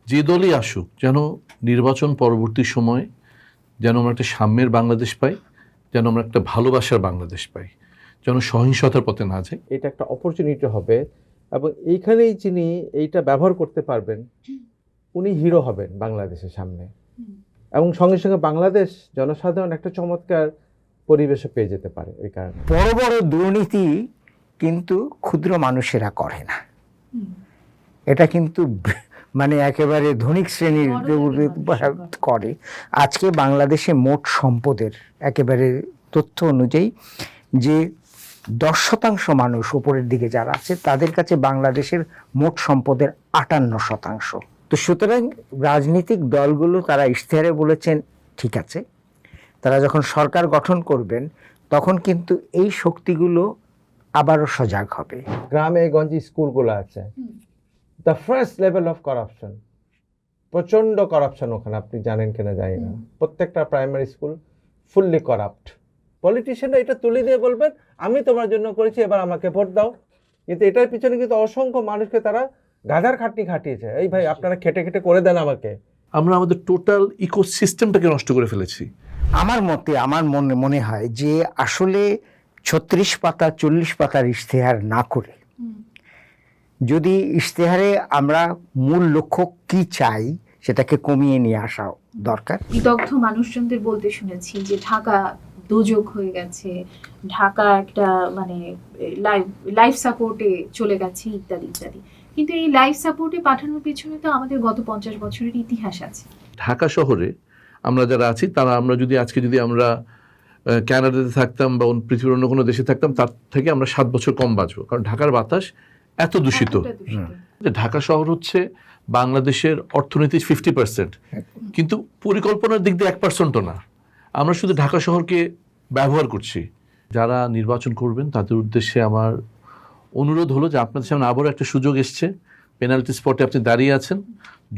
যে দলই আসুক যেন নির্বাচন পরবর্তী সময়ে যেন আমরা একটা সাম্যের বাংলাদেশ পাই, যেন আমরা একটা ভালোবাসার বাংলাদেশ পাই, যেন সহিংসতার পথে না যায়। এটা একটা অপরচুনিটি হবে এবং এইখানেই যিনি এইটা ব্যবহার করতে পারবেন উনি হিরো হবেন বাংলাদেশের সামনে, এবং সঙ্গে সঙ্গে বাংলাদেশ জনসাধারণ একটা চমৎকার পরিবেশে পেয়ে যেতে পারে। এই কারণে বড় বড় দুর্নীতি কিন্তু ক্ষুদ্র মানুষেরা করে না, এটা কিন্তু মানে একেবারে ধনিক শ্রেণীর করে। আজকে বাংলাদেশে মোট সম্পদের একেবারে তথ্য অনুযায়ী যে 10% মানুষ উপরের দিকে যারা আছে তাদের কাছে বাংলাদেশের মোট সম্পদের 58%। তো সুতরাং রাজনৈতিক দলগুলো তারা ইশতেহারে বলেছেন ঠিক আছে, তারা যখন সরকার গঠন করবেন তখন কিন্তু এই শক্তিগুলো আবারও সজাগ হবে। গ্রামে গঞ্জে স্কুলগুলো আছে, the first level of corruption, প্রচন্ড করাপশন ওখানে, আপনি জানেন কিনা জানি না। প্রত্যেকটা প্রাইমারি স্কুল ফুললি করাপ্ট। পলিটিশিয়ানরা এটা তুলে দিয়ে বলবেন আমি তোমার জন্য করেছি, এবার আমাকে ভোট দাও। কিন্তু এটার পিছনে কিন্তু অসংখ্য মানুষকে তারা গাধার খাটনি খাটিয়েছে, এই ভাই আপনারা খেটে খেটে করে দেন আমাকে। আমরা আমাদের টোটাল ইকোসিস্টেমটাকে নষ্ট করে ফেলেছি। আমার মতে আমার মনে হয় যে আসলে 36 পাতা 40 পাতার ইশতেহার না করে যদি ইশতেহারে আমরা মূল লক্ষ্য কি চাই সেটাকে কমিয়ে নিয়ে আসা দরকার। বিদগ্ধ মানুষজনদের বলতে শুনেছি যে ঢাকা দোজক হয়ে গেছে, ঢাকা একটা মানে লাইফ সাপোর্টে চলে গেছে ইত্যাদি ইত্যাদি। কিন্তু এই লাইফ সাপোর্টে পাঠানোর পেছনে তো আমাদের গত 50 বছরের ইতিহাস আছে। ঢাকা শহরে আমরা যারা আছি তারা আমরা যদি আজকে যদি আমরা কানাডাতে থাকতাম বা পৃথিবীর অন্য কোনো দেশে থাকতাম তার থেকে আমরা 7 বছর কম বাঁচবো, কারণ ঢাকার বাতাস এত দূষিত। ঢাকা শহর হচ্ছে বাংলাদেশের অর্থনীতির 50%, কিন্তু পরিকল্পনার দিক দিয়ে 1%ও না। আমরা শুধু ঢাকা শহরকে ব্যবহার করছি। যারা নির্বাচন করবেন তাদের উদ্দেশ্যে আমার অনুরোধ হলো যে আপনাদের সামনে আবারও একটা সুযোগ এসছে, পেনাল্টি স্পটে আপনি দাঁড়িয়ে আছেন,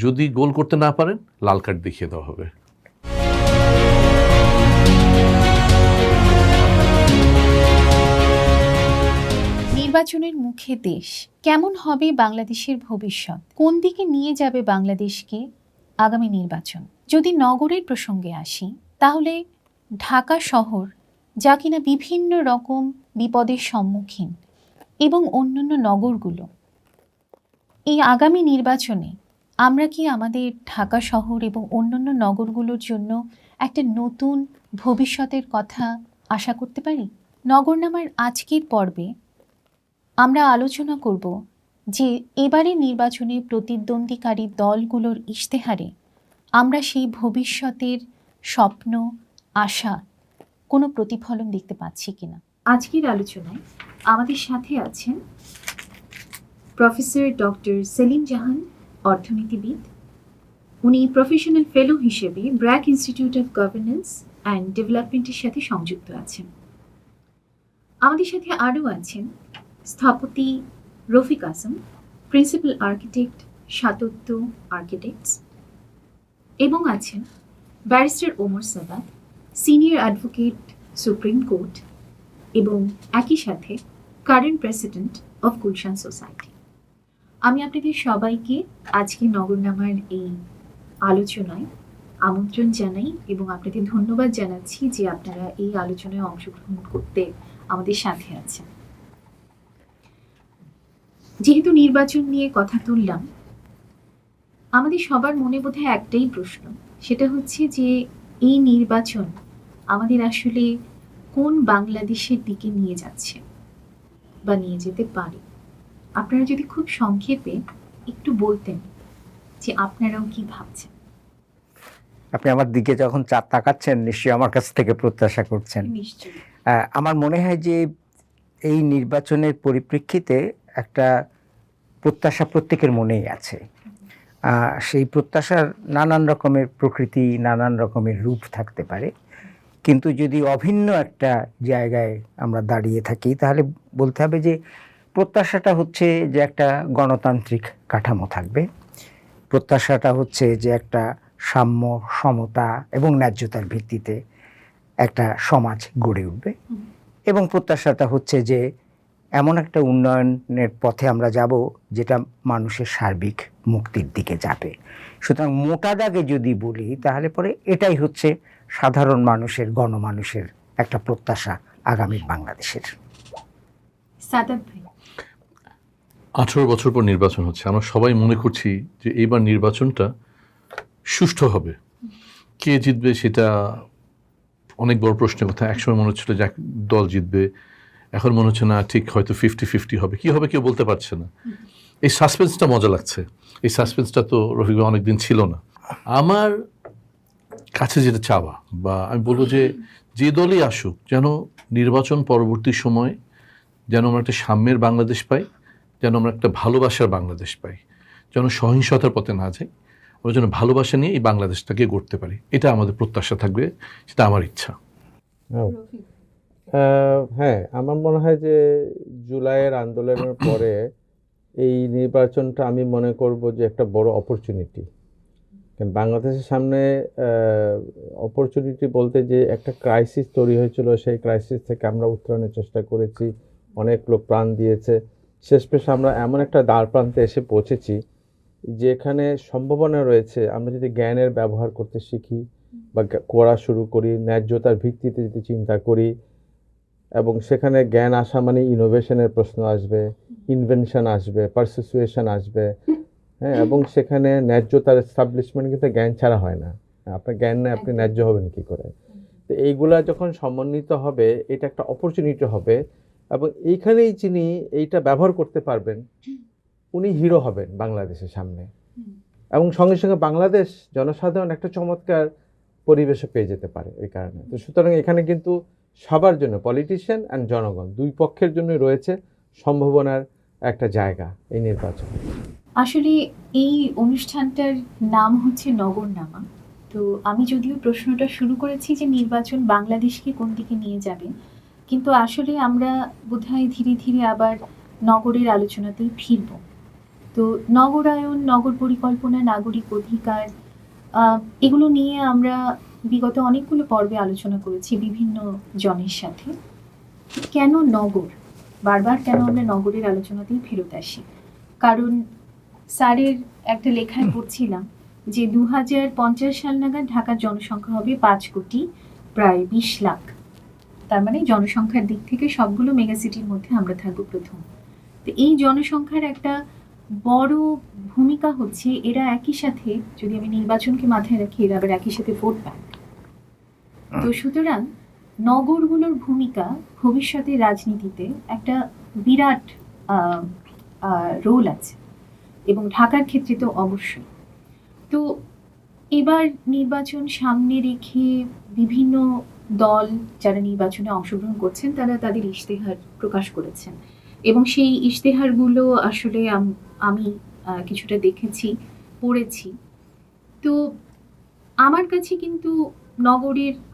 যদি গোল করতে না পারেন লাল কার্ড দেখিয়ে দেওয়া হবে। নির্বাচনের মুখে দেশ, কেমন হবে বাংলাদেশের ভবিষ্যৎ, কোন দিকে নিয়ে যাবে বাংলাদেশকে আগামী নির্বাচন? যদি নগরের প্রসঙ্গে আসি তাহলে ঢাকা শহর যা কিনা বিভিন্ন রকম বিপদের সম্মুখীন এবং অন্যান্য নগরগুলো, এই আগামী নির্বাচনে আমরা কি আমাদের ঢাকা শহর এবং অন্যান্য নগরগুলোর জন্য একটা নতুন ভবিষ্যতের কথা আশা করতে পারি? নগরনামার আজকের পর্বে আমরা আলোচনা করব যে এবারের নির্বাচনে প্রতিদ্বন্দ্বীকারী দলগুলোর ইশতেহারে আমরা সেই ভবিষ্যতের স্বপ্ন আশা কোনো প্রতিফলন দেখতে পাচ্ছি কিনা। আজকের আলোচনায় আমাদের সাথে আছেন প্রফেসর ডক্টর সেলিম জাহান, অর্থনীতিবিদ। উনি প্রফেশনাল ফেলো হিসেবে BRAC institute of governance and ডেভেলপমেন্টের সাথে সংযুক্ত আছেন। আমাদের সাথে আরও আছেন স্থপতি Rafiq Assam, principal architect, সাতত্য architects, এবং আছেন barrister Omar Sadat, senior advocate, supreme court, এবং একই সাথে current president of Gulshan society. আমি আপনাদের সবাইকে আজকে নগরনামার এই আলোচনায় আমন্ত্রণ জানাই এবং আপনাদের ধন্যবাদ জানাচ্ছি যে আপনারা এই আলোচনায় অংশগ্রহণ করতে আমাদের সাথে আছেন। যেহেতু নির্বাচন নিয়ে কথা তুললাম, আমাদের সবার মনে বোধহয় একটাই প্রশ্ন, সেটা হচ্ছে যে এই নির্বাচন আমাদের আসলে কোন বাংলাদেশের দিকে নিয়ে যাচ্ছে বা নিয়ে যেতে পারে। আপনারা যদি খুব সংক্ষেপে একটু বলতেন যে আপনারাও কি ভাবছেন। আপনি আমার দিকে যখন তাকাচ্ছেন নিশ্চয়ই আমার কাছ থেকে প্রত্যাশা করছেন। নিশ্চয়ই। আমার মনে হয় যে এই নির্বাচনের পরিপ্রেক্ষিতে একটা প্রত্যাশা প্রত্যেকের মনেই আছে। সেই প্রত্যাশার নানান রকমের প্রকৃতি, নানান রকমের রূপ থাকতে পারে, কিন্তু যদি অভিন্ন একটা জায়গায় আমরা দাঁড়িয়ে থাকি তাহলে বলতে হবে যে প্রত্যাশাটা হচ্ছে যে একটা গণতান্ত্রিক কাঠামো থাকবে, প্রত্যাশাটা হচ্ছে যে একটা সাম্য, সমতা এবং ন্যায্যতার ভিত্তিতে একটা সমাজ গড়ে উঠবে, এবং প্রত্যাশাটা হচ্ছে যে এমন একটা উন্নয়নের পথে আমরা যাব যেটা মানুষের সার্বিক মুক্তির দিকে যাবে। সুতরাং মোটা দাগে যদি বলি তাহলে পরে এটাই হচ্ছে সাধারণ মানুষের, গণমানুষের একটা প্রত্যাশা আগামী বাংলাদেশের। সাদাত ভাই, 18 বছর পর নির্বাচন হচ্ছে, আমরা সবাই মনে করছি যে এইবার নির্বাচনটা সুষ্ঠু হবে। কে জিতবে সেটা অনেক বড় প্রশ্নের কথা। একসময় মনে হচ্ছিল যে এক দল জিতবে, এখন মনে হচ্ছে না, ঠিক হয়তো 50-50 হবে। কি হবে কেউ বলতে পারছে না। এই সাসপেন্সটা মজা লাগছে। এই সাসপেন্সটা তো রফিক ভাই অনেকদিন ছিল না। আমার কাছে যেটা চাওয়া, বা আমি বলবো যে দলই আসুক, যেন নির্বাচন পরবর্তী সময় যেন আমরা একটা সাম্যের বাংলাদেশ পাই, যেন আমরা একটা ভালোবাসার বাংলাদেশ পাই, যেন সহিংসতার পথে না যাই, আমরা যেন ভালোবাসা নিয়ে এই বাংলাদেশটাকে গড়তে পারি। এটা আমাদের প্রত্যাশা থাকবে, সেটা আমার ইচ্ছা। হ্যাঁ, আমার মনে হয় যে জুলাইয়ের আন্দোলনের পরে এই নির্বাচনটা আমি মনে করব যে একটা বড় অপরচুনিটি। কারণ বাংলাদেশের সামনে অপরচুনিটি বলতে যে একটা ক্রাইসিস তৈরি হয়েছিল, সেই ক্রাইসিস থেকে আমরা উত্তরণের চেষ্টা করেছি, অনেক লোক প্রাণ দিয়েছে। শেষমেশ আমরা এমন একটা দ্বার প্রান্তে এসে পৌঁছেছি যেখানে সম্ভাবনা রয়েছে, আমরা যদি জ্ঞানের ব্যবহার করতে শিখি বা করা শুরু করি, ন্যায্যতার ভিত্তিতে যদি চিন্তা করি, এবং সেখানে জ্ঞান আসা মানে ইনোভেশনের প্রশ্ন আসবে, ইনভেনশন আসবে, পারসুয়েশন আসবে, হ্যাঁ, এবং সেখানে ন্যায্যতার এস্টাবলিশমেন্ট কিন্তু জ্ঞান ছাড়া হয় না। আপনার জ্ঞান নেই, আপনি ন্যায্য হবেন কি করে? তো এইগুলা যখন সমন্বিত হবে, এটা একটা অপরচুনিটি হবে, এবং এইখানেই যিনি এইটা ব্যবহার করতে পারবেন উনি হিরো হবেন বাংলাদেশের সামনে, এবং সঙ্গে সঙ্গে বাংলাদেশ জনসাধারণ একটা চমৎকার পরিবেশে পেয়ে যেতে পারে এই কারণে। তো সুতরাং এখানে কিন্তু সবার জন্য, পলিটিশিয়ান অ্যান্ড জনগণ, দুই পক্ষের জন্য রয়েছে সম্ভাবনার একটা জায়গা এই নির্বাচন। আসলে এই অনুষ্ঠানটার নাম হচ্ছে নগরনামা। তো আমি যদিও প্রশ্নটা শুরু করেছি যে নির্বাচন বাংলাদেশকে কোন দিকে নিয়ে যাবে, কিন্তু আসলে আমরা বোধহয় ধীরে ধীরে আবার নগরের আলোচনাতেই ফিরব। তো নগরায়ন, নগর পরিকল্পনা, নাগরিক অধিকার, এগুলো নিয়ে আমরা বিগত অনেকগুলো পর্বে আলোচনা করেছি বিভিন্ন জনের সাথে। কেন নগর, বারবার কেন আমরা নগরের আলোচনাতেই ফেরত আসি? কারণ স্যারের একটা লেখায় পড়ছিলাম যে 2050 সাল নাগাদ ঢাকার জনসংখ্যা হবে 5 কোটি প্রায় 20 লাখ। তার মানে জনসংখ্যার দিক থেকে সবগুলো মেগাসিটির মধ্যে আমরা থাকবো প্রথম। তো এই জনসংখ্যার একটা বড় ভূমিকা হচ্ছে এরা একই সাথে, যদি আমি নির্বাচনকে মাথায় রাখি, এরা আবার একই সাথে ভোট পায়। তো সুতরাং নগরগুলোর ভূমিকা ভবিষ্যতের রাজনীতিতে একটা বিরাট রোল আছে, এবং ঢাকার ক্ষেত্রে তো অবশ্যই। তো এবার নির্বাচন সামনে রেখে বিভিন্ন দল যারা নির্বাচনে অংশগ্রহণ করছেন তারা তাদের ইশতেহার প্রকাশ করেছেন, এবং সেই ইশতেহারগুলো আসলে আমি কিছুটা দেখেছি, পড়েছি। তো আমার কাছে কিন্তু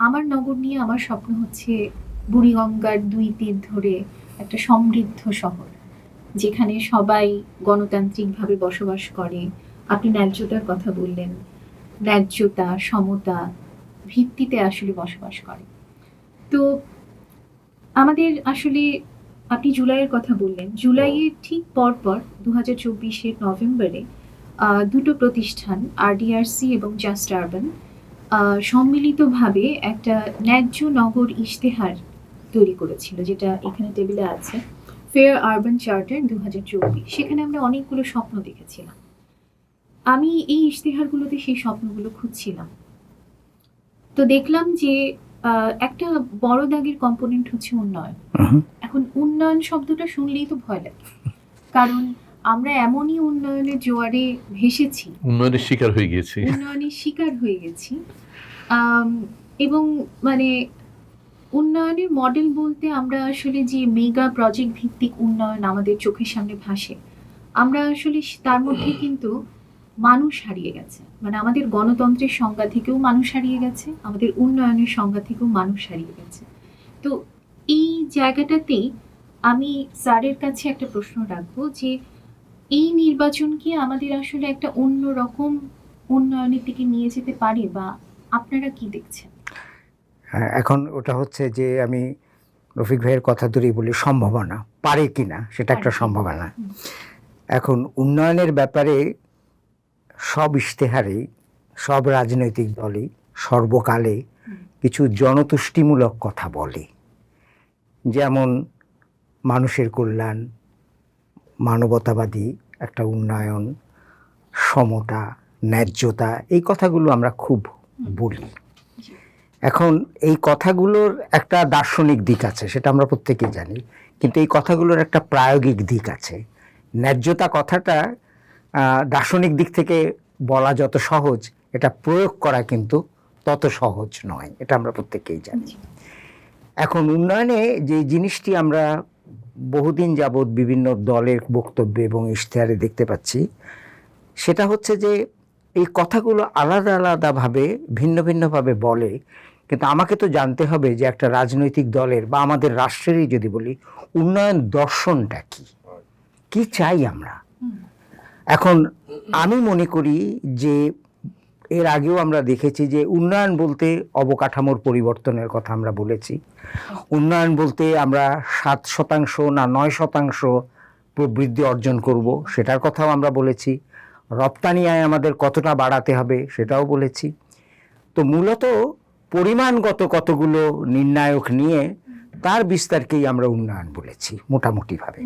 আমার নগর নিয়ে আমার স্বপ্ন হচ্ছে বুড়িগঙ্গার 2 তীর ধরে একটা সমৃদ্ধ শহর, যেখানে সবাই গণতান্ত্রিকভাবে বসবাস করে। আপনি ন্যায্যতার কথা বললেন, ন্যায্যতা, সমতা ভিত্তিতে আসলে বসবাস করে। তো আমাদের আসলে, আপনি জুলাইয়ের কথা বললেন, জুলাইয়ের ঠিক পরপর 2024-এর নভেম্বরে দুটো প্রতিষ্ঠান, আরডিআরসি এবং জাস্ট আরবান, সম্মিলিতভাবে একটা ন্যায্য নগর ইশতেহার তৈরি করেছিল, যেটা এখানে টেবিলে আছে, ফেয়ার আরবান চার্টার 2024। সেখানে আমরা অনেকগুলো স্বপ্ন দেখেছিলাম। আমি এই ইশতেহারগুলোতে সেই স্বপ্নগুলো খুঁজছিলাম, তো দেখলাম যে একটা বড় দাগের কম্পোনেন্ট হচ্ছে উন্নয়ন। এখন উন্নয়ন শব্দটা শুনলেই তো ভয় লাগে, কারণ আমরা এমনই উন্নয়নের জোয়ারে ভেসেছি, উন্নয়নের শিকার হয়ে গেছি। এবং মানে উন্নয়নের মডেল বলতে আমরা আসলে যে মেগা প্রজেক্ট ভিত্তিক উন্নয়ন আমাদের চোখের সামনে ভাসে, আমরা আসলে তার মধ্যে কিন্তু মানুষ হারিয়ে গেছে। মানে আমাদের গণতন্ত্রের সংজ্ঞা থেকেও মানুষ হারিয়ে গেছে, আমাদের উন্নয়নের সংজ্ঞা থেকেও মানুষ হারিয়ে গেছে। তো এই জায়গাটাতেই আমি স্যারের কাছে একটা প্রশ্ন রাখবো যে এই নির্বাচন কি আমাদের আসলে একটা অন্যরকম উন্নয়নের দিকে নিয়ে যেতে পারে, বা আপনারা কি দেখছেন? এখন ওটা হচ্ছে যে আমি রফিক ভাইয়ের কথা ধরেই বলি, সম্ভাবনা, পারে কিনা সেটা একটা সম্ভাবনা। এখন উন্নয়নের ব্যাপারে সব ইশতেহারেই সব রাজনৈতিক দলই সর্বকালে কিছু জনতুষ্টিমূলক কথা বলে, যেমন মানুষের কল্যাণ, মানবতাবাদী একটা উন্নয়ন, সমতা, ন্যায্যতা, এই কথাগুলো আমরা খুব বলি। এখন এই কথাগুলোর একটা দার্শনিক দিক আছে, সেটা আমরা প্রত্যেকেই জানি, কিন্তু এই কথাগুলোর একটা প্রায়োগিক দিক আছে। ন্যায্যতা কথাটা দার্শনিক দিক থেকে বলা যত সহজ, এটা প্রয়োগ করা কিন্তু তত সহজ নয়, এটা আমরা প্রত্যেকেই জানি। এখন উন্নয়নে যে জিনিসটি আমরা বহুদিন যাবৎ বিভিন্ন দলের বক্তব্যে এবং ইশতেহারে দেখতে পাচ্ছি, সেটা হচ্ছে যে এই কথাগুলো আলাদা আলাদাভাবে ভিন্ন ভিন্নভাবে বলে, কিন্তু আমাকে তো জানতে হবে যে একটা রাজনৈতিক দলের বা আমাদের রাষ্ট্রেরই যদি বলি, উন্নয়ন দর্শনটা কি, কি চাই আমরা। এখন আমি মনে করি যে এর আগেও আমরা দেখেছি যে উন্নয়ন বলতে অবকাঠামোর পরিবর্তনের কথা আমরা বলেছি, উন্নয়ন বলতে আমরা 7% না 9% প্রবৃদ্ধি অর্জন করব সেটার কথাও আমরা বলেছি, রপ্তানি আয় আমাদের কতটা বাড়াতে হবে সেটাও বলেছি। তো মূলত পরিমাণগত কতগুলো নির্ণায়ক নিয়ে তার বিস্তারকেই আমরা উন্নয়ন বলেছি মোটামুটিভাবে।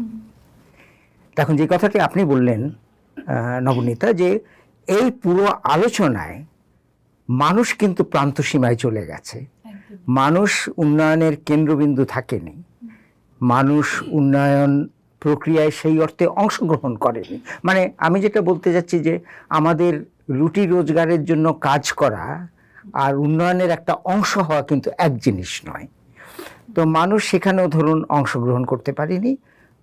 এখন যে কথাটি আপনি বললেন নবনীতা, যে এই পুরো আলোচনায় মানুষ কিন্তু প্রান্তসীমায় চলে গেছে, মানুষ উন্নয়নের কেন্দ্রবিন্দু থাকেনি, মানুষ উন্নয়ন প্রক্রিয়ায় সেই অর্থে অংশগ্রহণ করেনি। মানে আমি যেটা বলতে যাচ্ছি যে আমাদের রুটি রোজগারের জন্য কাজ করা আর উন্নয়নের একটা অংশ হওয়া কিন্তু এক জিনিস নয়। তো মানুষ সেখানেও ধরুন অংশগ্রহণ করতে পারেনি,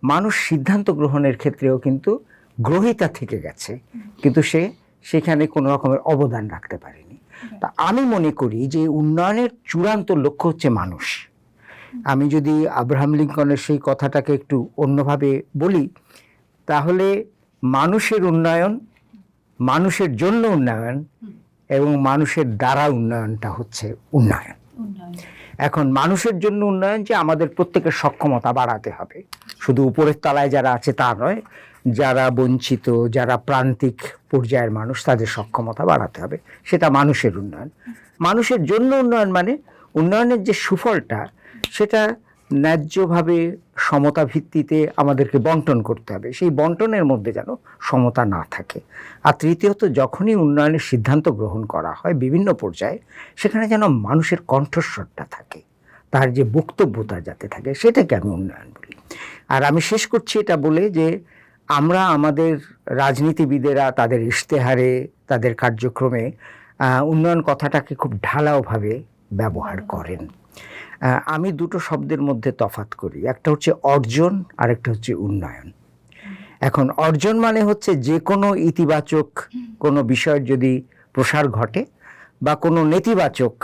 মানুষ সিদ্ধান্ত গ্রহণের ক্ষেত্রেও কিন্তু গ্রহীতা থেকে গেছে, কিন্তু সে সেখানে কোনো রকমের অবদান রাখতে পারেনি। তা আমি মনে করি যে উন্নয়নের চূড়ান্ত লক্ষ্য হচ্ছে মানুষ। আমি যদি আব্রাহাম লিঙ্কনের সেই কথাটাকে একটু অন্যভাবে বলি, তাহলে মানুষের উন্নয়ন, মানুষের জন্য উন্নয়ন এবং মানুষের দ্বারা উন্নয়নটা হচ্ছে উন্নয়ন। এখন মানুষের জন্য উন্নয়ন যে আমাদের প্রত্যেকের সক্ষমতা বাড়াতে হবে, শুধু উপরের তলায় যারা আছে তা নয়, যারা বঞ্চিত, যারা প্রান্তিক পর্যায়ের মানুষ, তাদের সক্ষমতা বাড়াতে হবে, সেটা মানুষের উন্নয়ন। মানুষের জন্য উন্নয়ন মানে উন্নয়নের যে সুফলটা সেটা ন্যায্যভাবে সমতা ভিত্তিতে আমাদেরকে বন্টন করতে হবে, সেই বন্টনের মধ্যে যেন সমতা না থাকে। আর তৃতীয়ত, যখনই উন্নয়নের সিদ্ধান্ত গ্রহণ করা হয় বিভিন্ন পর্যায়ে, সেখানে যেন মানুষের কণ্ঠস্বরটা থাকে, তার যে বক্তব্যতা যাতে থাকে, সেটাকে আমি উন্নয়ন বলি। আর আমি শেষ করছি এটা বলে যে আমরা আমাদের রাজনীতিবিদেরা তাদের ইশতেহারে, তাদের কার্যক্রমে উন্নয়ন কথাটাকে খুব ঢালাওভাবে ব্যবহার করেন। আমি দুটো শব্দের মধ্যে তফাৎ করি, একটা হচ্ছে অর্জন আর একটা হচ্ছে উন্নয়ন। এখন অর্জন মানে হচ্ছে যে কোনো ইতিবাচক কোনো বিষয়ের যদি প্রসার ঘটে বা কোনো নেতিবাচক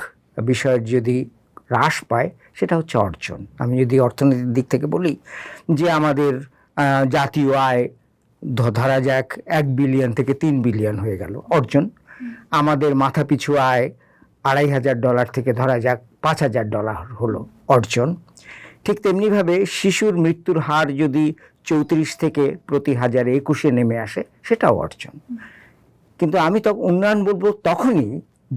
বিষয়ের যদি হ্রাস পায়, সেটা হচ্ছে অর্জন। আমি যদি অর্থনীতির দিক থেকে বলি যে আমাদের জাতীয় আয় ধরা যাক 1 বিলিয়ন থেকে 3 বিলিয়ন হয়ে গেল, অর্জন। আমাদের মাথাপিছু আয় $2,500 থেকে ধরা যাক $5,000 হলো, অর্জন। ঠিক তেমনিভাবে শিশুর মৃত্যুর হার যদি 34 থেকে প্রতি 1021 নেমে আসে, সেটাও অর্জন। কিন্তু আমি তো উন্নয়ন বলবো তখনই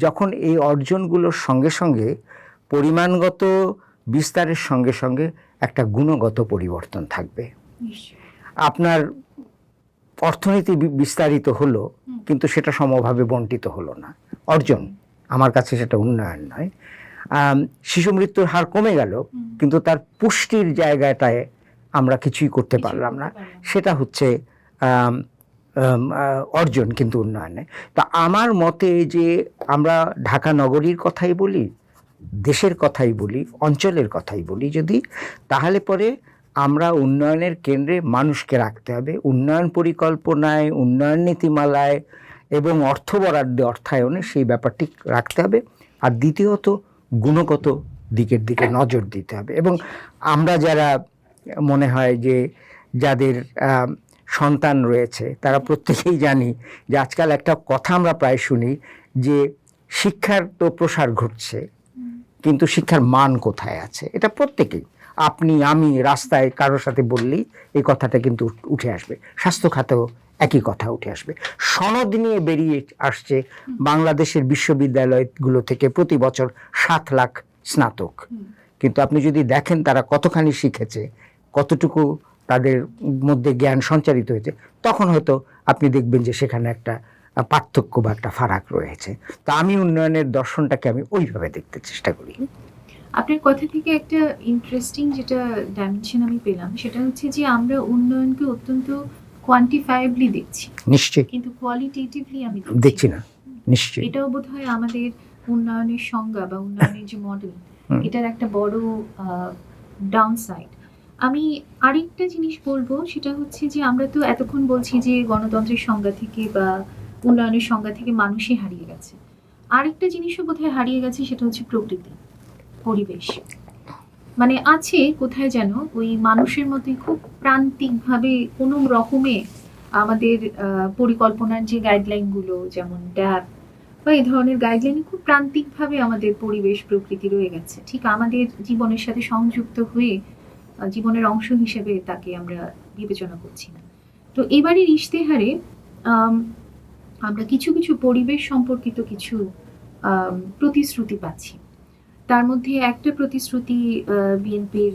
যখন এই অর্জনগুলোর সঙ্গে সঙ্গে পরিমাণগত বিস্তারের সঙ্গে সঙ্গে একটা গুণগত পরিবর্তন থাকবে। আপনার অর্থনীতি বিস্তারিত হলো কিন্তু সেটা সমভাবে বন্টিত হলো না, অর্জন। আমার কাছে সেটা উন্নয়ন নয়। শিশু মৃত্যুর হার কমে গেল কিন্তু তার পুষ্টির জায়গাটায় আমরা কিছুই করতে পারলাম না, সেটা হচ্ছে অর্জন, কিন্তু উন্নয়ন নয়। তা আমার মতে যে আমরা ঢাকা নগরীর কথাই বলি, দেশের কথাই বলি, অঞ্চলের কথাই বলি যদি, তাহলে পরে আমরা উন্নয়নের কেন্দ্রে মানুষকে রাখতে হবে। উন্নয়ন পরিকল্পনায়, উন্নয়ন নীতিমালায় এবং অর্থ বরাদ্দে, অর্থায়নে সেই ব্যাপারটি রাখতে হবে। আর দ্বিতীয়ত, গুণগত দিকের দিকে নজর দিতে হবে। এবং আমরা যারা মনে হয় যে যাদের সন্তান রয়েছে, তারা প্রত্যেকেই জানি যে আজকাল একটা কথা আমরা প্রায় শুনি যে শিক্ষার তো প্রসার ঘটছে, কিন্তু শিক্ষার মান কোথায় আছে? এটা প্রত্যেকেই, আপনি আমি রাস্তায় কারোর সাথে বললেই এই কথাটা কিন্তু উঠে আসবে। স্বাস্থ্য খাতেও একই কথা উঠে আসবে। সনদ নিয়ে বেরিয়ে আসছে বাংলাদেশের বিশ্ববিদ্যালয়গুলো থেকে প্রতি বছর 7 লাখ স্নাতক, কিন্তু আপনি যদি দেখেন তারা কতখানি শিখেছে, কতটুকু তাদের মধ্যে জ্ঞান সঞ্চারিত হয়েছে, তখন হয়তো আপনি দেখবেন যে সেখানে একটা পার্থক্য বা একটা ফারাক রয়েছে। তো আমি উন্নয়নের দর্শনটাকে আমি ওইভাবে দেখতে চেষ্টা করি। আপনার কথা থেকে একটা ইন্টারেস্টিং যেটা ডাইমেনশন আমি পেলাম, সেটা হচ্ছে যে আমরা উন্নয়নকে অত্যন্ত কোয়ান্টিফায়েবলি দেখছি, নিশ্চয়ই কিন্তু কোয়ালিটেটিভলি আমি দেখছি না, নিশ্চয়ই। এটাও বোধহয় আমাদের উন্নয়নের সংজ্ঞা বা উন্নয়নের যে মডেল, এটার একটা বড় ডাউন সাইড। আমি আরেকটা জিনিস বলবো, সেটা হচ্ছে যে আমরা তো এতক্ষণ বলছি যে গণতন্ত্রের সংজ্ঞা থেকে বা উন্নয়নের সংজ্ঞা থেকে মানুষই হারিয়ে গেছে। আরেকটা জিনিসও বোধহয় হারিয়ে গেছে, সেটা হচ্ছে প্রকৃতি, পরিবেশ। মানে আছে কোথায় যেন ওই মানুষের মতোই খুব প্রান্তিকভাবে কোনো রকমে আমাদের পরিকল্পনার যে গাইডলাইনগুলো, যেমন ড্যাব বা এই ধরনের গাইডলাইনে খুব প্রান্তিকভাবে আমাদের পরিবেশ প্রকৃতি রয়ে গেছে, ঠিক আমাদের জীবনের সাথে সংযুক্ত হয়ে জীবনের অংশ হিসেবে তাকে আমরা বিবেচনা করছি না। তো এবারের ইশতেহারে আমরা কিছু কিছু পরিবেশ সম্পর্কিত কিছু প্রতিশ্রুতি পাচ্ছি। তার মধ্যে একটা প্রতিশ্রুতি বিএনপির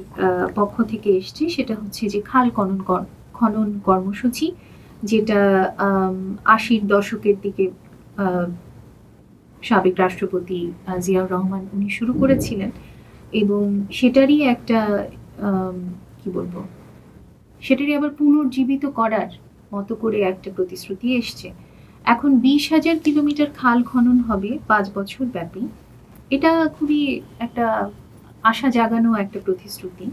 পক্ষ থেকে এসছে, সেটা হচ্ছে যে খাল খনন কর্মসূচি, যেটা 80-র দশকের দিকে সাবেক রাষ্ট্রপতি জিয়াউর রহমান উনি শুরু করেছিলেন, এবং সেটারই একটা কি বলবো, সেটারই আবার পুনর্জীবিত করার মতো করে একটা প্রতিশ্রুতি এসছে। এখন 20,000 কিলোমিটার খাল খনন হবে 5 বছর ব্যাপী। এটা খুবই একটা আশা জাগানো একটা প্রতিশ্রুতি,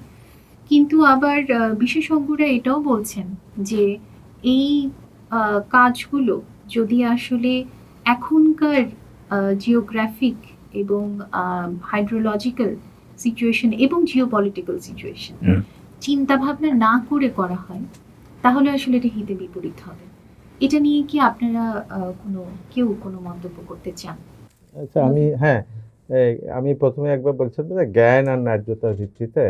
কিন্তু আবার বিশেষজ্ঞরা এটাও বলছেন যে এই কাজগুলো যদি আসলে এখনকার জিওগ্রাফিক এবং হাইড্রোলজিক্যাল সিচুয়েশন এবং জিওপলিটিক্যাল সিচুয়েশন চিন্তা ভাবনা না করে করা হয়, তাহলে আসলে এটা হিতে বিপরীত হবে। এটা নিয়ে কি আপনারা কেউ কোনো মন্তব্য করতে চান? আচ্ছা, আমি প্রথমে একবার বলছিলাম যে জ্ঞান আর ন্যায্যতার ভিত্তিতে,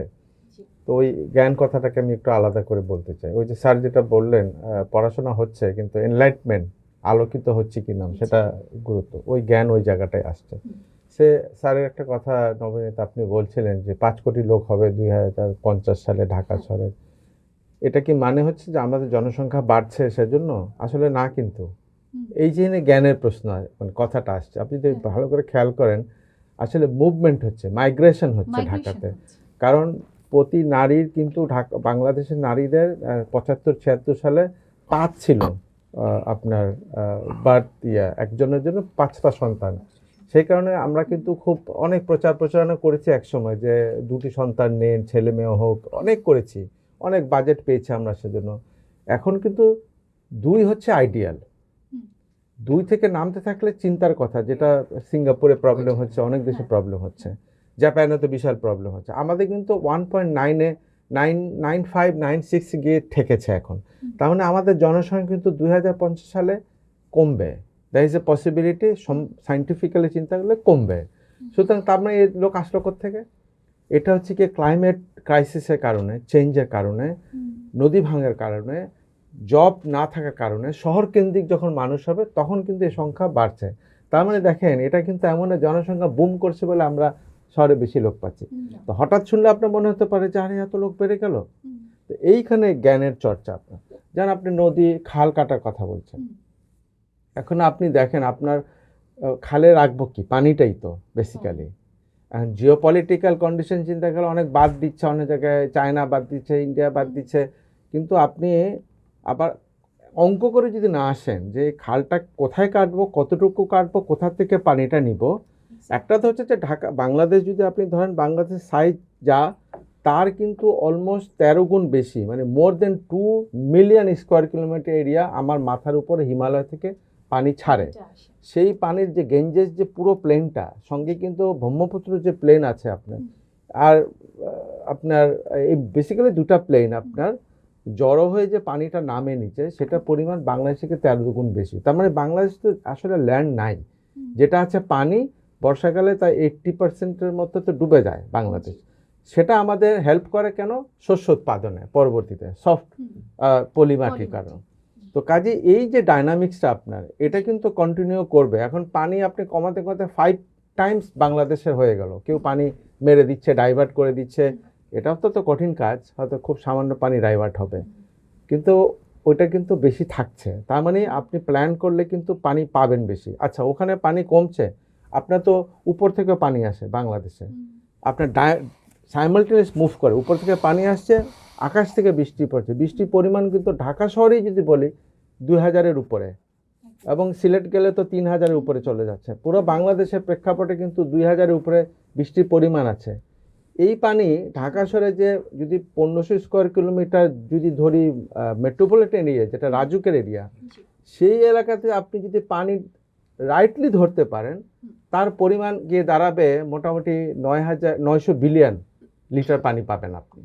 তো ওই জ্ঞান কথাটাকে আমি একটু আলাদা করে বলতে চাই। ওই যে স্যার যেটা বললেন, পড়াশোনা হচ্ছে কিন্তু এনলাইটমেন্ট, আলোকিত হচ্ছে কিনা সেটা গুরুত্ব, ওই জ্ঞান ওই জায়গাটায় আসছে। স্যারের একটা কথা নবনীত আপনি বলছিলেন যে 5 কোটি লোক হবে 2050 সালে ঢাকা শহরে। এটা কি মানে হচ্ছে যে আমাদের জনসংখ্যা বাড়ছে সেজন্য? আসলে না, কিন্তু এই যে জ্ঞানের প্রশ্ন মানে কথাটা আসছে, আপনি যদি ভালো করে খেয়াল করেন, আসলে মুভমেন্ট হচ্ছে, মাইগ্রেশন হচ্ছে ঢাকাতে। কারণ প্রতি নারীর কিন্তু বাংলাদেশের নারীদের 75-76 সালে 5 ছিল আপনার বার্থ একজনের জন্য 5টা সন্তান। সেই কারণে আমরা কিন্তু খুব অনেক প্রচারণা করেছি একসময় যে 2টি সন্তান নেন, ছেলে মেয়ে হোক, অনেক করেছি, অনেক বাজেট পেয়েছি আমরা সেজন্য। এখন কিন্তু 2 হচ্ছে আইডিয়াল। 2 থেকে নামতে থাকলে চিন্তার কথা, যেটা সিঙ্গাপুরে প্রবলেম হচ্ছে, অনেক দেশে প্রবলেম হচ্ছে, জাপানে তো বিশাল প্রবলেম হচ্ছে। আমাদের কিন্তু 1.9-এ 9.95-96 গিয়ে ঠেকেছে এখন। তার মানে আমাদের জনসংখ্যা কিন্তু 2050 সালে কমবে। That is a possibility, scientifically চিন্তা করলে কমবে। সুতরাং তার মানে এই লোক আসলো কোত্থেকে? এটা হচ্ছে কি ক্লাইমেট ক্রাইসিসের কারণে, চেঞ্জের কারণে, নদী ভাঙার কারণে, জব না থাকার কারণে, শহর কেন্দ্রিক যখন মানুষ হবে তখন কিন্তু এই সংখ্যা বাড়ছে। তার মানে দেখেন, এটা কিন্তু এমন জনসংখ্যা বুম করছে বলে আমরা শহরে বেশি লোক পাচ্ছি। তো হঠাৎ শুনলে আপনার মনে হতে পারে যে আরে এত লোক বেড়ে গেল। তো এইখানে জ্ঞানের চর্চা আপনার, যেন আপনি নদী খাল কাটার কথা বলছেন। এখন আপনি দেখেন, আপনার খালে রাখবো কি? পানিটাই তো বেসিক্যালি। জিওপলিটিক্যাল কন্ডিশন চিন্তা করলে অনেক বাদ দিচ্ছে, অনেক জায়গায় চায়না বাদ দিচ্ছে, ইন্ডিয়া বাদ দিচ্ছে, কিন্তু আপনি আবার অঙ্ক করে যদি না আসেন যে খালটা কোথায় কাটবো, কতটুকু কাটবো, কোথা থেকে পানিটা নিব। একটা তো হচ্ছে যে বাংলাদেশ যদি আপনি ধরেন, বাংলাদেশের সাইজ যা, তার কিন্তু অলমোস্ট 13 গুণ বেশি, মানে মোর দেন 2 মিলিয়ন স্কোয়ার কিলোমিটার এরিয়া আমার মাথার উপরে হিমালয় থেকে পানি ছাড়ে। সেই পানির যে গেঞ্জেস, যে পুরো প্লেনটা, সঙ্গে কিন্তু ব্রহ্মপুত্র যে প্লেন আছে আপনার, আর আপনার এই বেসিক্যালি 2টা প্লেন আপনার জড়ো হয়ে যে পানিটা নামে নিচে, সেটার পরিমাণ বাংলাদেশ থেকে 13 গুণ বেশি। তার মানে বাংলাদেশ তো আসলে ল্যান্ড নাই, যেটা আছে পানি। বর্ষাকালে তাই 80%-এর মতো তো ডুবে যায় বাংলাদেশ। সেটা আমাদের হেল্প করে কেন? শস্য উৎপাদনে, পরবর্তীতে সফট পলিমাটির কারণ। তো কাজে এই যে ডাইনামিক্সটা আপনার, এটা কিন্তু কন্টিনিউ করবে। এখন পানি আপনি কমাতে কমাতে 5 টাইমস বাংলাদেশের হয়ে গেল, কেউ পানি মেরে দিচ্ছে, ডাইভার্ট করে দিচ্ছে। এটাও তো কঠিন কাজ, হয়তো খুব সামান্য পানি ডাইভার্ট হবে, কিন্তু ওইটা কিন্তু বেশি থাকছে। তার মানে আপনি প্ল্যান করলে কিন্তু পানি পাবেন বেশি। আচ্ছা, ওখানে পানি কমছে, আপনার তো উপর থেকে পানি আসে বাংলাদেশে, আপনার সাইমালটেনিয়াস মুভ করে, উপর থেকে পানি আসছে, আকাশ থেকে বৃষ্টি পড়ছে। বৃষ্টির পরিমাণ কিন্তু ঢাকা শহরেই যদি বলি 2000-এর উপরে, এবং সিলেট গেলে তো 3000-এর উপরে চলে যাচ্ছে। পুরো বাংলাদেশের প্রেক্ষাপটে কিন্তু 2000-এর উপরে বৃষ্টির পরিমাণ আছে। এই পানি ঢাকা শহরে যে যদি 1500 স্কোয়ার কিলোমিটার যদি ধরি মেট্রোপলিটন এরিয়া, যেটা রাজুকের এরিয়া, সেই এলাকাতে আপনি যদি পানি রাইটলি ধরতে পারেন, তার পরিমাণ গিয়ে দাঁড়াবে মোটামুটি 900 বিলিয়ন লিটার পানি পাবেন আপনি।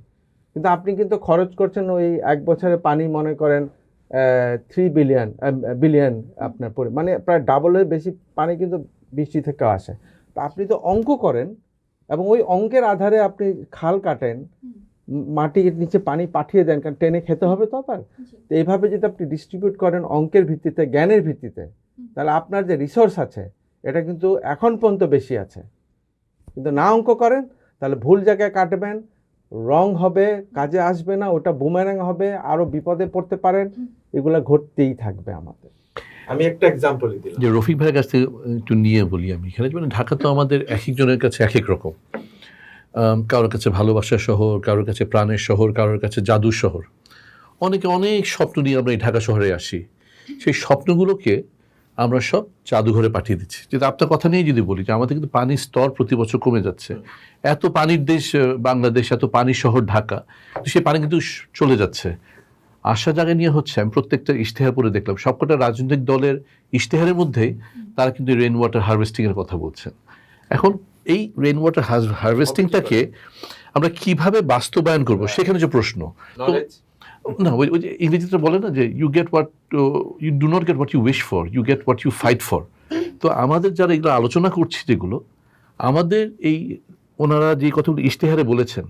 কিন্তু আপনি কিন্তু খরচ করছেন ওই এক বছরে পানি মনে করেন 3 বিলিয়ন আপনার মানে প্রায় ডাবলের বেশি পানি কিন্তু বৃষ্টি থেকে আসে। তা আপনি তো অঙ্ক করেন এবং ওই অঙ্কের আধারে আপনি খাল কাটেন, মাটির নিচে পানি পাঠিয়ে দেন, কারণ টেনে খেতে হবে তো আবার। তো এইভাবে যদি আপনি ডিস্ট্রিবিউট করেন অঙ্কের ভিত্তিতে, জ্ঞানের ভিত্তিতে, তাহলে আপনার যে রিসোর্স আছে এটা কিন্তু এখন পর্যন্ত বেশি আছে। কিন্তু না অঙ্ক করেন তাহলে ভুল জায়গায় কাটবেন, রং হবে, কাজে আসবে না, ওটা বুমেরাং হবে, আরও বিপদে পড়তে পারেন। এগুলো ঘটতেই থাকবে আমাদের। আমি একটা এক্সাম্পলই দিলাম। যে রফিক ভাইয়ের কাছ থেকে একটু নিয়ে বলি আমি এখানে, মানে ঢাকা তো আমাদের এক একজনের কাছে এক এক রকম। কারোর কাছে ভালোবাসার শহর, কারোর কাছে প্রাণের শহর, কারোর কাছে জাদুর শহর। অনেকে অনেক স্বপ্ন নিয়ে আমরা এই ঢাকা শহরে আসি, সেই স্বপ্নগুলোকে আমরা সব জাদুঘরে পাঠিয়ে দিচ্ছি। যেটা আপনার কথা নিয়ে যদি বলি যে আমাদের কিন্তু পানির স্তর প্রতি বছর কমে যাচ্ছে। এত পানির দেশ বাংলাদেশ, এত পানির শহর ঢাকা, সেই পানি কিন্তু চলে যাচ্ছে। আশা জায়গা নিয়ে হচ্ছে, আমি প্রত্যেকটা ইশতেহার পরে দেখলাম সবকটা রাজনৈতিক দলের ইশতেহারের মধ্যেই তারা কিন্তু রেইন ওয়াটার হারভেস্টিংয়ের কথা বলছেন। এখন এই রেইন ওয়াটার হারভেস্টিংটাকে আমরা কিভাবে বাস্তবায়ন করব, সেখানে যে প্রশ্ন। না, ওই যে ইংরেজিতে বলে না যে you do not get what you wish for, you get what you fight for. তো আমাদের যারা এগুলো আলোচনা করছি, যেগুলো আমাদের এই ওনারা যে কথাগুলো ইশতেহারে বলেছেন,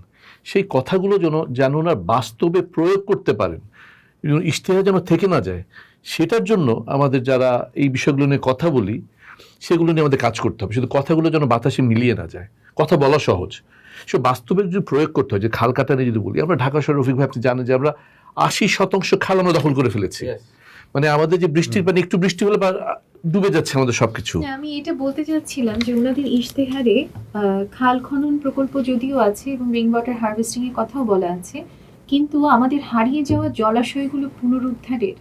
সেই কথাগুলো যেন ওনারা বাস্তবে প্রয়োগ করতে পারেন, ইশতেহার যেন থেকে না যায়, সেটার জন্য আমাদের যারা এই বিষয়গুলো নিয়ে কথা বলি, সেগুলো নিয়ে আমাদের কাজ করতে হবে। শুধু কথাগুলো যেন বাতাসে মিলিয়ে না যায়। কথা বলা সহজ, সে বাস্তবে যদি প্রয়োগ করতে হয়। যে খাল কাটা নিয়ে যদি বলি, আমরা ঢাকা শহর, রফিক ভাই আপনি জানেন যে আমরা 80% খাল আমরা দখল করে ফেলেছি। মানে আমাদের যে বৃষ্টির পানি, একটু বৃষ্টি হলে ডুবে যাচ্ছে আমাদের সবকিছু। আমি এটা বলতে চাচ্ছিলাম যে ওনাদের ইশতেহারে খাল খনন প্রকল্প যদিও আছে এবং রেইন ওয়াটার হারভেস্টিং এর কথাও বলা আছে, কিন্তু আমাদের হারিয়ে যাওয়া জলাশয়গুলো পুনরুদ্ধারের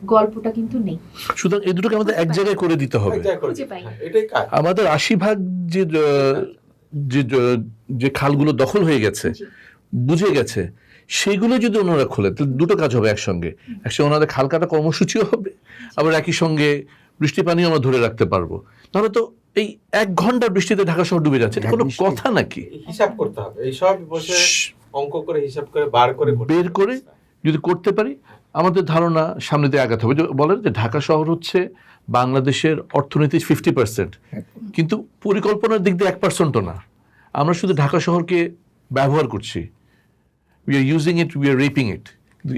গল্পটা কিন্তু নেই। সুতরাং এই দুটোকে আমাদের এক জায়গায় করে দিতে হবে। আমাদের 80% যে খালগুলো দখল হয়ে গেছে, বুঝে গেছে, সেগুলো যদি ওনারা খোলে তাহলে দুটো কাজ হবে একসঙ্গে। একসঙ্গে ওনাদের খাল কাটা কর্মসূচিও হবে, আবার একই সঙ্গে বৃষ্টি পানিও আমরা ধরে রাখতে পারবো। তাহলে তো এই 1 ঘন্টার বৃষ্টিতে ঢাকা শহর ডুবে যাচ্ছে, এটা কোনো কথা নাকি? হিসাব করতে হবে, এই সব বসে অঙ্ক করে হিসাব করে বের করে যদি করতে পারি, আমাদের ধারণা সামনে দিয়ে আগাতে হবে। বলেন যে ঢাকা শহর হচ্ছে বাংলাদেশের অর্থনীতির 50%, কিন্তু পরিকল্পনার দিক দিয়ে 1%ও না। আমরা শুধু ঢাকা শহরকে ব্যবহার করছি, we are using it, we are raping it.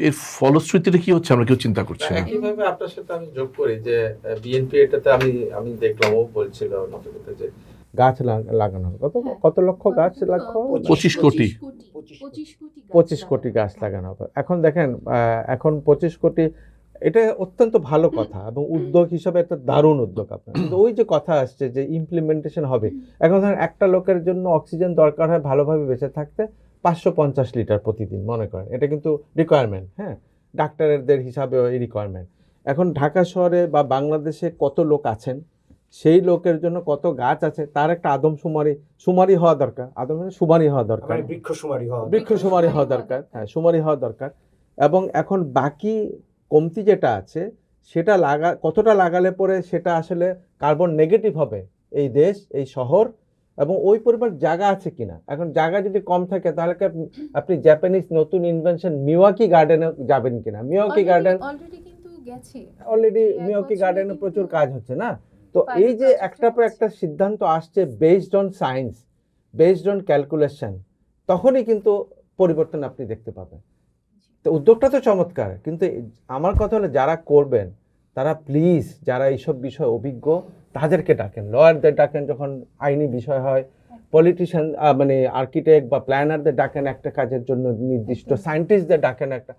এর ফলশ্রুতিটা কি হচ্ছে আমরা কেউ চিন্তা করছি না। একইভাবে আপনার সাথে আমি যোগ করি যে বিএনপি এটাতে আমি দেখলাম, ও বলছিল যে গাছ লাগানো হবে, কত লক্ষ গাছ, 25 কোটি 25 কোটি গাছ লাগানো হবে। এখন দেখেন, এখন 25 কোটি, এটা অত্যন্ত ভালো কথা এবং উদ্যোগ হিসাবে একটা দারুণ উদ্যোগ আপনার। কিন্তু ওই যে কথা আসছে যে ইমপ্লিমেন্টেশন হবে, এখন ধরেন একটা লোকের জন্য অক্সিজেন দরকার হয় ভালোভাবে বেঁচে থাকতে 550 লিটার প্রতিদিন মনে করেন, এটা কিন্তু রিকোয়ারমেন্ট। হ্যাঁ, ডাক্তারদের হিসাবে এই রিকোয়ারমেন্ট। এখন ঢাকা শহরে বা বাংলাদেশে কত লোক আছেন, সেই লোকের জন্য কত গাছ আছে, তার একটা সুমারি হওয়া দরকার। সুমারি হওয়া দরকার, বৃক্ষ সুমারি হওয়া দরকার। হ্যাঁ, সুমারি হওয়া দরকার। এবং এখন বাকি কমতি যেটা আছে, সেটা কতটা লাগালে পরে সেটা আসলে কার্বন নেগেটিভ হবে এই দেশ, এই শহর, এবং ওই পরিমাণ জায়গা আছে কিনা। এখন জায়গা যদি কম থাকে তাহলে আপনি জাপানিজ নতুন ইনভেনশন মিওয়াকি গার্ডেনে যাবেন কিনা। মিওয়াকি গার্ডেন অলরেডি মিওয়াকি গার্ডেনে প্রচুর কাজ হচ্ছে না। তো এই যে একটার পর একটা সিদ্ধান্ত আসছে based on science, based on calculation, তখনই কিন্তু পরিবর্তন আপনি দেখতে পাবেন। তো উদ্যোগটা তো চমৎকার, কিন্তু আমার কথা হলো যারা করবেন তারা প্লিজ যারা এইসব বিষয় অভিজ্ঞ তাদেরকে ডাকেন, লয়ারদের ডাকেন যখন আইনি বিষয় হয়, পলিটিশিয়ান মানে আর্কিটেক্ট বা প্ল্যানারদের ডাকেন একটা কাজের জন্য নির্দিষ্ট, সায়েন্টিস্টদের ডাকেন একটা।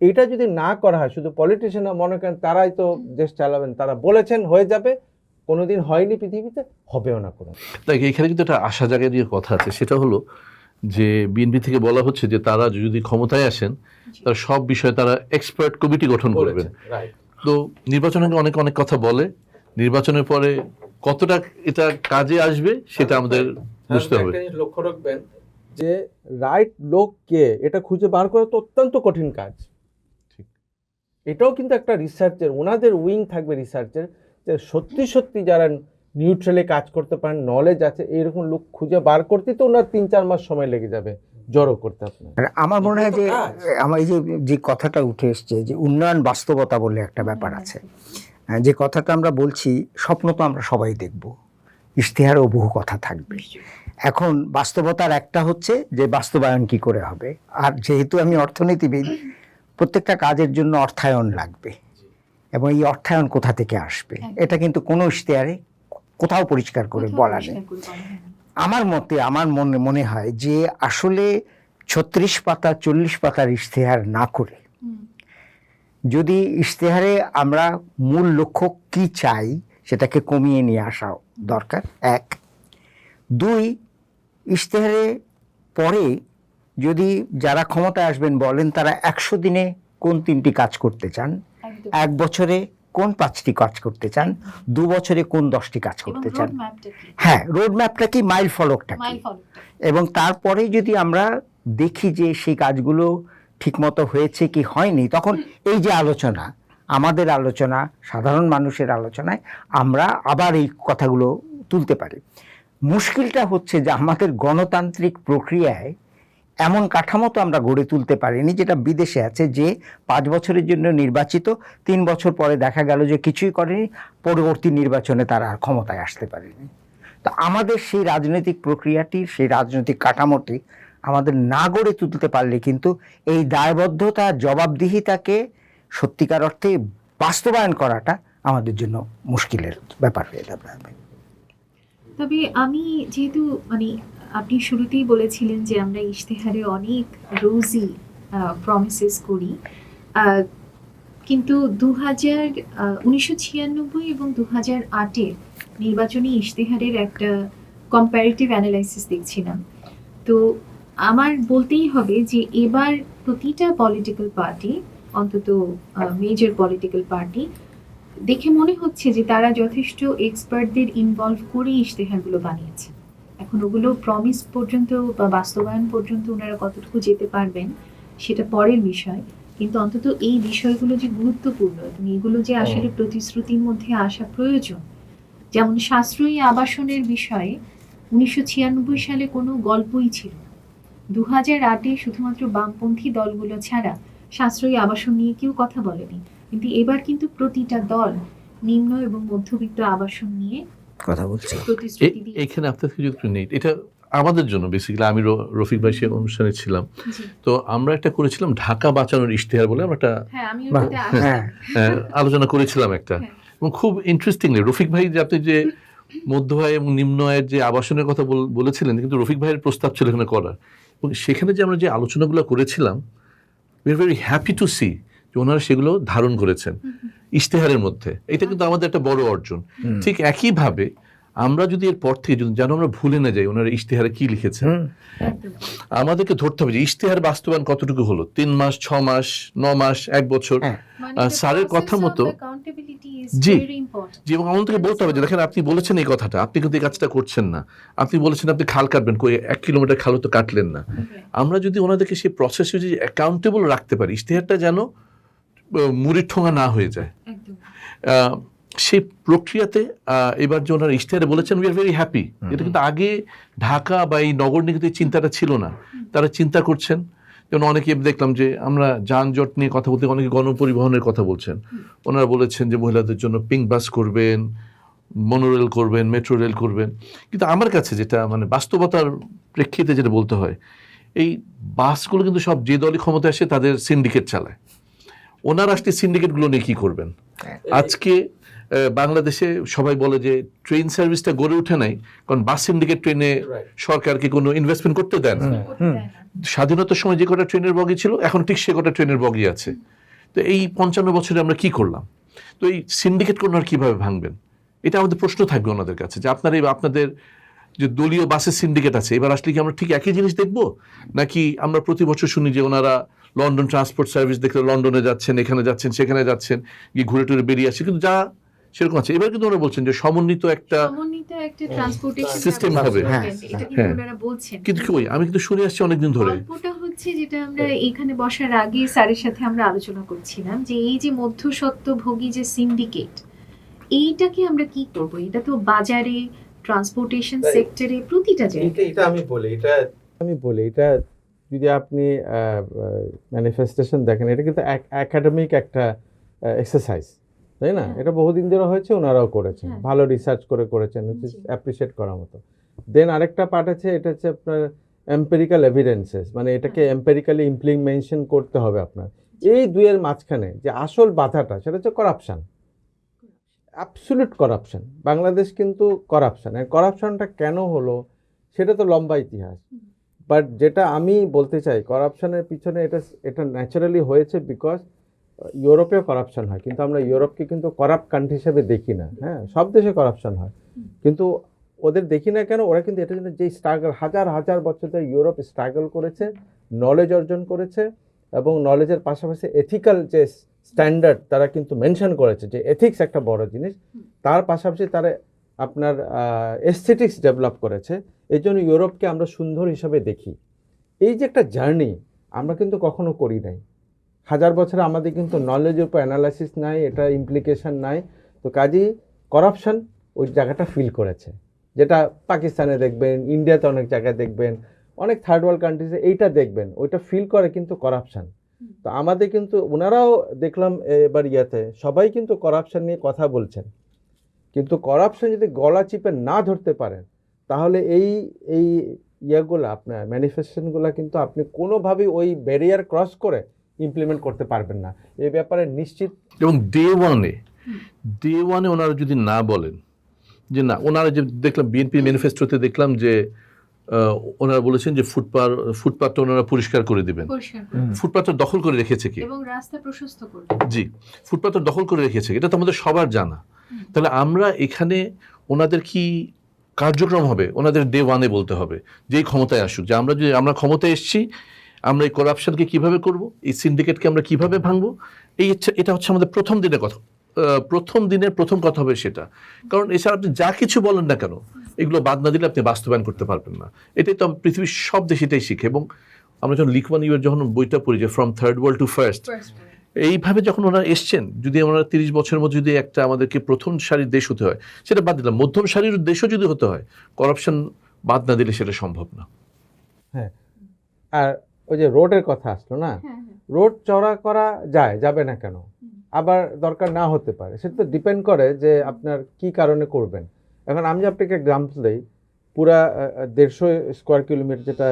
এটা যদি না করা হয়, শুধু পলিটিশিয়ানরা মনে করেন তারাই তো দেশ চালাবেন, তারা বলেছেন হয়ে যাবে, কোনোদিন হয়নি পৃথিবীতে, হবেও না কোনো। তাই এখানে কিন্তু একটা আশা জায়গায় দিয়ে কথা আছে, সেটা হলো যে বিএনপি থেকে বলা হচ্ছে যে তারা যদি ক্ষমতায় আসেন তার সব বিষয়ে তারা এক্সপার্ট কমিটি গঠন করবেন। তো নির্বাচনের আগে অনেক অনেক কথা বলে, নির্বাচনের পরে কতটা এটা কাজে আসবে সেটা আমাদের বুঝতে হবে। লক্ষ্য রাখবেন যে রাইট লোককে এটা খুঁজে বার করা তো অত্যন্ত কঠিন কাজ। ঠিক। এটাও কিন্তু একটা রিসার্চের, ওনাদের উইং থাকবে রিসার্চের, যে সত্যি সত্যি যারা নিউট্রালি কাজ করতে পারেন, নলেজ আছে, এইরকম লোক খুঁজে বার করতে তো ওনার 3-4 মাস সময় লেগে যাবে জড়ো করতে আপনার। আর আমার মনে হয় যে কাজ। আমার এই যে কথাটা উঠে এসছে যে উন্নয়ন বাস্তবতা বলে একটা ব্যাপার আছে, যে কথাটা আমরা বলছি, স্বপ্ন তো আমরা সবাই দেখব, ইশতেহারেও বহু কথা থাকবে। এখন বাস্তবতার একটা হচ্ছে যে বাস্তবায়ন কি করে হবে, আর যেহেতু আমি অর্থনীতিবিদ, প্রত্যেকটা কাজের জন্য অর্থায়ন লাগবে, এবং এই অর্থায়ন কোথা থেকে আসবে এটা কিন্তু কোনো ইশতেহারে কোথাও পরিষ্কার করে বলা নেই। আমার মতে, আমার মনে হয় যে আসলে 36 পাতা 40 পাতার ইশতেহার না করে যদি ইশতেহারে আমরা মূল লক্ষ্য কি চাই সেটাকে কমিয়ে নিয়ে আসা দরকার, 1। 2, ইশতেহারে পরে যদি যারা ক্ষমতায় আসবেন বলেন তারা 100 দিনে কোন 3টি কাজ করতে চান, 1 বছরে কোন 5টি কাজ করতে চান, 2 বছরে কোন 10টি কাজ করতে চান। হ্যাঁ, রোড ম্যাপটা কি, মাইল ফলকটা কি, এবং তারপরে যদি আমরা দেখি যে সেই কাজগুলো ঠিকমতো হয়েছে কি হয়নি, তখন এই যে আলোচনা, আমাদের আলোচনা, সাধারণ মানুষের আলোচনায় আমরা আবার এই কথাগুলো তুলতে পারি। মুশকিলটা হচ্ছে যে আমাদের গণতান্ত্রিক প্রক্রিয়ায় এমন কাঠামো তো আমরা গড়ে তুলতে পারিনি যেটা বিদেশে আছে, যে 5 বছরের জন্য নির্বাচিত, 3 বছর পরে দেখা গেল যে কিছুই করেনি, পরবর্তী নির্বাচনে তারা আর ক্ষমতায় আসতে পারেনি। তো আমাদের সেই রাজনৈতিক প্রক্রিয়াটি, সেই রাজনৈতিক কাঠামোটি আমাদের না গড়ে তুলতে পারলে কিন্তু এই দায়বদ্ধতা, জবাবদিহিতাকে সত্যিকার অর্থে বাস্তবায়ন করাটা আমাদের জন্য মুশকিলের ব্যাপার হয়ে যাবে। তবে আমি যেহেতু মানে আপনি শুরুতেই বলেছিলেন যে আমরা ইশতেহারে অনেক রোজি প্রমিসেস করি, কিন্তু 1996 এবং 2008-এর নির্বাচনী ইশতেহারের একটা কম্প্যারেটিভ অ্যানালাইসিস দেখছিলাম। তো আমার বলতেই হবে যে এবার প্রতিটা পলিটিক্যাল পার্টি, অন্তত মেজর পলিটিক্যাল পার্টি, দেখে মনে হচ্ছে যে তারা যথেষ্ট এক্সপার্টদের ইনভলভ করে ইশতেহারগুলো বানিয়েছে। এখন ওগুলো প্রমিস পর্যন্ত বা বাস্তবায়ন পর্যন্ত ওনারা কতটুকু যেতে পারবেন সেটা পরের বিষয়, কিন্তু অন্তত এই বিষয়গুলো যে গুরুত্বপূর্ণ এবং এগুলো যে আসলে প্রতিশ্রুতির মধ্যে আসা প্রয়োজন। যেমন সাশ্রয়ী আবাসনের বিষয়ে 1996 সালে কোনো গল্পই ছিল না। 2008-এ শুধুমাত্র বামপন্থী দলগুলো ছাড়া সাশ্রয়ী আবাসন নিয়ে কেউ কথা বলেনি, কিন্তু এবার কিন্তু প্রতিটা দল নিম্ন এবং মধ্যবিত্ত আবাসন নিয়ে কথা বলছি। প্রতিশ্রুতি দিয়ে। এখানে আপনার থেকে যদি নেই, এটা আমাদের জন্য বেসিক্যালি, আমি রফিক ভাই সে অনুষ্ঠানে ছিলাম, তো আমরা একটা করেছিলাম ঢাকা বাঁচানোর ইশতেহার বলে, আমরা একটা হ্যাঁ, আমি ওটাতে আসলাম। আলোচনা করেছিলাম একটা, এবং খুব ইন্টারেস্টিংলি রফিক ভাই যে আপনি যে মধ্য আয় এবং নিম্ন আয়ের যে আবাসনের কথা বলেছিলেন, কিন্তু রফিক ভাইয়ের প্রস্তাব ছিল এখানে করার, এবং সেখানে যে আমরা যে আলোচনাগুলো করেছিলাম, we are very happy to see যে ওনারা সেগুলো ধারণ করেছেন ইশতেহারের মধ্যে। এটা কিন্তু আমাদের একটা বড় অর্জন। ঠিক একইভাবে আমরা যদি এর পর থেকে যেন আমরা ভুলে না যাই ওনারা ইশতেহারে কি লিখেছেন, আমাদেরকে ধরতে হবে যে ইশতেহার বাস্তবায়ন কতটুকু হলো, 3 মাস, 6 মাস, 9 মাস, 1 বছর। স্যারের কথা মতো জি, এবং আমাদেরকে বলতে হবে যে দেখেন আপনি বলেছেন এই কথাটা, আপনি কিন্তু এই কাজটা করছেন না, আপনি বলেছেন আপনি খাল কাটবেন, কই 1 কিলোমিটার খালও তো কাটলেন না। আমরা যদি ওনাদেরকে সেই প্রসেসে যদি অ্যাকাউন্টেবল রাখতে পারি, ইশতেহারটা যেন মুড়ির ঠোঙা না হয়ে যায়, সেই প্রক্রিয়াতে এবার যে ওনারা ইশতেহারে বলেছেন উই আর ভেরি হ্যাপি। এটা কিন্তু আগে ঢাকা বা এই নগর নিগত চিন্তাটা ছিল না, তারা চিন্তা করছেন। যেমন অনেকে দেখলাম যে আমরা যানজট নিয়ে কথা বলতে, অনেকে গণপরিবহনের কথা বলছেন, ওনারা বলেছেন যে মহিলাদের জন্য পিঙ্ক বাস করবেন, মনোরেল করবেন, মেট্রো রেল করবেন। কিন্তু আমার কাছে যেটা মানে বাস্তবতার প্রেক্ষিতে যেটা বলতে হয়, এই বাসগুলো কিন্তু সব যে দলই ক্ষমতা আসে তাদের সিন্ডিকেট চালায়। ওনারা আসলে সিন্ডিকেটগুলো নিয়ে কী করবেন? আজকে বাংলাদেশে সবাই বলে যে ট্রেন সার্ভিসটা গড়ে ওঠে নাই কারণ বাস সিন্ডিকেট ট্রেনে সরকারকে কোনো ইনভেস্টমেন্ট করতে দেয় না। স্বাধীনতার সময় যে কটা ট্রেনের বগি ছিল এখন ঠিক সে কটা ট্রেনের বগি আছে। তো এই 55 বছরে আমরা কি করলাম? তো এই সিন্ডিকেট ওনারা কীভাবে ভাঙবেন? এটা আমাদের প্রশ্ন থাকবে ওনাদের কাছে যে আপনাদের যে দলীয় বাসের সিন্ডিকেট আছে, এবার আসলে কি আমরা ঠিক একই জিনিস দেখব, নাকি আমরা প্রতি বছর শুনি যে ওনারা লন্ডন ট্রান্সপোর্ট সার্ভিস দেখলে লন্ডনে যাচ্ছেন, এখানে যাচ্ছেন, সেখানে যাচ্ছেন, গিয়ে ঘুরে টুরে বেরিয়ে আসছে, কিন্তু যা সেরকম আছে। এবার কিন্তু ওরা বলছেন যে সমন্বিত একটা ট্রান্সপোর্টেশন সিস্টেম হবে। এটা কিন্তু ওনারা বলছেন, কিন্তু কই আমি কিন্তু শুনে আসছি অনেকদিন ধরে। গল্পটা হচ্ছে যেটা আমরা এখানে বসার আগে স্যারের সাথে আমরা আলোচনা করছিলাম যে এই যে মধ্যস্বত্বভোগী যে সিন্ডিকেট, এইটাকে আমরা কি করব? এটা তো বাজারে, ট্রান্সপোর্টেশন সেক্টরে, প্রতিটা জায়গায়। এটা আমি বলি এটা যদি আপনি ম্যানিফেস্টেশন দেখেন, এটা কিন্তু একাডেমিক একটা এক্সারসাইজ, তাই না? এটা বহুদিন ধরে হয়েছে, ওনারাও করেছেন, ভালো রিসার্চ করেছেন, অ্যাপ্রিসিয়েট করার মতো। দেন আরেকটা পার্ট আছে, এটা হচ্ছে আপনার এম্পেরিক্যাল এভিডেন্সেস, মানে এটাকে এম্পেরিক্যালি ইমপ্লিমেন্টেশন করতে হবে আপনার। এই দুইয়ের মাঝখানে যে আসল বাধাটা সেটা হচ্ছে করাপশন, অ্যাবসলিউট করাপশন। বাংলাদেশ কিন্তু করাপশন, আর করাপশনটা কেন হলো সেটা তো লম্বা ইতিহাস। বাট যেটা আমি বলতে চাই, করাপশনের পিছনে এটা ন্যাচারালি হয়েছে বিকজ ইউরোপেও করাপশন হয়, কিন্তু আমরা ইউরোপকে কিন্তু করাপ্ট কান্ট্রি হিসেবে দেখি না। হ্যাঁ, সব দেশে করাপশন হয়, কিন্তু ওদের দেখি না কেন? ওরা কিন্তু এটার জন্য যে স্ট্রাগল, হাজার হাজার বছর ধরে ইউরোপ স্ট্রাগল করেছে, নলেজ অর্জন করেছে, এবং নলেজের পাশাপাশি এথিক্যাল যে স্ট্যান্ডার্ড তারা কিন্তু মেনশন করেছে, যে এথিক্স একটা বড় জিনিস। তার পাশাপাশি তারা আপনার এস্থেটিক্স ডেভেলপ করেছে। এই জন্য ইউরোপকে আমরা সুন্দর হিসাবে দেখি। এই যে একটা জার্নি আমরা কিন্তু কখনো করি নাই। হাজার বছরে আমাদের কিন্তু নলেজের উপর অ্যানালাইসিস নাই, এটা ইমপ্লিকেশন নাই। তো কাজেই করাপশন ওই জায়গাটা ফিল করেছে, যেটা পাকিস্তানে দেখবেন, ইন্ডিয়াতে অনেক জায়গায় দেখবেন, অনেক থার্ড ওয়ার্ল্ড কান্ট্রিজে এইটা দেখবেন, ওইটা ফিল করে কিন্তু করাপশন। তো আমাদের কিন্তু ওনারাও দেখলাম এবার সবাই কিন্তু করাপশন নিয়ে কথা বলছেন, কিন্তু করাপশন যদি গলা চিপে না ধরতে পারেন তাহলে এই ইয়েগুলো আপনার ম্যানিফেস্টেশনগুলো কিন্তু আপনি কোনোভাবেই ওই ব্যারিয়ার ক্রস করে ইমপ্লিমেন্ট করতে পারবেন না। এই ব্যাপারে নিশ্চিত। এবং ডে ওয়ানে ওনারা যদি না বলেন যে না, ওনারা যে দেখলাম বিএনপি ম্যানিফেস্টোতে দেখলাম যে ওনারা বলেছেন যে ফুটপাথটা ওনারা পরিষ্কার করে দিবেন। ফুটপাথটা দখল করে রেখেছে কি? এবং রাস্তা প্রশস্ত করবে। জি, ফুটপাথটা দখল করে রেখেছে, এটা তো আমাদের সবার জানা। তাহলে আমরা এখানে ওনাদের কি কার্যক্রম হবে? ওনাদের ডে ওয়ানে বলতে হবে যেই ক্ষমতায় আসুক, যে আমরা ক্ষমতায় এসেছি, আমরা এই করাপশনকে কিভাবে করব, এই সিন্ডিকেটকে আমরা কিভাবে ভাঙবো, এটা হচ্ছে আমাদের প্রথম দিনের প্রথম কথা হবে সেটা। কারণ এছাড়া আপনি যা কিছু বলেন না কেন, এগুলো বাদ না দিলে আপনি বাস্তবায়ন করতে পারবেন না। এটাই তো পৃথিবীর সব দেশ এটাই শিখে। এবং আমরা যখন লিকমান ইউর যখন বইটা পড়ি যে from third world to first, এইভাবে যখন ওনারা এসছেন, যদি আমরা 30 বছরের মধ্যে যদি একটা আমাদেরকে প্রথম সারির দেশ হতে হয়, সেটা বাদ দিলাম, মধ্যম সারির দেশও যদি হতে হয়, করাপশন বাদ না দিলে সেটা সম্ভব না। হ্যাঁ, আর ওই যে রোডের কথা আসলো না, রোড চওড়া করা যাবে না কেন? আবার দরকার না হতে পারে, সেটা তো ডিপেন্ড করে যে আপনার কি কারণে করবেন। এখন আমি আপনাকে এক্সাম্পল দিই, পুরা 150 স্কোয়ার কিলোমিটার যেটা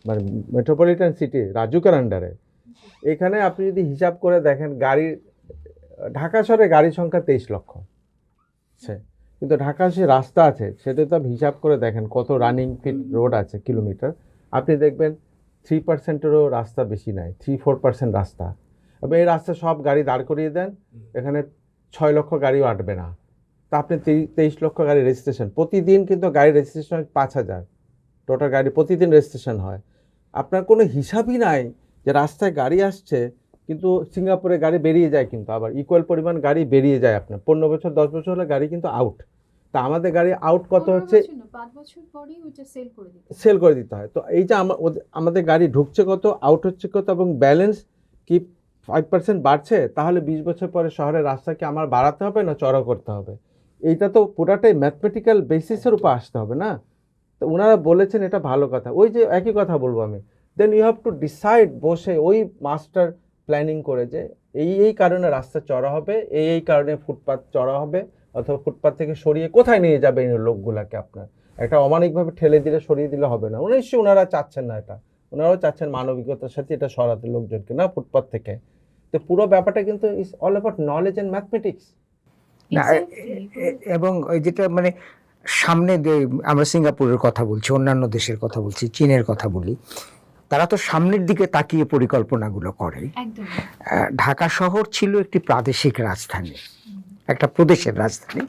মানে মেট্রোপলিটন সিটি রাজুকের আন্ডারে, এখানে আপনি যদি হিসাব করে দেখেন, ঢাকা শহরে গাড়ির সংখ্যা 23 লক্ষ, কিন্তু ঢাকা যে রাস্তা আছে সেটা তো হিসাব করে দেখেন কত রানিং ফিট রোড আছে কিলোমিটার, আপনি দেখবেন 3%-এরও রাস্তা বেশি নাই, 3-4% রাস্তা। এবং এই রাস্তা সব গাড়ি দাঁড় করিয়ে দেন, এখানে 6 লক্ষ গাড়িও আটবে না। তা আপনি 23 লক্ষ গাড়ি রেজিস্ট্রেশন, প্রতিদিন কিন্তু গাড়ি রেজিস্ট্রেশন হয় 5000 টোটাল গাড়ি প্রতিদিন রেজিস্ট্রেশন হয়। আপনার কোনো হিসাবই নাই যে রাস্তায় গাড়ি আসছে, কিন্তু সিঙ্গাপুরে গাড়ি বেরিয়ে যায়, কিন্তু আবার ইকুয়াল পরিমাণ গাড়ি বেরিয়ে যায়। আপনার 15 বছর 10 বছর হলে গাড়ি কিন্তু আউট। তা আমাদের গাড়ি আউট কত হচ্ছে, 5 বছর পরেই ওটা সেল করে দিতে হয়। তো এই যে আমাদের গাড়ি ঢুকছে কত, আউট হচ্ছে কত, এবং ব্যালেন্স কি 5% বাড়ছে, তাহলে 20 বছর পরে শহরের রাস্তাকে আমার বাড়াতে হবে না চড়া করতে হবে? এইটা তো পুরাটাই ম্যাথমেটিক্যাল বেসিসের উপর আসতে হবে না? তো ওনারা বলেছেন, এটা ভালো কথা। ওই যে একই কথা বলবো আমি, then you have to decide, বসে ওই মাস্টার প্ল্যানিং করে যে এই কারণে রাস্তা চড়া হবে, এই কারণে ফুটপাথ চড়া হবে, অথবা ফুটপাথ থেকে সরিয়ে কোথায় নিয়ে যাবে এই লোকগুলাকে? আপনার একটা অমানিকভাবে ঠেলে দিলে সরিয়ে দিলে হবে না। নিশ্চয়ই ওনারা চাচ্ছেন না এটা, ওনারাও চাচ্ছেন মানবিকতার সাথে এটা সরাতে লোকজনকে না ফুটপাথ থেকে। তো পুরো ব্যাপারটা কিন্তু is all about knowledge and mathematics. না এবং ওই যেটা মানে সামনে আমরা সিঙ্গাপুরের কথা বলছি, অন্যান্য দেশের কথা বলছি, চীনের কথা বলি, তারা তো সামনের দিকে তাকিয়ে পরিকল্পনাগুলো করে। একদম ঢাকা শহর ছিল একটি প্রাদেশিক রাজধানী, একটা প্রদেশের রাজধানী।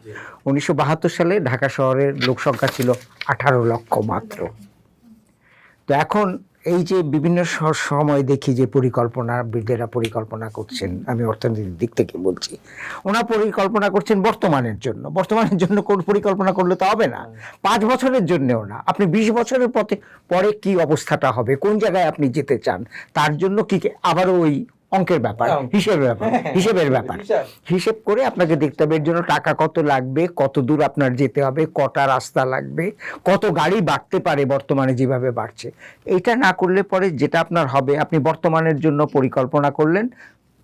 1972 সালে ঢাকা শহরের লোকসংখ্যা ছিল 18 লক্ষ মাত্র। তো এখন এই যে বিভিন্ন সময় দেখি যে পরিকল্পনাবিদেরা পরিকল্পনা করছেন, আমি অর্থনীতির দিক থেকে বলছি, ওনারা পরিকল্পনা করছেন বর্তমানের জন্য। বর্তমানের জন্য কোন পরিকল্পনা করলে তো হবে না, 5 বছরের জন্যও না। আপনি 20 বছরের পরে কি অবস্থাটা হবে, কোন জায়গায় আপনি যেতে চান, তার জন্য কি আবারও ওই অঙ্কের ব্যাপার, হিসেবের ব্যাপার। হিসেব করে আপনাকে দেখতে হবে এর জন্য টাকা কত লাগবে, কত দূর আপনার যেতে হবে, কটা রাস্তা লাগবে, কত গাড়ি বাড়তে পারে বর্তমানে যেভাবে বাড়ছে। এটা না করলে পরে যেটা আপনার হবে, আপনি বর্তমানের জন্য পরিকল্পনা করলেন,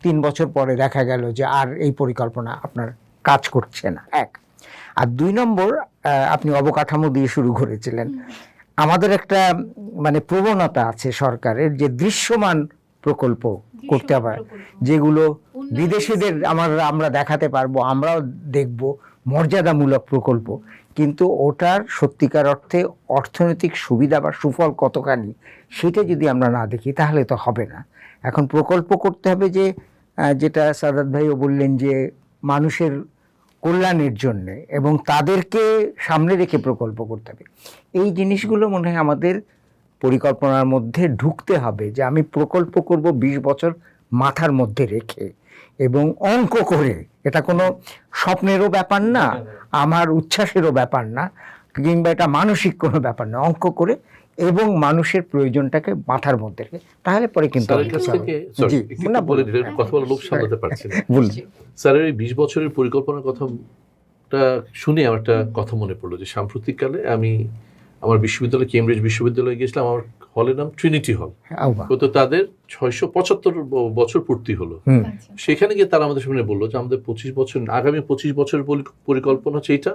3 বছর পরে দেখা গেল যে আর এই পরিকল্পনা আপনার কাজ করছে না, এক। আর 2 নম্বর, আপনি অবকাঠামো দিয়ে শুরু করেছিলেন। আমাদের একটা মানে প্রবণতা আছে সরকারের যে দৃশ্যমান প্রকল্প করতে হবে, যেগুলো বিদেশিদের আমরা দেখাতে পারবো, আমরাও দেখব, মর্যাদামূলক প্রকল্প। কিন্তু ওটার সত্যিকার অর্থে অর্থনৈতিক সুবিধা বা সুফল কতখানি সেটা যদি আমরা না দেখি তাহলে তো হবে না। এখন প্রকল্প করতে হবে যে যেটা সাদাত ভাইও বললেন যে মানুষের কল্যাণের জন্যে, এবং তাদেরকে সামনে রেখে প্রকল্প করতে হবে। এই জিনিসগুলো মনে হয় আমাদের পরিকল্পনার মধ্যে ঢুকতে হবে, যে আমি প্রকল্প করব 20 বছর মাথার মধ্যে রেখে এবং অঙ্ক করে। এটা কোনো স্বপ্নেরও ব্যাপার না, আমার উচ্ছ্বাসেরও ব্যাপার না, কিংবা এটা মানসিক কোনো ব্যাপার না, অঙ্ক করে এবং মানুষের প্রয়োজনটাকে মাথার মধ্যে রেখে, তাহলে পরে কিন্তু কথা বলে লোভ সামলাতে পারছি না। স্যারের এই 20 বছরের পরিকল্পনার কথাটা শুনে আমার একটা কথা মনে পড়লো, যে সাম্প্রতিককালে আমি আমার বিশ্ববিদ্যালয়, কেমব্রিজ বিশ্ববিদ্যালয়ে গেছিলাম। আমার হলের নাম ট্রিনিটি হল। তো তাদের 675 বছর পূর্তি হলো। সেখানে গিয়ে তারা আমাদের সামনে বললো যে আমাদের 25 বছর, আগামী 25 বছরের পরিকল্পনা হচ্ছে এটা,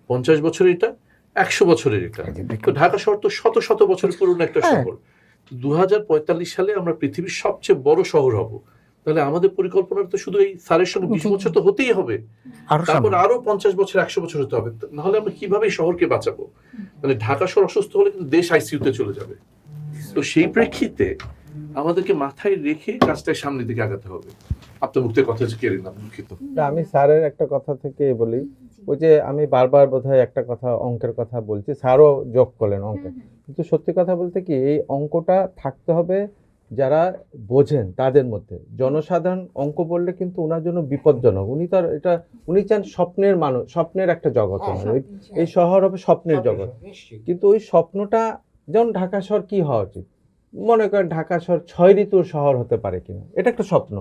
50 বছরের এটা, 100 বছরের এটা। তো ঢাকা শহর তো শত শত বছর পুরনো একটা শহর। 2045 সালে আমরা পৃথিবীর সবচেয়ে বড় শহর হব। তাহলে আমাদের পরিকল্পনা তো শুধু এই স্যারের সঙ্গে 20 বছর তো হতেই হবে, তারপর আরো 50 বছর, 100 বছর হতে হবে। নাহলে আমরা কিভাবে শহরকে বাঁচাবো? মানে ঢাকা শহর অসুস্থ হলে কিন্তু দেশ আইসিইউতে চলে যাবে। তো সেই প্রেক্ষিতে আমাদেরকে মাথায় রেখে কাজটা সামনের দিকে আগাতে হবে। আপনার মুখের কথা কেড়ে না, দুঃখিত। আমি স্যারের একটা কথা থেকে বলি, ওই যে আমি বারবার বোধহয় একটা কথা অঙ্কের কথা বলছি, স্যারও যোগ করলেন অঙ্কে, কিন্তু সত্যি কথা বলতে কি এই অঙ্কটা থাকতে হবে যারা বোঝেন তাদের মধ্যে। জনসাধারণ অঙ্ক বললে কিন্তু ওনার জন্য বিপজ্জনক। উনি তো এটা উনি চান স্বপ্নের মানুষ, স্বপ্নের একটা জগৎ, এই শহর হবে স্বপ্নের জগৎ। কিন্তু ওই স্বপ্নটা যেমন ঢাকা শহর কি হওয়া উচিত, মনে করেন ঢাকা শহর 6 ঋতুর শহর হতে পারে কিনা, এটা একটা স্বপ্ন।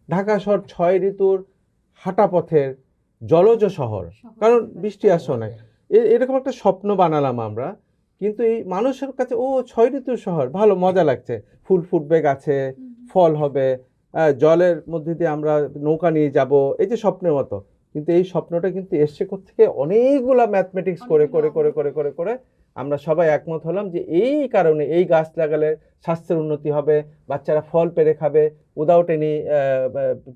ঢাকা শহর 6 ঋতুর হাঁটা পথের জলজ শহর, কারণ বৃষ্টি আসো নাই, এরকম একটা স্বপ্ন বানালাম আমরা। কিন্তু এই মানুষের কাছে 6 ঋতুর শহর, ভালো মজা লাগছে, ফুল ফুটবে গাছে, ফল হবে, জলের মধ্যে দিয়ে আমরা নৌকা নিয়ে যাব, এই যে স্বপ্নের মতো। কিন্তু এই স্বপ্নটা কিন্তু এসছে থেকে অনেকগুলা ম্যাথমেটিক্স করে করে করে করে করে করে আমরা সবাই একমত হলাম যে এই কারণে এই গাছ লাগালে স্বাস্থ্যের উন্নতি হবে, বাচ্চারা ফল পেরে খাবে উইদাউট এনি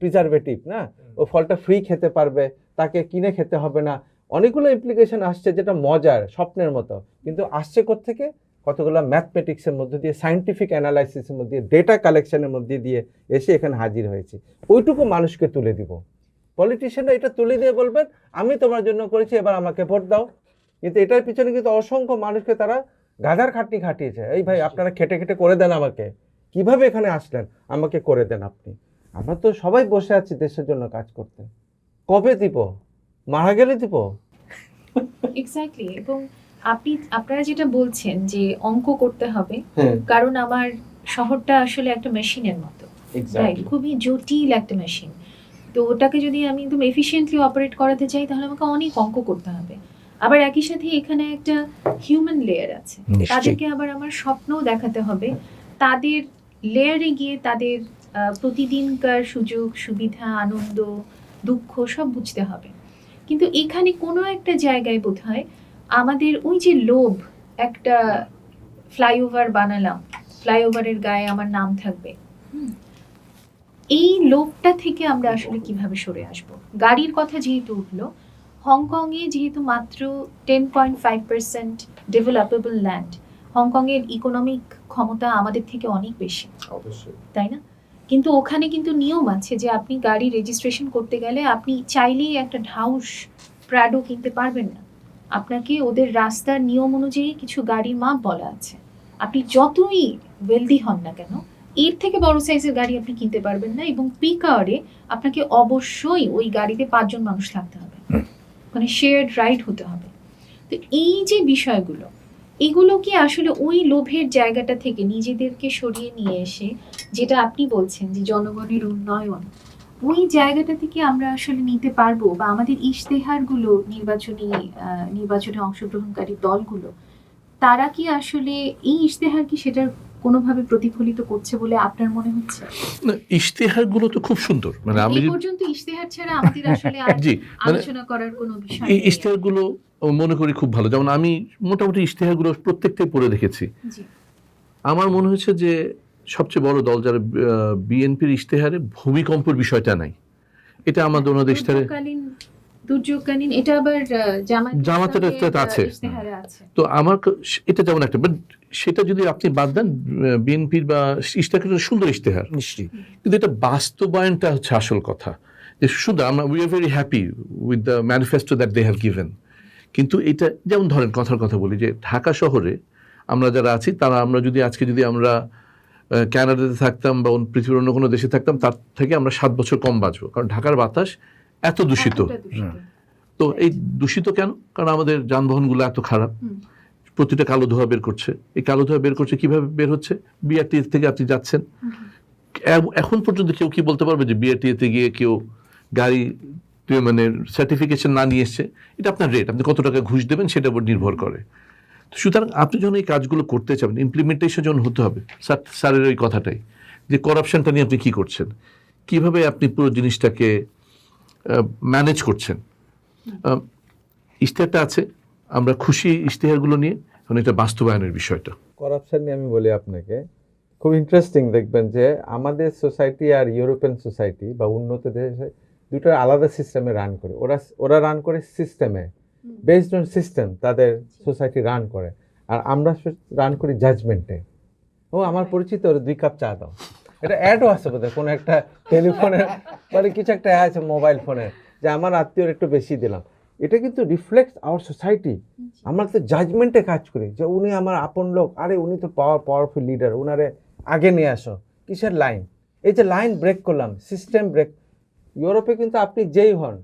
প্রিজারভেটিভ, না ও ফলটা ফ্রি খেতে পারবে, তাকে কিনে খেতে হবে না। অনেকগুলো ইমপ্লিকেশন আসছে যেটা মজার স্বপ্নের মতো, কিন্তু আসছে থেকে কতগুলো ম্যাথমেটিক্সের মধ্যে দিয়ে, সায়েন্টিফিক অ্যানালাইসিসের মধ্যে দিয়ে, ডেটা কালেকশনের মধ্যে দিয়ে এসে এখানে হাজির হয়েছি। ওইটুকু মানুষকে তুলে দিব। পলিটিশিয়ানরা এটা তুলে দিয়ে বলবেন আমি তোমার জন্য করেছি, এবার আমাকে ভোট দাও। কিন্তু এটার পিছনে কিন্তু অসংখ্য মানুষকে তারা গাধার খাটনি খাটিয়েছে। এই ভাই আপনারা খেটে খেটে করে দেন আমাকে, কিভাবে এখানে আসলেন, আমাকে করে দেন আপনি। আমরা তো সবাই বসে আছি দেশের জন্য কাজ করতে, কবে দিব, মারা গেলে দিব। এক্স্যাক্টলি। এবং আপনারা যেটা বলছেন যে অঙ্ক করতে হবে, কারণ আমার শহরটা আসলে একটা মেশিনের মতো, খুবই জটিল একটা মেশিন। তো ওটাকে যদি আমি একদম এফিশিয়েন্টলি অপারেট করাতে চাই তাহলে আমাকে অনেক অঙ্ক করতে হবে। আবার একই সাথে এখানে একটা হিউম্যান লেয়ার আছে, তাদেরকে আবার আমার স্বপ্নও দেখাতে হবে, তাদের লেয়ারে গিয়ে তাদের প্রতিদিনকার সুযোগ সুবিধা, আনন্দ, দুঃখ সব বুঝতে হবে। কিন্তু এখানে কোনো একটা জায়গায় বোধহয় আমাদের ওই যে লোভ, একটা ফ্লাইওভার বানালাম, ফ্লাইওভারের গায়ে আমার নাম থাকবে। এই লোভটা থেকে আমরা আসলে কিভাবে সরে আসব? গাড়ির কথা যেহেতু উঠলো, হংকংয়ে যেহেতু মাত্র 10.5% ডেভেলপেবল ল্যান্ড, হংকংয়ের ইকোনমিক ক্ষমতা আমাদের থেকে অনেক বেশি, অবশ্যই। তাই না? কিন্তু ওখানে কিন্তু নিয়ম আছে যে আপনি গাড়ি রেজিস্ট্রেশন করতে গেলে আপনি চাইলেই একটা ঢাউস প্রাডো কিনতে পারবেন না। আপনাকে ওদের রাস্তার নিয়ম অনুযায়ী কিছু গাড়ির মাপ বলা আছে। আপনি যতই ওয়েলদি হন না কেন, এর থেকে বড় সাইজের গাড়ি আপনি কিনতে পারবেন না, এবং পিক আওয়ারে আপনাকে অবশ্যই ওই গাড়িতে 5 জন মানুষ থাকতে হবে, মানে শেয়ার্ড রাইড হতে হবে। তো এই যে বিষয়গুলো, এগুলো কি আসলে ওই লোভের জায়গাটা থেকে নিজেদেরকে সরিয়ে নিয়ে এসে, যেটা আপনি বলছেন যে জনগণের উন্নয়ন, ওই জায়গাটা থেকে আমরা আসলে নিতে পারবো? বা আমাদের ইশতেহারগুলো, নির্বাচনে অংশগ্রহণকারী দলগুলো, তারা কি আসলে এই ইশতেহার কি সেটার কোনোভাবে প্রতিফলিত করছে বলে আপনার মনে হচ্ছে? না, ইশতেহারগুলো তো খুব সুন্দর, মানে আমি এই পর্যন্ত ইশতেহার ছাড়া আমাদের আসলে আর জি, মানে আলোচনা করার কোনো বিষয় এই নেই। ইশতেহারগুলো মনে করি খুব ভালো। যেমন আমি মোটামুটি ইশতেহারগুলো প্রত্যেকটাই পড়ে দেখেছি। জি, আমার মনে হয়েছে যে সবচেয়ে বড় দল যারা বিএনপির ইশতেহারে ভূমিকম্পের বিষয়টা নাই, এটা আমাদের ওনাদের ইশতেহারে দুর্যোগকালীন এটা আবার জামাতের একটা আছে। ইশতেহারে আছে। তো আমার এটা যেমন একটা, বাট সেটা যদি আপনি বাদ দেন, বিএনপির বা ইশতেহার সুন্দর ইশতেহার, নিশ্চয়ই। কিন্তু এটা বাস্তবায়নটা হচ্ছে আসল কথা। যে সুন্দর, আমরা we are very happy with the manifesto that they have given, কিন্তু এটা যেমন ধরেন কথার কথা বলি যে ঢাকা শহরে আমরা যারা আছি তারা, আমরা যদি আজকে যদি আমরা কানাডাতে থাকতাম বা পৃথিবীর অন্য কোনো দেশে থাকতাম, তার থেকে আমরা 7 বছর কম বাঁচবো, কারণ ঢাকার বাতাস এত দূষিত। এতটা দূষিত। তো এই দূষিত কেন? কারণ আমাদের যানবাহনগুলো এত খারাপ, প্রতিটা কালো ধোঁয়া বের করছে। এই কালো ধোঁয়া বের করছে কিভাবে বের হচ্ছে? বিআরটি থেকে আপনি যাচ্ছেন, এখন পর্যন্ত কেউ কি বলতে পারবে যে বিআরটিতে গিয়ে কেউ গাড়ি মানে সার্টিফিকেশন না নিয়ে এসছে? এটা আপনার রেট, আপনি কত টাকা ঘুষ দেবেন সেটার উপর নির্ভর করে। সুতরাং আপনি যখন এই কাজগুলো করতে চাবেন, ইমপ্লিমেন্টেশন যখন হতে হবে, স্যারের ওই কথাটাই যে করাপশনটা নিয়ে আপনি কি করছেন, কিভাবে আপনি পুরো জিনিসটাকে ম্যানেজ করছেন। ইশতেহারটা আছে, আমরা খুশি ইশতেহারগুলো নিয়ে, এখন এটা বাস্তবায়নের বিষয়টা। করাপশন নিয়ে আমি বলি আপনাকে, খুব ইন্টারেস্টিং দেখবেন যে আমাদের সোসাইটি আর ইউরোপিয়ান সোসাইটি বা উন্নত দেশে দুটো আলাদা সিস্টেমে রান করে। ওরা রান করে সিস্টেমে, বেসড অন সিস্টেম তাদের সোসাইটি রান করে, আর আমরা রান করি জাজমেন্টে। ও আমার পরিচিত, ওর 2 কাপ চা দাও। এটা অ্যাডও আছে বোধহয় কোনো একটা টেলিফোনের, মানে কিছু একটা আছে মোবাইল ফোনে, যে আমার আত্মীয়র একটু বেশি দিলাম। এটা কিন্তু রিফ্লেক্টস আওয়ার সোসাইটি। আমরা তো জাজমেন্টে কাজ করি যে উনি আমার আপন লোক, আরে উনি তো পাওয়ারফুল লিডার, উনারে আগে নিয়ে আসো। কিসের লাইন? এই যে লাইন ব্রেক করলাম, সিস্টেম ব্রেক। ইউরোপে কিন্তু আপনি যেই হন,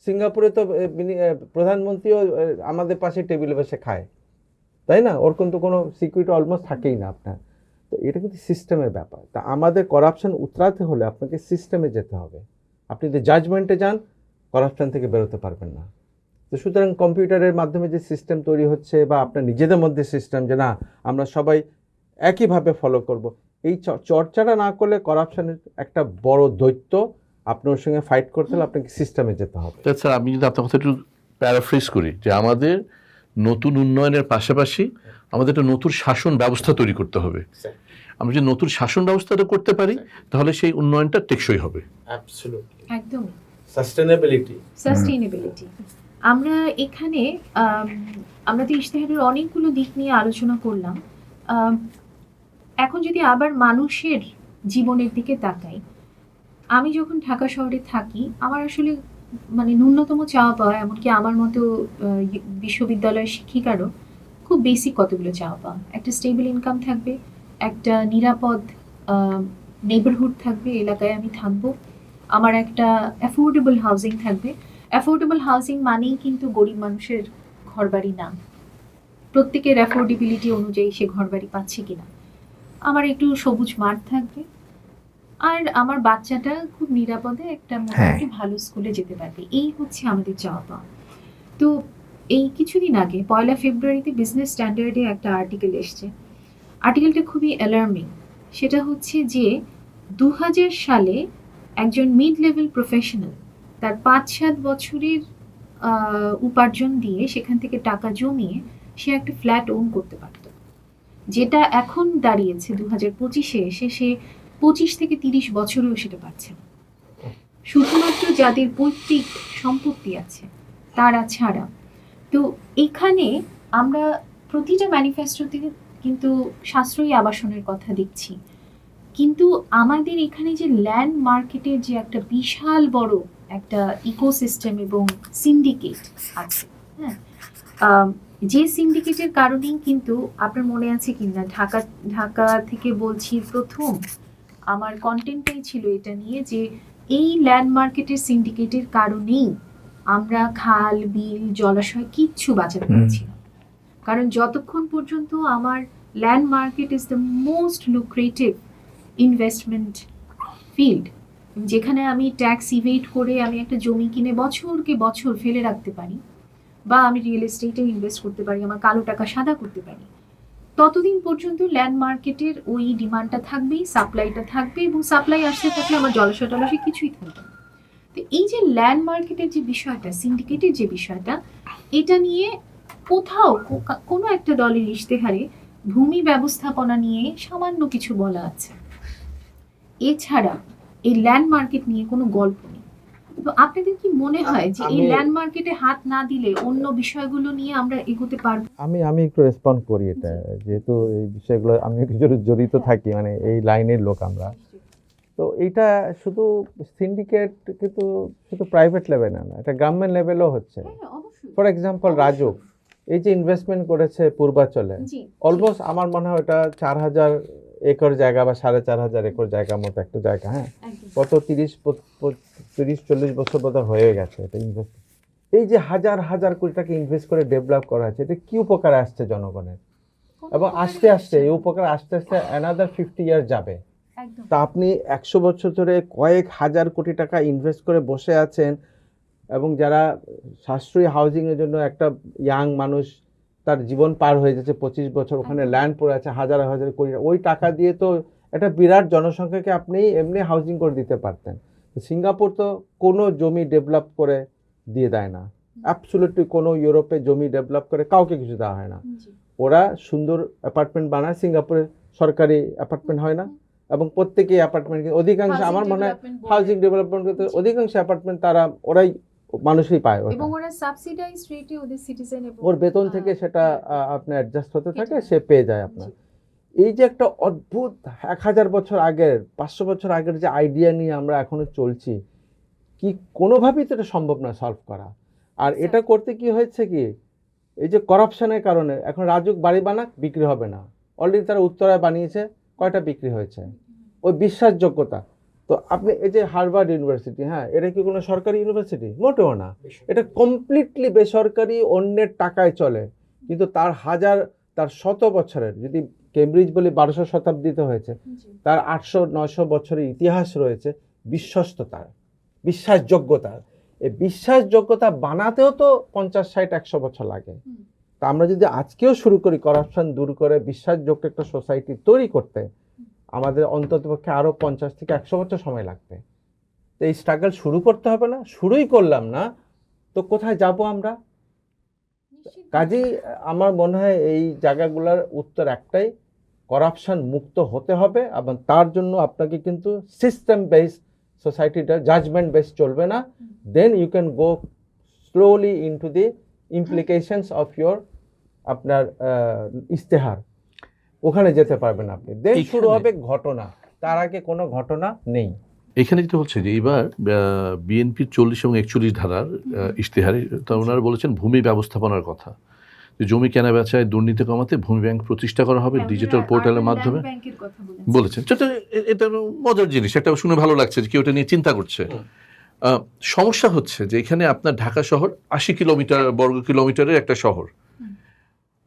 সিঙ্গাপুরে তো প্রধানমন্ত্রীও আমাদের পাশে টেবিলে বসে খায়, তাই না? ওর কিন্তু কোনো সিকিউরিটি অলমোস্ট থাকেই না আপনার। তো এটা কিন্তু সিস্টেমের ব্যাপার। তা আমাদের করাপশন উতরাতে হলে আপনাকে সিস্টেমে যেতে হবে। আপনি যদি জাজমেন্টে যান, করাপশন থেকে বেরোতে পারবেন না। তো সুতরাং কম্পিউটারের মাধ্যমে যে সিস্টেম তৈরি হচ্ছে, বা আপনার নিজেদের মধ্যে সিস্টেম যে না আমরা সবাই একইভাবে ফলো করব, এই চর্চাটা না করলে করাপশনের একটা বড় দৈত্য, আপনার সঙ্গে ফাইট করতে হলে আপনাকে সিস্টেমে যেতে হবে। স্যার, আমি যদি আপনার কথা একটু প্যারাফ্রেজ করি, যে আমাদের নতুন উন্নয়নের পাশাপাশি আমাদের একটা নতুন শাসন ব্যবস্থা তৈরি করতে হবে। আমরা যদি নতুন শাসন ব্যবস্থাটা করতে পারি, তাহলে সেই উন্নয়নটা টেকসই হবে। একদম সাস্টেনেবিলিটি। আমরা এখানে আমরা তো ইশতেহারের অনেকগুলো দিক নিয়ে আলোচনা করলাম। এখন যদি আবার মানুষের জীবনের দিকে তাকাই, আমি যখন ঢাকা শহরে থাকি, আমার আসলে মানে ন্যূনতম চাওয়া পাওয়া, এমনকি আমার মতো বিশ্ববিদ্যালয়ের শিক্ষিকারও খুব বেসিক কতগুলো চাওয়া পাওয়া। একটা স্টেবল ইনকাম থাকবে, একটা নিরাপদ নেইবারহুড থাকবে, এলাকায় আমি থাকবো, আমার একটা অ্যাফোর্ডেবল হাউজিং থাকবে। অ্যাফোর্ডেবল হাউজিং মানেই কিন্তু গরিব মানুষের ঘরবাড়ি না, প্রত্যেকের অ্যাফোর্ডেবিলিটি অনুযায়ী সে ঘরবাড়ি পাচ্ছে কিনা। আমার একটু সবুজ মাঠ থাকবে, আর আমার বাচ্চাটা খুব নিরাপদে একটা মোটামুটি ভালো স্কুলে যেতে পারবে। এই হচ্ছে আমাদের চাওয়া পাওয়া। তো এই কিছুদিন আগে 1 ফেব্রুয়ারিতে বিজনেস স্ট্যান্ডার্ডে একটা আর্টিকেল এসছে। আর্টিকেলটা খুবই অ্যালার্মিং। সেটা হচ্ছে যে 2000 সালে একজন মিড লেভেল প্রফেশনাল তার 5-7 বছরের উপার্জন দিয়ে সেখান থেকে টাকা জমিয়ে সে একটা ফ্ল্যাট ওন করতে পারত। যেটা এখন দাঁড়িয়েছে 2025-এ এসে সে 25 থেকে 30 বছরেও সেটা পাচ্ছে না। শুধুমাত্র যাদের পৈতৃক সম্পত্তি আছে তারা ছাড়া। তো এখানে আমরা প্রতিটা ম্যানিফেস্টোতে কিন্তু সাশ্রয়ী আবাসনের কথা দেখছি, কিন্তু আমাদের এখানে যে ল্যান্ড মার্কেটের যে একটা বিশাল বড় একটা ইকোসিস্টেম এবং সিন্ডিকেট আছে, হ্যাঁ, যে সিন্ডিকেটের কারণেই কিন্তু আপনার মনে আছে কিনা ঢাকা থেকে বলছি প্রথম আমার কন্টেন্টটাই ছিল এটা নিয়ে যে এই ল্যান্ড মার্কেটের সিন্ডিকেটের কারণেই আমরা খাল বিল জলাশয় কিচ্ছু বাঁচাতে পারছি না। কারণ যতক্ষণ পর্যন্ত আমার land market is the most lucrative investment field, যেখানে আমি ট্যাক্স ইভেড করে আমি একটা জমি কিনে বছরকে বছর ফেলে রাখতে পারি, বা আমি রিয়েল এস্টেটে ইনভেস্ট করতে পারি, আমার কালো টাকা সাদা করতে পারি, ততদিন পর্যন্ত ল্যান্ড মার্কেটের ওই ডিমান্ডটা থাকবেই, সাপ্লাইটা থাকবে, এবং সাপ্লাই আসতে থাকলে আমার জলাশয় টলাশয় কিছুই থাকবে না। তো এই যে ল্যান্ড মার্কেটের যে বিষয়টা, সিন্ডিকেটের যে বিষয়টা, এটা নিয়ে কোথাও কোনো একটা দলের ইশতেহারে ভূমি ব্যবস্থাপনা নিয়ে সামান্য কিছু বলা আছে, এছাড়া এই ল্যান্ড মার্কেট নিয়ে কোনো গল্প নেই। তো আপনাদের কি মনে হয় যে এই ল্যান্ড মার্কেটে হাত না দিলে অন্য বিষয়গুলো নিয়ে আমরা এগোতে পারবো? আমি একটু রেসপন্ড করি এটা, যেহেতু এই বিষয়গুলো আমি জড়িত থাকি, মানে এই লাইনের লোক আমরা। তো এইটা শুধু সিন্ডিকেট কিন্তু শুধু প্রাইভেট লেভেলে না, এটা গভর্নমেন্ট লেভেলও হচ্ছে। ফর এক্সাম্পল রাজুক এই যে ইনভেস্টমেন্ট করেছে পূর্বাচলে, অলমোস্ট আমার মনে হয় ওটা 4000 একর জায়গা বা 4500 একর জায়গার মতো একটা জায়গা, হ্যাঁ, কত 30-40 বছর বোধ হয়ে গেছে এটা ইনভেস্ট। এই যে হাজার হাজার কোটি টাকা ইনভেস্ট করে ডেভেলপ করা হয়েছে, এটা কি উপকার আসছে জনগণের, এবং আস্তে আস্তে এই উপকার আস্তে আস্তে অ্যানাদার 50 ইয়ার যাবে। তা আপনি 100 বছর ধরে কয়েক হাজার কোটি টাকা ইনভেস্ট করে বসে আছেন, এবং যারা সাশ্রয়ী হাউজিংয়ের জন্য একটা ইয়াং মানুষ তার জীবন পার হয়ে যাচ্ছে 25 বছর, ওখানে ল্যান্ড পড়ে আছে হাজার হাজার কোটি, ওই টাকা দিয়ে তো একটা বিরাট জনসংখ্যাকে আপনি এমনি হাউজিং করে দিতে পারতেন। সিঙ্গাপুর তো কোনো জমি ডেভেলপ করে দিয়ে দেয় না, অ্যাবসলিউটলি কোনো ইউরোপে জমি ডেভেলপ করে কাউকে কিছু দেওয়া হয় না। ওরা সুন্দর অ্যাপার্টমেন্ট বানায়, সিঙ্গাপুরে সরকারি অ্যাপার্টমেন্ট হয় না, এবং প্রত্যেকেই অ্যাপার্টমেন্ট, অধিকাংশ আমার মনে হয় হাউজিং ডেভেলপমেন্ট করতে অধিকাংশ অ্যাপার্টমেন্ট তারা ওরাই মানুষই পায়, এবং ওরা সাবসিডাইজ রেটে ওদের সিটিজেন এবং ওর বেতন থেকে সেটা আপনার অ্যাডজাস্ট হতে থাকে, সে পেয়ে যায় আপনার। এই যে একটা অদ্ভুত 1000 বছর আগের 500 বছর আগের যে আইডিয়া নিয়ে আমরা এখনো চলছি, কি কোনোভাবেই তো এটা সম্ভব না সলভ করা। আর এটা করতে কি হয়েছে কি, এই যে করাপশনের কারণে এখন রাজুক বাড়ি বানাক বিক্রি হবে না, অলরেডি তারা উত্তরায় বানিয়েছে, কয়টা বিক্রি হয়েছে, ওই বিশ্বাসযোগ্যতা। তো আপনি এই যে হার্ভার্ড ইউনিভার্সিটি, হ্যাঁ, এটা কি কোনো সরকারি ইউনিভার্সিটি? মোটেও না, এটা কমপ্লিটলি বেসরকারি, অন্যের টাকায় চলে। কিন্তু তার 100 বছরের, যদি কেমব্রিজ বলি 1200 শতাব্দীতে হয়েছে, তার 800-900 বছরের ইতিহাস রয়েছে বিশ্বস্ততার, বিশ্বাসযোগ্যতার। এই বিশ্বাসযোগ্যতা বানাতেও তো 50-60-100 বছর লাগে। তা আমরা যদি আজকেও শুরু করি করাপশন দূর করে বিশ্বাসযোগ্য একটা সোসাইটি তৈরি করতে, আমাদের অন্ততপক্ষে আরও 50 থেকে 100 বছর সময় লাগবে। তো এই স্ট্রাগল শুরু করতে হবে না, শুরুই করলাম না তো কোথায় যাব আমরা? কাজেই আমার মনে হয় এই জায়গাগুলোর উত্তর একটাই, করাপশন মুক্ত হতে হবে, এবং তার জন্য আপনাকে কিন্তু সিস্টেম বেসড সোসাইটিটা জাজমেন্ট বেসড চলবে না। Then you can go slowly into the implications of your আপনার ইস্তেহার, ওখানে যেতে পারবেন আপনি। দেন শুরু হবে ঘটনা, তার আগে কোনো ঘটনা নেই। এখানে যেটা হচ্ছে যে এবার বিএনপির 40 এবং 41 ধারার ইশতেহারে ওনারা বলেছেন ভূমি ব্যবস্থাপনার কথা, যে জমি কেনা বেচায় দুর্নীতি কমাতে ভূমি ব্যাংক প্রতিষ্ঠা করা হবে ডিজিটাল পোর্টালের মাধ্যমে বলেছেন। এটা মজার জিনিস, একটা শুনে ভালো লাগছে যে কেউ এটা নিয়ে চিন্তা করছে। সমস্যা হচ্ছে যে এখানে আপনার ঢাকা শহর 80 বর্গ কিলোমিটারের একটা শহর,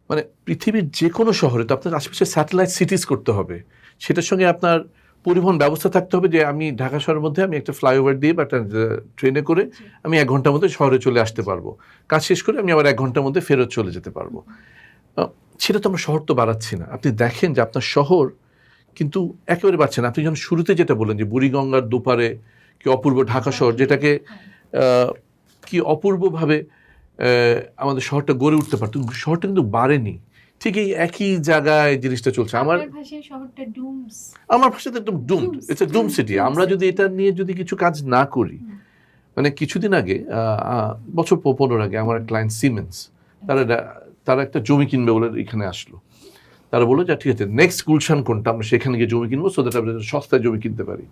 মানে পৃথিবীর যে কোনো শহরে তো আপনার আশেপাশে স্যাটেলাইট সিটিজ করতে হবে, সেটার সঙ্গে আপনার পরিবহন ব্যবস্থা থাকতে হবে, যে আমি ঢাকা শহরের মধ্যে আমি একটা ফ্লাইওভার দিয়ে বা একটা ট্রেনে করে আমি 1 ঘন্টার মধ্যে শহরে চলে আসতে পারবো, কাজ শেষ করে আমি আবার 1 ঘন্টার মধ্যে ফেরত চলে যেতে পারবো। সেটা তো আমরা শহর তো বাড়াচ্ছি না। আপনি দেখেন যে আপনার শহর কিন্তু একেবারে বাড়ছে না। আপনি যখন শুরুতে যেটা বললেন যে বুড়িগঙ্গার দুপারে কি অপূর্ব ঢাকা শহর, যেটাকে কি অপূর্বভাবে আমাদের শহরটা গড়ে উঠতে পারত, শহরটা কিন্তু বাড়েনি। ঠিক এই একই জায়গায় জিনিসটা চলছে। আমার আপনার ভাষায় শহরটা ডুমস। আমার ভাষাতে একদম ডুমড, ইটস এ ডুম সিটি। আমরা যদি এটা নিয়ে যদি কিছু কাজ না করি, মানে কিছুদিন আগে বছর 15 আগে আমার ক্লায়েন্ট সিমেন্স, তারা একটা জমি কিনবে বলে এখানে আসলো। তারা বললো যে ঠিক আছে, নেক্সট গুলশান কোনটা, আমরা সেখানে গিয়ে জমি কিনবো, সো দ্যাট আমরা সস্তায় জমি কিনতে পারি।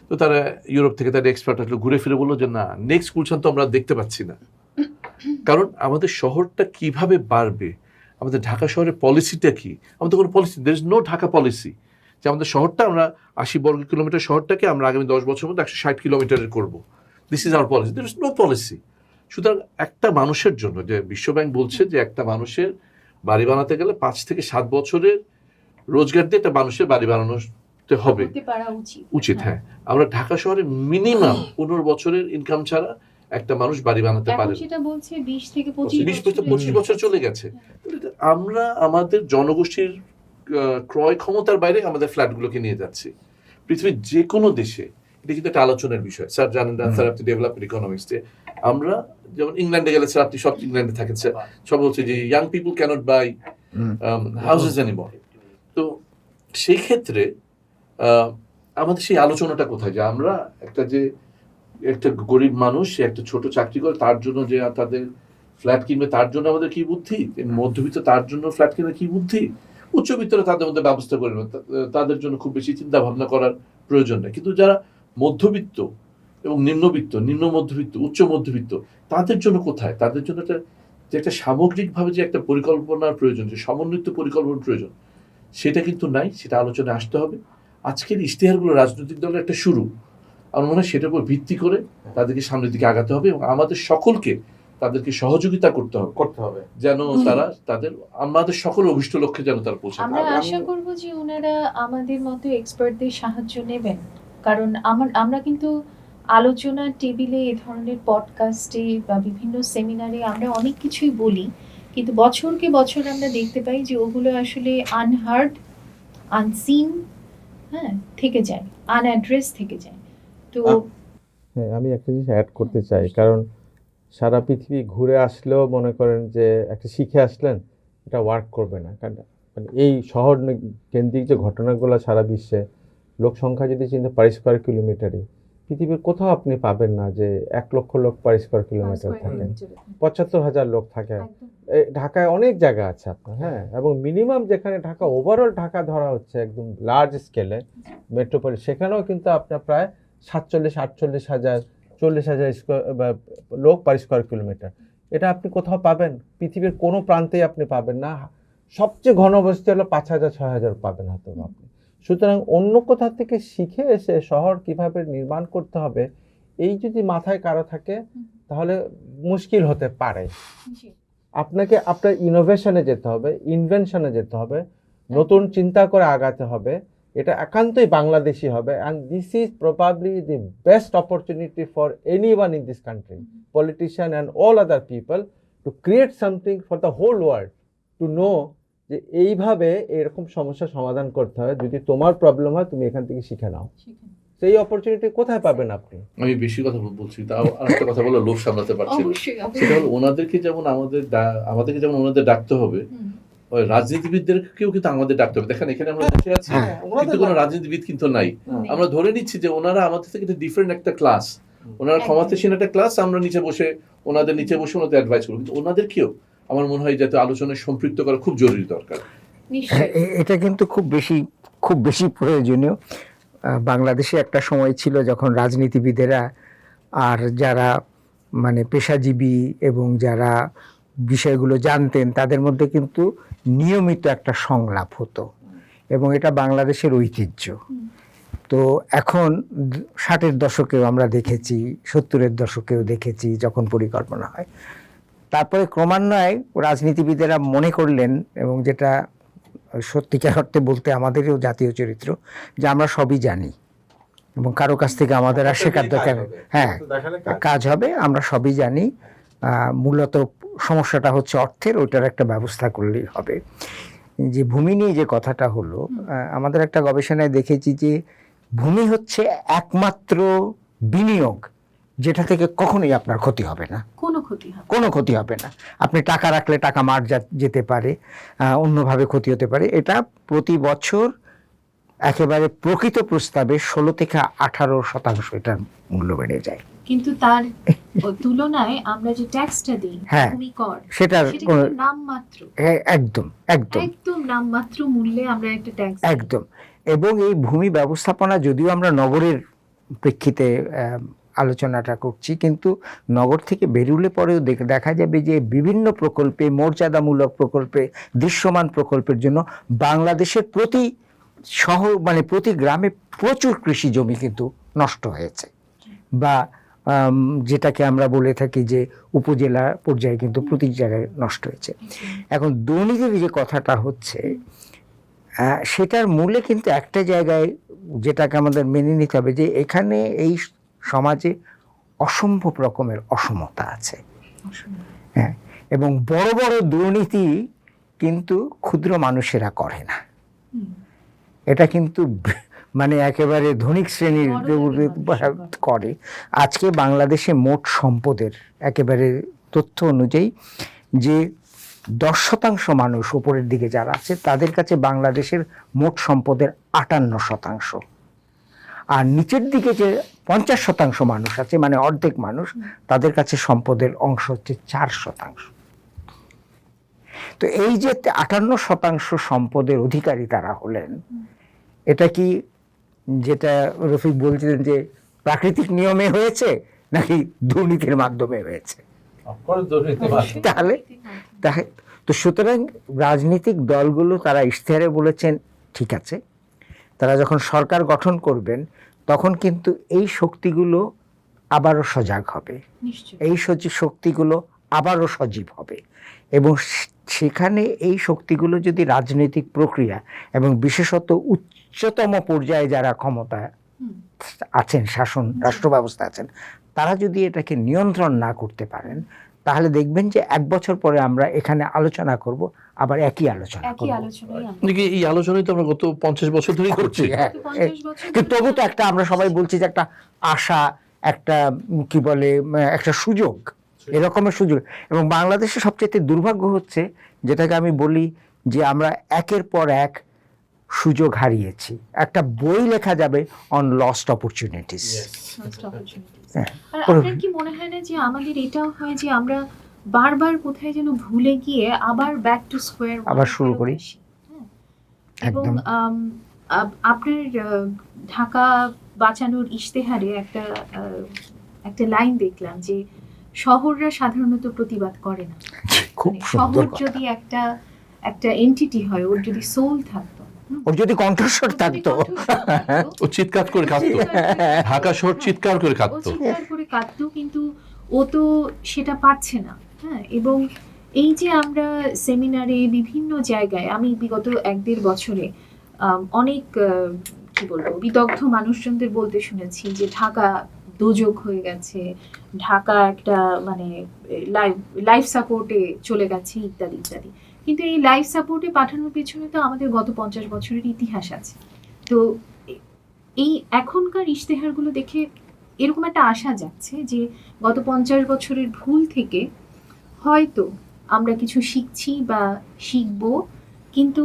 তো তারা ইউরোপ থেকে তাদের এক্সপার্ট আসলো, ঘুরে ফিরে বললো যে না, নেক্সট গুলশান তো আমরা দেখতে পাচ্ছি না। কারণ আমাদের শহরটা কিভাবে বাড়বে, আমাদের ঢাকা শহরের পলিসিটা কি, আমাদের কোনো policy, there is no Dhaka policy যে আমাদের শহরটা আমরা 80 বর্গ কিলোমিটার শহরটাকে আমরা আগামী 10 বছরের মধ্যে 160 কিলোমিটারের করবো। This is our policy, there is no policy. সুতরাং একটা মানুষের জন্য, যে বিশ্বব্যাংক বলছে যে একটা মানুষের বাড়ি বানাতে গেলে 5 থেকে 7 বছরের রোজগার দিয়ে একটা মানুষের বাড়ি বানানোতে হবে, হতে পারা উচিত। হ্যাঁ, আমরা ঢাকা শহরে মিনিমাম 15 বছরের ইনকাম ছাড়া একটা মানুষ বাড়ি বানাতে এখন পারে। সেটা বলছে 20 থেকে 25 বছর চলে গেছে। আমরা আমাদের জনগোষ্ঠীর ক্রয় ক্ষমতার বাইরে আমাদের ফ্ল্যাটগুলোকে নিয়ে যাচ্ছি। পৃথিবীর যে কোনো দেশে এটা কিন্তু একটা আলোচনার বিষয়। স্যার জানেন না, স্যার আপনি ডেভেলপমেন্ট ইকোনমিক্সে, আমরা যেমন ইংল্যান্ডে গেলে, স্যার আপনি সব ইংল্যান্ডে থাকেন, স্যার সব বলছে যে young people can't buy houses anymore. তো সেই ক্ষেত্রে আমাদের সেই আলোচনাটা কোথায়, যে আমরা একটা গরিব মানুষ, সে একটা ছোট চাকরি করে, তার জন্য যে তাদের ফ্ল্যাট কিনবে, তার জন্য আমাদের কি বুদ্ধি, মধ্যবিত্ত তার জন্য ফ্ল্যাট কিনবে কি বুদ্ধি, উচ্চবিত্তরা তাদের মধ্যে ব্যবস্থা করে নেবে, তাদের জন্য খুব বেশি চিন্তা ভাবনা করার প্রয়োজন নেই। কিন্তু যারা মধ্যবিত্ত এবং নিম্নবিত্ত, নিম্ন মধ্যবিত্ত, উচ্চ মধ্যবিত্ত, তাদের জন্য কোথায়, তাদের জন্য একটা সামগ্রিকভাবে যে একটা পরিকল্পনার প্রয়োজন, যে সমন্বিত পরিকল্পনার প্রয়োজন, সেটা কিন্তু নাই। সেটা আলোচনায় আসতে হবে। আজকের ইশতেহারগুলো রাজনৈতিক দলের একটা শুরু। আমার মনে হয় সেটার উপর ভিত্তি করে তাদেরকে সামনের দিকে আগাতে হবে এবং আমাদের সকলকে তাদেরকে সহযোগিতা করতে হবে যেন তারা আমাদের সকল অভিষ্ট লক্ষ্যে যেন তারা পৌঁছাতে আমরা পারে। আশা করব যে ওনারা আমাদের মতো এক্সপার্টদের সাহায্য নেবেন, কারণ আমরা কিন্তু আলোচনা টেবিলে, এ ধরনের পডকাস্টে বা বিভিন্ন সেমিনারে আমরা অনেক কিছুই বলি, কিন্তু বছরকে বছর আমরা দেখতে পাই যে ওগুলো আসলে আনহার্ড, আনসিন, হ্যাঁ, থেকে যায়, আনঅ্যাড্রেস থেকে যায়। তো হ্যাঁ, আমি একটা জিনিস অ্যাড করতে চাই, কারণ সারা পৃথিবী ঘুরে আসলেও মনে করেন যে একটা শিখে আসলেন, এটা ওয়ার্ক করবে না। কারণ মানে এই শহর কেন্দ্রিক যে ঘটনাগুলো সারা বিশ্বে, লোক সংখ্যা যদি চিন্তা পার স্কোয়ার কিলোমিটারে, পৃথিবীর কোথাও আপনি পাবেন না যে 1 লক্ষ লোক পার স্কোয়ার কিলোমিটার থাকেন, 75,000 লোক থাকে। ঢাকায় অনেক জায়গা আছে আপনার, হ্যাঁ, এবং মিনিমাম যেখানে ঢাকা ওভারঅল ঢাকা ধরা হচ্ছে একদম লার্জ স্কেলে মেট্রোপলিস, সেখানেও কিন্তু আপনার প্রায় 47-48,000, 40,000 লোক পার স্কোয়ার কিলোমিটার। এটা আপনি কোথাও পাবেন, পৃথিবীর কোনো প্রান্তেই আপনি পাবেন না। সবচেয়ে ঘনবসতি হলো 5,000-6,000 পাবেন হয়তো আপনি। সুতরাং অন্য কোথা থেকে শিখে এসে শহর কিভাবে নির্মাণ করতে হবে, এই যদি মাথায় কারো থাকে তাহলে মুশকিল হতে পারে। আপনাকে আপনার ইনোভেশনে যেতে হবে, ইনভেনশনে যেতে হবে, নতুন চিন্তা করে আগাতে হবে। এটা একান্তই বাংলাদেশি হবে, and this is probably the best opportunity for anyone in this country, politician and all other people, to create something for the whole world, to know যে এইভাবে এরকম সমস্যার সমাধান করতে হয়। যদি তোমার প্রবলেম হয়, তুমি এখান থেকে শিখে নাও। সেই অপরচুনিটি কোথায় পাবেন আপনি? আমি বেশি কথা বলছি, তাও আরেকটা কথা বলে লোভ সামলাতে পারছি না। সেটা হলো ওনাদেরকে যেমন আমাদেরকে যেমন ওনাদের ডাকতে হবে, ওই রাজনীতিবিদদেরকেও কিন্তু আমাদের ডাকতে হবে। দেখেন এখানে আমরা বসে আছি, কিন্তু কোনো রাজনীতিবিদ কিন্তু নাই। আমরা ধরে নিচ্ছি যে ওনারা আমাদের থেকে ডিফারেন্ট একটা ক্লাস, ওনারা ক্ষমতাসীন একটা ক্লাস, আমরা নিচে বসে ওনাদের অ্যাডভাইস করবো। কিন্তু ওনাদেরকেও আমার মনে হয় যাতে আলোচনায় সম্পৃক্ত করা খুব জরুরি দরকার। এটা কিন্তু খুব বেশি প্রয়োজনীয়। বাংলাদেশে একটা সময় ছিল যখন রাজনীতিবিদেরা আর যারা মানে পেশাজীবী এবং যারা বিষয়গুলো জানতেন, তাদের মধ্যে কিন্তু নিয়মিত একটা সংলাপ হতো এবং এটা বাংলাদেশের ঐতিহ্য। তো এখন 60-এর দশকেও আমরা দেখেছি, 70-এর দশকেও দেখেছি যখন পরিকল্পনা হয়। তারপরে ক্রমান্বয়ে রাজনীতিবিদেরা মনে করলেন, এবং যেটা সত্যিকার অর্থে বলতে আমাদেরও জাতীয় চরিত্র, যে আমরা সবই জানি এবং কারো কাছ থেকে আমাদের আর শেখার দরকার, হ্যাঁ কাজ হবে, আমরা সবই জানি, মূলত সমস্যাটা হচ্ছে অর্থের, ওইটার একটা ব্যবস্থা করলেই হবে। যে ভূমি নিয়ে যে কথাটা হলো, আমাদের একটা গবেষণায় দেখেছি যে ভূমি হচ্ছে একমাত্র বিনিয়োগ যেটা থেকে কখনোই আপনার ক্ষতি হবে না। কোনো ক্ষতি হবে কোনো ক্ষতি হবে না। আপনি টাকা রাখলে টাকা মার যেতে পারে, অন্যভাবে ক্ষতি হতে পারে। এটা প্রতি বছর একেবারে প্রকৃত প্রস্তাবে 16 থেকে 18% এটার মূল্য বেড়ে যায়। কিন্তু তার তুলনায় আমরা যে ট্যাক্সটা দিই হ্যাঁ, ভূমি কর সেটার সেটা কিন্তু নামমাত্র, একদম একদম একদম নামমাত্র মূল্যে আমরা একটা ট্যাক্স একদম। এবং এই ভূমি ব্যবস্থাপনা যদিও আমরা নগরের প্রেক্ষিতে আলোচনাটা করছি, কিন্তু নগর থেকে বেরুলে পরেও দেখা যাবে যে বিভিন্ন প্রকল্পে, মর্যাদামূলক প্রকল্পে, দৃশ্যমান প্রকল্পের জন্য বাংলাদেশের প্রতি শহর মানে প্রতি গ্রামে প্রচুর কৃষি জমি কিন্তু নষ্ট হয়েছে, বা যেটাকে আমরা বলে থাকি যে উপজেলা পর্যায়ে কিন্তু প্রতি জায়গায় নষ্ট হয়েছে। এখন দুর্নীতির যে কথাটা হচ্ছে, সেটার মূলে কিন্তু একটা জায়গায় যেটাকে আমাদের মেনে নিতে হবে, যে এখানে এই সমাজে অসম্ভব রকমের অসমতা আছে। হ্যাঁ, এবং বড় বড় দুর্নীতি কিন্তু ক্ষুদ্র মানুষেরা করে না। এটা কিন্তু মানে একেবারে ধনিক শ্রেণীর করে। আজকে বাংলাদেশে মোট সম্পদের একেবারে তথ্য অনুযায়ী যে 10% মানুষ উপরের দিকে যারা আছে তাদের কাছে বাংলাদেশের মোট সম্পদের 58%, আর নিচের দিকে যে 50% মানুষ আছে, মানে অর্ধেক মানুষ, তাদের কাছে সম্পদের অংশ হচ্ছে 4%। তো এই যে 58% সম্পদের অধিকারী তারা হলেন, এটা কি যেটা রফিক বলছিলেন যে প্রাকৃতিক নিয়মে হয়েছে নাকি দুর্নীতির মাধ্যমে হয়েছে? তাহলে তো সুতরাং রাজনৈতিক দলগুলো তারা ইশতেহারে বলেছেন ঠিক আছে, তারা যখন সরকার গঠন করবেন তখন কিন্তু এই শক্তিগুলো আবারও সজাগ হবে, এই শক্তিগুলো আবারও সজীব হবে, এবং সেখানে এই শক্তিগুলো যদি রাজনৈতিক প্রক্রিয়া এবং বিশেষত উচ্চতম পর্যায়ে যারা ক্ষমতা আছেন, শাসন রাষ্ট্র ব্যবস্থা আছেন, তারা যদি এটাকে নিয়ন্ত্রণ না করতে পারেন, তাহলে দেখবেন যে 1 বছর পরে আমরা এখানে আলোচনা করব, আবার একই আলোচনা করব। এই আলোচনাই তো আমরা গত 50 বছর ধরেই করছি। কিন্তু তবু তো একটা আমরা সবাই বলছি যে একটা আশা, একটা কি বলে একটা সুযোগ, এরকমের সুযোগ। এবং বাংলাদেশের সবচেয়ে দুর্ভাগ্য হচ্ছে, যেটাকে আমি বলি যে আমরা একের পর এক সুযোগ হারিয়েছি। একটা বই লেখা যাবে অন লস্ট অপরচুনিটিস। আর আপনার কি মনে হয় না যে আমাদের এটাও হয় যে আমরা বারবার কোথায় যেন ভুলে গিয়ে আবার ব্যাক টু স্কোয়ার আবার শুরু করি? এবং আপনার ঢাকা বাঁচানোর ইশতেহারে একটা লাইন দেখলাম যে শহররা সাধারণত প্রতিবাদ করে না। খুব শহর যদি একটা এন্টিটি হয়, ওর যদি সোল থাকতো, ওর যদি কণ্ঠস্বর থাকতো, ও চিৎকার করে কাঁদতো, ঢাকা শহর চিৎকার করে কাঁদতো, কিন্তু ও তো সেটা পারছে না। হ্যাঁ, এবং এই যে আমরা সেমিনারে বিভিন্ন জায়গায়, আমি বিগত 1-1.5 বছরে অনেক কি বলবো বিদগ্ধ মানুষজনদের বলতে শুনেছি যে ঢাকা দোজক হয়ে গেছে, ঢাকা একটা মানে লাইফ সাপোর্টে চলে গেছে, ইত্যাদি ইত্যাদি। কিন্তু এই লাইফ সাপোর্টে পাঠানোর পেছনে তো আমাদের গত 50 বছরের ইতিহাস আছে। তো এই এখনকার ইশতেহারগুলো দেখে এরকম একটা আশা যাচ্ছে যে গত 50 বছরের ভুল থেকে হয়তো আমরা কিছু শিখছি বা শিখবো, কিন্তু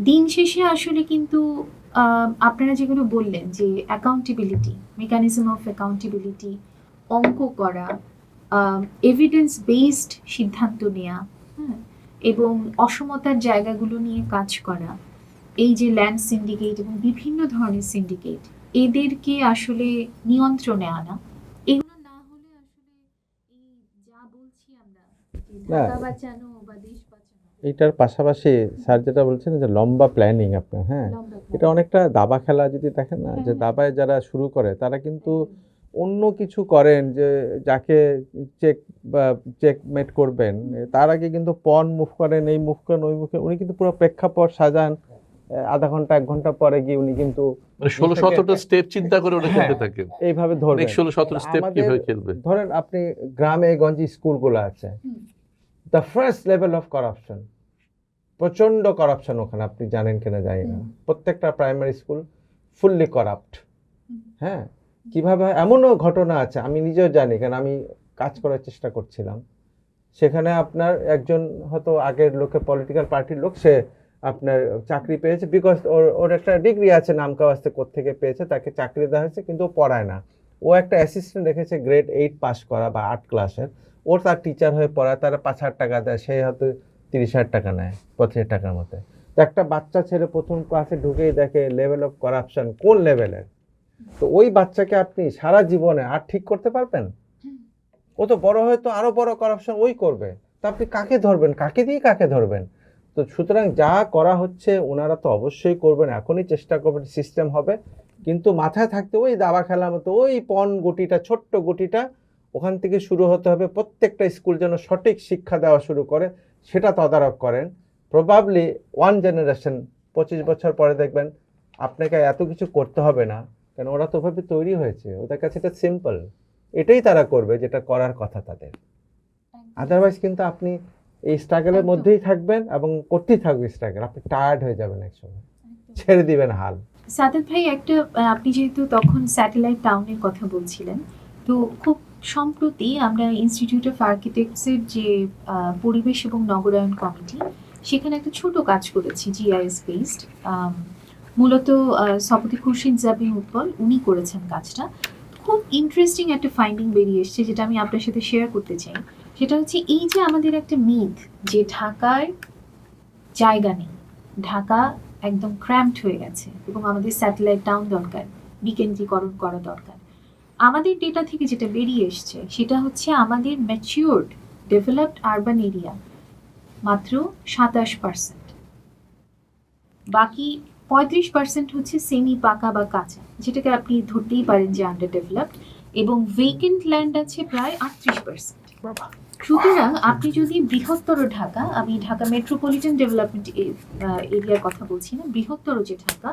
দিন শেষে আসলে কিন্তু আপনারা যেগুলো বললেন যে অ্যাকাউন্টেবিলিটি, মেকানিজম অফ অ্যাকাউন্টেবিলিটি, অঙ্ক করা, এভিডেন্স বেসড সিদ্ধান্ত নেওয়া, হ্যাঁ, এবং অসমতার জায়গাগুলো নিয়ে কাজ করা, এই যে ল্যান্ড সিন্ডিকেট এবং বিভিন্ন ধরনের সিন্ডিকেট, এদেরকে আসলে নিয়ন্ত্রণে আনা, এগুলো না হলে আসলে এই যা বলছি আমরা ঢাকা বাঁচানো বা দেশ বাঁচানো, এটার পাশাপাশি স্যার যেটা বলছেন যে লম্বা প্ল্যানিং আপনার, হ্যাঁ, এটা অনেকটা দাবা খেলা যদি দেখেন না, যে দাবায় যারা শুরু করে তারা কিন্তু অন্য কিছু করেন, যে যাকে চেকমেট করবেন তার আগে কিন্তু পন মুভ করেন, এই মুভ করেন, ওই মুভ করেন, উনি কিন্তু পুরো প্রেক্ষাপট সাজান, আধা ঘন্টা 1 ঘন্টা পরে গিয়ে উনি কিন্তু 16-17টা স্টেপ চিন্তা করে ওটা খেলতে থাকে, এইভাবে ধরবেন। 16-17 স্টেপ কিভাবে খেলবে। ধরেন আপনি গ্রামে গঞ্জে স্কুলগুলো আছে, the first level of corruption, প্রচন্ড করাপশন ওখানে, আপনি জানেন কিনা জানি না, প্রত্যেকটা প্রাইমারি স্কুল ফুললি করাপ্ট। হ্যাঁ, কিভাবে এমনও ঘটনা আছে আমি নিজেও জানি, কারণ আমি কাজ করার চেষ্টা করছিলাম। সেখানে আপনার একজন হয়তো আগের লোকে পলিটিক্যাল পার্টির লোক, সে আপনার চাকরি পেয়েছে বিকজ ওর একটা ডিগ্রি আছে, নামকা আসতে কোত্থেকে পেয়েছে, তাকে চাকরি দেওয়া হয়েছে, কিন্তু ও পড়ায় না। ও একটা অ্যাসিস্ট্যান্ট রেখেছে গ্রেড 8 পাস করা বা 8 ক্লাসের, ওর তার টিচার হয়ে পড়ায়, তারা 5,000 টাকা দেয়, সে হয়তো 30,000 টাকা নেয়, 25 টাকার মতো। তো একটা বাচ্চা ছেলে প্রথম ক্লাসে ঢুকেই দেখে লেভেল অফ কারাপশন কোন লেভেলের, তো ওই বাচ্চাকে আপনি সারা জীবনে আর ঠিক করতে পারবেন? ও তো বড় হয়ে তো আরো বড় কারাপশন ওই করবে, তো আপনি কাকে ধরবেন, কাকে দিয়ে কাকে ধরবেন? তো সুতরাং যা করা হচ্ছে ওনারা তো অবশ্যই করবেন, এখনই চেষ্টা করবেন, সিস্টেম হবে, কিন্তু মাথায় থাকতে ওই দাবা খেলার মতো ওই পণ গুটিটা, ছোট্ট গুটিটা, ওখান থেকে শুরু হতে হবে। প্রত্যেকটা স্কুল যেন সঠিক শিক্ষা দেওয়া শুরু করে, সেটা তদারক করেন। প্রবাবলি 1 জেনারেশন 25 বছর পরে দেখবেন আপনাকে এত কিছু করতে হবে না, কারণ ওরা তো ওভাবে তৈরি হয়েছে, ওদের কাছে এটা সিম্পল, এটাই তারা করবে যেটা করার কথা তাদের। আদারওয়াইজ কিন্তু আপনি এই স্ট্রাগলের মধ্যেই থাকবেন এবং করতেই থাকবে স্ট্রাগল, আপনি টায়ার্ড হয়ে যাবেন, একসময় ছেড়ে দিবেন হাল। সাদাত ভাই, একটা আপনি যেহেতু তখন স্যাটেলাইট টাউনের কথা বলছিলেন, তো খুব সম্প্রতি আমরা ইনস্টিটিউট অফ আর্কিটেক্টসের যে পরিবেশ এবং নগরায়ন কমিটি, সেখানে একটা ছোট কাজ করেছি জিআইএস বেসড। মূলত সভাপতি খুরশিদ জাবির উৎপল উনি করেছেন কাজটা। খুব ইন্টারেস্টিং একটা ফাইন্ডিং বেরিয়ে এসেছে, যেটা আমি আপনার সাথে শেয়ার করতে চাই। সেটা হচ্ছে এই যে আমাদের একটা মিথ যে ঢাকার জায়গা নেই, ঢাকা একদম ক্র্যাম্পড হয়ে গেছে এবং আমাদের স্যাটেলাইট টাউন দরকার, বিকেন্দ্রীকরণ করা দরকার। আমাদের ডেটা থেকে যেটা বেরিয়ে এসছে সেটা হচ্ছে আমাদের ম্যাচিউরড ডেভেলপড আরবান এরিয়া মাত্র 27%, বাকি 35% হচ্ছে সেমি পাকা বা কাঁচা, যেটাকে আপনি ধরতেই পারেন যে আন্ডার ডেভেলপড, এবং ভেকেন্ট ল্যান্ড আছে প্রায় 38%। সুতরাং আপনি যদি বৃহত্তর ঢাকা, আমি ঢাকা মেট্রোপলিটন ডেভেলপমেন্ট এরিয়ার কথা বলছি না, বৃহত্তর যে ঢাকা,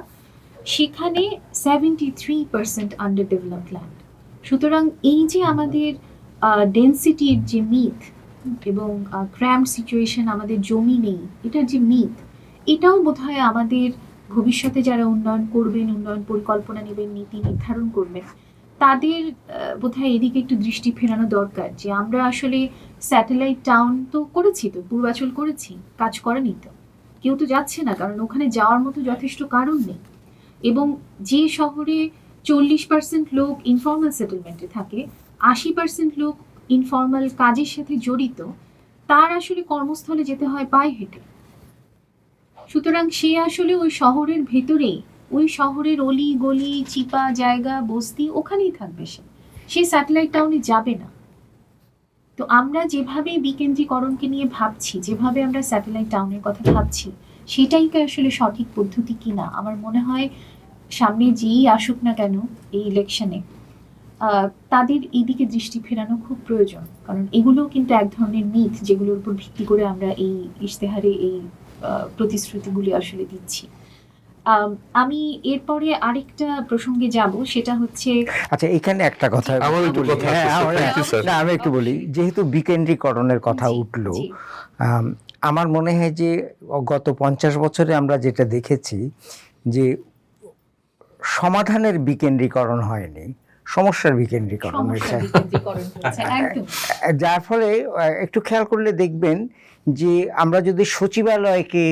সেখানে 73% আন্ডার ডেভেলপড ল্যান্ড। সুতরাং এই যে আমাদের ডেন্সিটির যে মিথ এবং ক্র্যাম্পড সিচুয়েশন, আমাদের জমি নেই, এটার যে মিথ, এটাও বোধহয় আমাদের ভবিষ্যতে যারা উন্নয়ন করবেন, উন্নয়ন পরিকল্পনা নেবেন, নীতি নির্ধারণ করবেন, তাদের বোধহয় এদিকে একটু দৃষ্টি ফেরানো দরকার, যে আমরা আসলে স্যাটেলাইট টাউন তো করেছি, তো পূর্বাচল করেছি, কাজ করেনি তো, কেউ তো যাচ্ছে না, কারণ ওখানে যাওয়ার মতো যথেষ্ট কারণ নেই। এবং যে শহরে 40% লোক ইনফর্মাল সেটেলমেন্টে থাকে, 80% লোক ইনফর্মাল কাজের সাথে জড়িত, তার আসলে কর্মস্থলে যেতে হয় পায়ে হেঁটে। সুতরাং সে আসলে ওই শহরের ভেতরেই, ওই শহরের অলি গলি চিপা জায়গা বস্তি ওখানেই থাকবে, সে স্যাটেলাইট টাউনে যাবে না। তো আমরা যেভাবে বিকেন্দ্রীকরণকে নিয়ে ভাবছি, যেভাবে আমরা স্যাটেলাইট টাউনের কথা ভাবছি, সেটাই কি আসলে সঠিক পদ্ধতি কিনা আমার মনে হয় সামনে যেই আসুক না কেন এই ইলেকশনে, তাদের এইদিকে দৃষ্টি ফেরানো খুব প্রয়োজন। কারণ এগুলো কিন্তু এক ধরনের মিথ, যেগুলোর উপর ভিত্তি করে আমরা এই ইশতেহারে এই প্রতিশ্রুতিগুলি আসলে দিচ্ছি। আমি এরপরে আরেকটা প্রসঙ্গে যাব, সেটা হচ্ছে, আচ্ছা এখানে একটা কথা আমার একটু বলি। কথা হ্যাঁ, আছে, আমরা- thank you, sir. না, আমি একটু বলি, যেহেতু বিকেন্দ্রীকরণের কথা জি, উঠলো, জি। আমার মনে হয় যে গত 50 বছরে আমরা যেটা দেখেছি যে সমাধানের বিকেন্দ্রীকরণ হয়নি, সমস্যার বিকেন্দ্রীকরণ হয়েছে। সমস্যা বিকেন্দ্রীকরণ হয়েছে, একদম। যার ফলে একটু খেয়াল করলে দেখবেন যে আমরা যদি সচিবালয়কে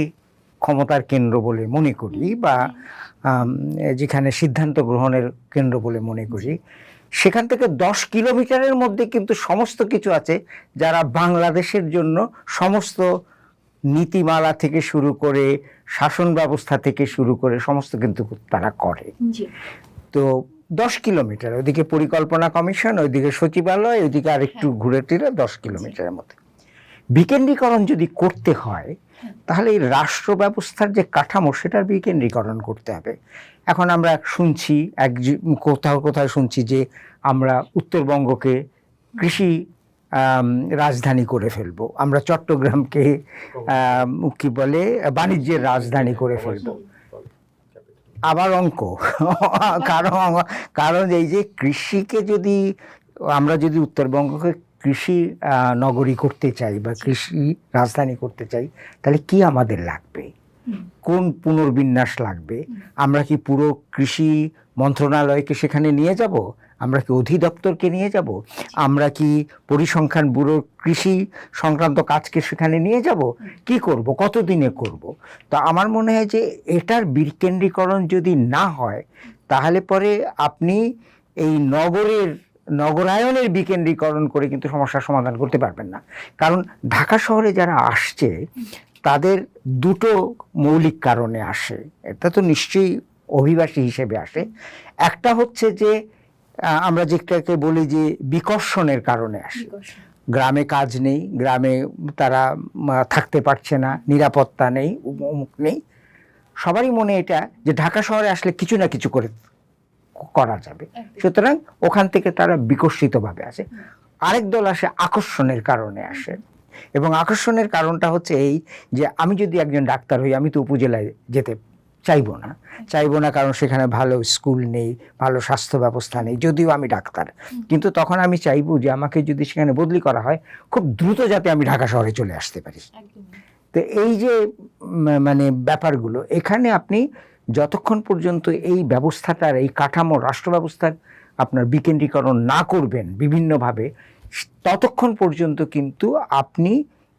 ক্ষমতার কেন্দ্র বলে মনে করি বা যেখানে সিদ্ধান্ত গ্রহণের কেন্দ্র বলে মনে করি, সেখান থেকে 10 কিলোমিটারের মধ্যে কিন্তু সমস্ত কিছু আছে, যারা বাংলাদেশের জন্য সমস্ত নীতিমালা থেকে শুরু করে শাসন ব্যবস্থা থেকে শুরু করে সমস্ত কিন্তু তারা করে। জি, তো 10 কিলোমিটার, ওইদিকে পরিকল্পনা কমিশন, ওইদিকে সচিবালয়, ওইদিকে আরেকটু ঘুরে টিরে 10 কিলোমিটারের মধ্যে। বিকেন্দ্রীকরণ যদি করতে হয় তাহলে এই রাষ্ট্র ব্যবস্থার যে কাঠামো সেটার বিকেন্দ্রীকরণ করতে হবে। এখন আমরা শুনছি কোথাও কোথাও শুনছি যে আমরা উত্তরবঙ্গকে কৃষি রাজধানী করে ফেলবো, আমরা চট্টগ্রামকে কি বলে বাণিজ্যের রাজধানী করে ফেলবো। আবার অঙ্ক কারণ এই যে কৃষিকে যদি আমরা যদি উত্তরবঙ্গকে কৃষি নগরী করতে চাই বা কৃষি রাজধানী করতে চাই, তাহলে কি আমাদের লাগবে, কোন পুনর্বিন্যাস লাগবে? আমরা কি পুরো কৃষি মন্ত্রণালয়কে সেখানে নিয়ে যাব? আমরা কি অধিদপ্তরকে নিয়ে যাব, আমরা কি পরিসংখ্যান ব্যুরোর কৃষি সংক্রান্ত কাজকে সেখানে নিয়ে যাব, কি করব, কতদিনে করব? তো আমার মনে হয় যে এটার বিকেন্দ্রীকরণ যদি না হয় তাহলে পরে আপনি এই নগরায়নের বিকেন্দ্রীকরণ করে কিন্তু সমস্যার সমাধান করতে পারবেন না। কারণ ঢাকা শহরে যারা আসছে তাদের দুটো মৌলিক কারণে আসে, এটা তো নিশ্চয়ই অভিবাসী হিসেবে আসে। একটা হচ্ছে যে আমরা যেটাকে বলি যে বিকর্ষণের কারণে আসে, গ্রামে কাজ নেই, গ্রামে তারা থাকতে পারছে না, নিরাপত্তা নেই, অমুক নেই। সবারই মনে এটা যে ঢাকা শহরে আসলে কিছু না কিছু করা যাবে, সুতরাং ওখান থেকে তারা বিকশিতভাবে আসে। আরেক দল আসে আকর্ষণের কারণে আসে, এবং আকর্ষণের কারণটা হচ্ছে এই যে আমি যদি একজন ডাক্তার হই, আমি তো উপজেলায় যেতে চাইবো না, কারণ সেখানে ভালো স্কুল নেই, ভালো স্বাস্থ্য ব্যবস্থা নেই, যদিও আমি ডাক্তার। কিন্তু তখন আমি চাইবো যে আমাকে যদি সেখানে বদলি করা হয় খুব দ্রুত যাতে আমি ঢাকা শহরে চলে আসতে পারি। তো এই যে মানে ব্যাপারগুলো, এখানে আপনি যতক্ষণ পর্যন্ত এই ব্যবস্থাটার, এই কাঠামো, রাষ্ট্র ব্যবস্থার আপনার বিকেন্দ্রীকরণ না করবেন বিভিন্নভাবে, ততক্ষণ পর্যন্ত কিন্তু আপনি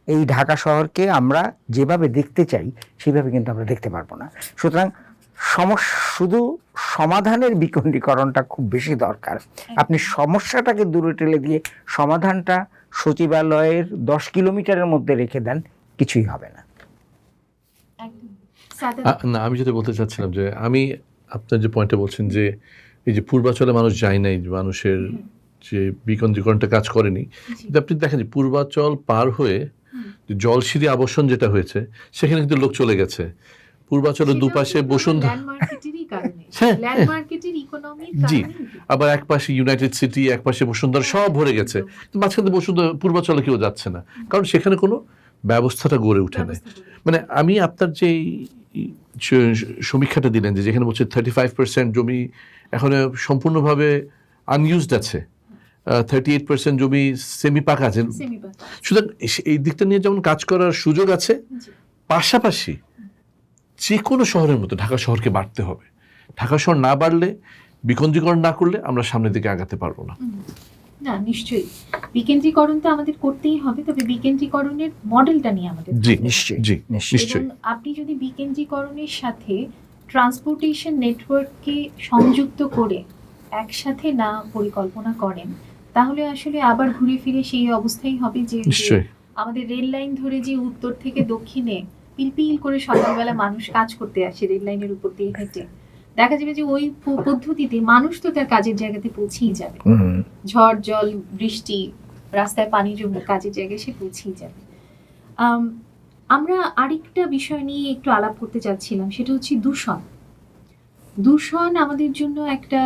এই ঢাকা শহরকে আমরা যেভাবে দেখতে চাই সেভাবে কিন্তু আমরা দেখতে পারবো না। সুতরাং শুধু সমাধানের বিকেন্দ্রীকরণটা খুব বেশি দরকার। আপনি সমস্যাটাকে দূরে ঠেলে দিয়ে সমাধানটা সচিবালয়ের 10 কিলোমিটারের মধ্যে রেখে দেন, কিছুই হবে না। না, আমি যেটা বলতে চাচ্ছিলাম যে আমি আপনার যে পয়েন্টটা বলছেন যে এই যে পূর্বাচলে মানুষ যায় নাই, মানুষের যে বিকেন্দ্রীকরণটা কাজ করেনি, কিন্তু আপনি দেখেন যে পূর্বাচল পার হয়ে জলসিঁড়ি আবর্ষণ যেটা হয়েছে সেখানে কিন্তু লোক চলে গেছে। পূর্বাচলের দুপাশে বসুন্ধরা, জি, আবার এক পাশে ইউনাইটেড সিটি, এক পাশে বসুন্ধরা, সব ভরে গেছে। মাঝখানে বসুন্ধরা, পূর্বাচলে কেউ যাচ্ছে না, কারণ সেখানে কোনো ব্যবস্থাটা গড়ে ওঠে না। মানে আমি আপনার যে সমীক্ষাটা দিলেন যে যেখানে বলছে 35% জমি এখন সম্পূর্ণভাবে আনইউজড আছে, 38% জমি সেমি পাকা আছে, সুতরাং এই দিকটা নিয়ে যেমন কাজ করার সুযোগ আছে, পাশাপাশি যে কোনো শহরের মতো ঢাকা শহরকে বাড়তে হবে। ঢাকা শহর না বাড়লে, বিকেন্দ্রীকরণ না করলে আমরা সামনের দিকে আগাতে পারবো না। না, নিশ্চয়ই বিকেন্দ্রীকরণ তো আমাদের করতেই হবে, তবে বিকেন্দ্রীকরণের মডেলটা নিয়ে আমাদের নিশ্চয়ই। আপনি যদি বিকেন্দ্রীকরণের সাথে ট্রান্সপোর্টেশন নেটওয়ার্ককে সংযুক্ত করে একসাথে না পরিকল্পনা করেন, তাহলে আসলে আবার ঘুরে ফিরে সেই অবস্থাই হবে যে আমাদের রেল লাইন ধরে যে উত্তর থেকে দক্ষিণে পিলপিল করে সকালবেলা মানুষ কাজ করতে আসে রেল লাইনের উপর দিয়ে হেঁটে, দেখা যাবে যে ওই পদ্ধতিতে মানুষ তো তার কাজের জায়গাতে পৌঁছেই যাবে। ঝড়, জল, বৃষ্টি, রাস্তায় পানি জমে কাজের জায়গায় সে পৌঁছেই যাবে। আমরা আরেকটা বিষয় নিয়ে একটু আলাপ করতে চাচ্ছিলাম, সেটা হচ্ছে দূষণ আমাদের জন্য একটা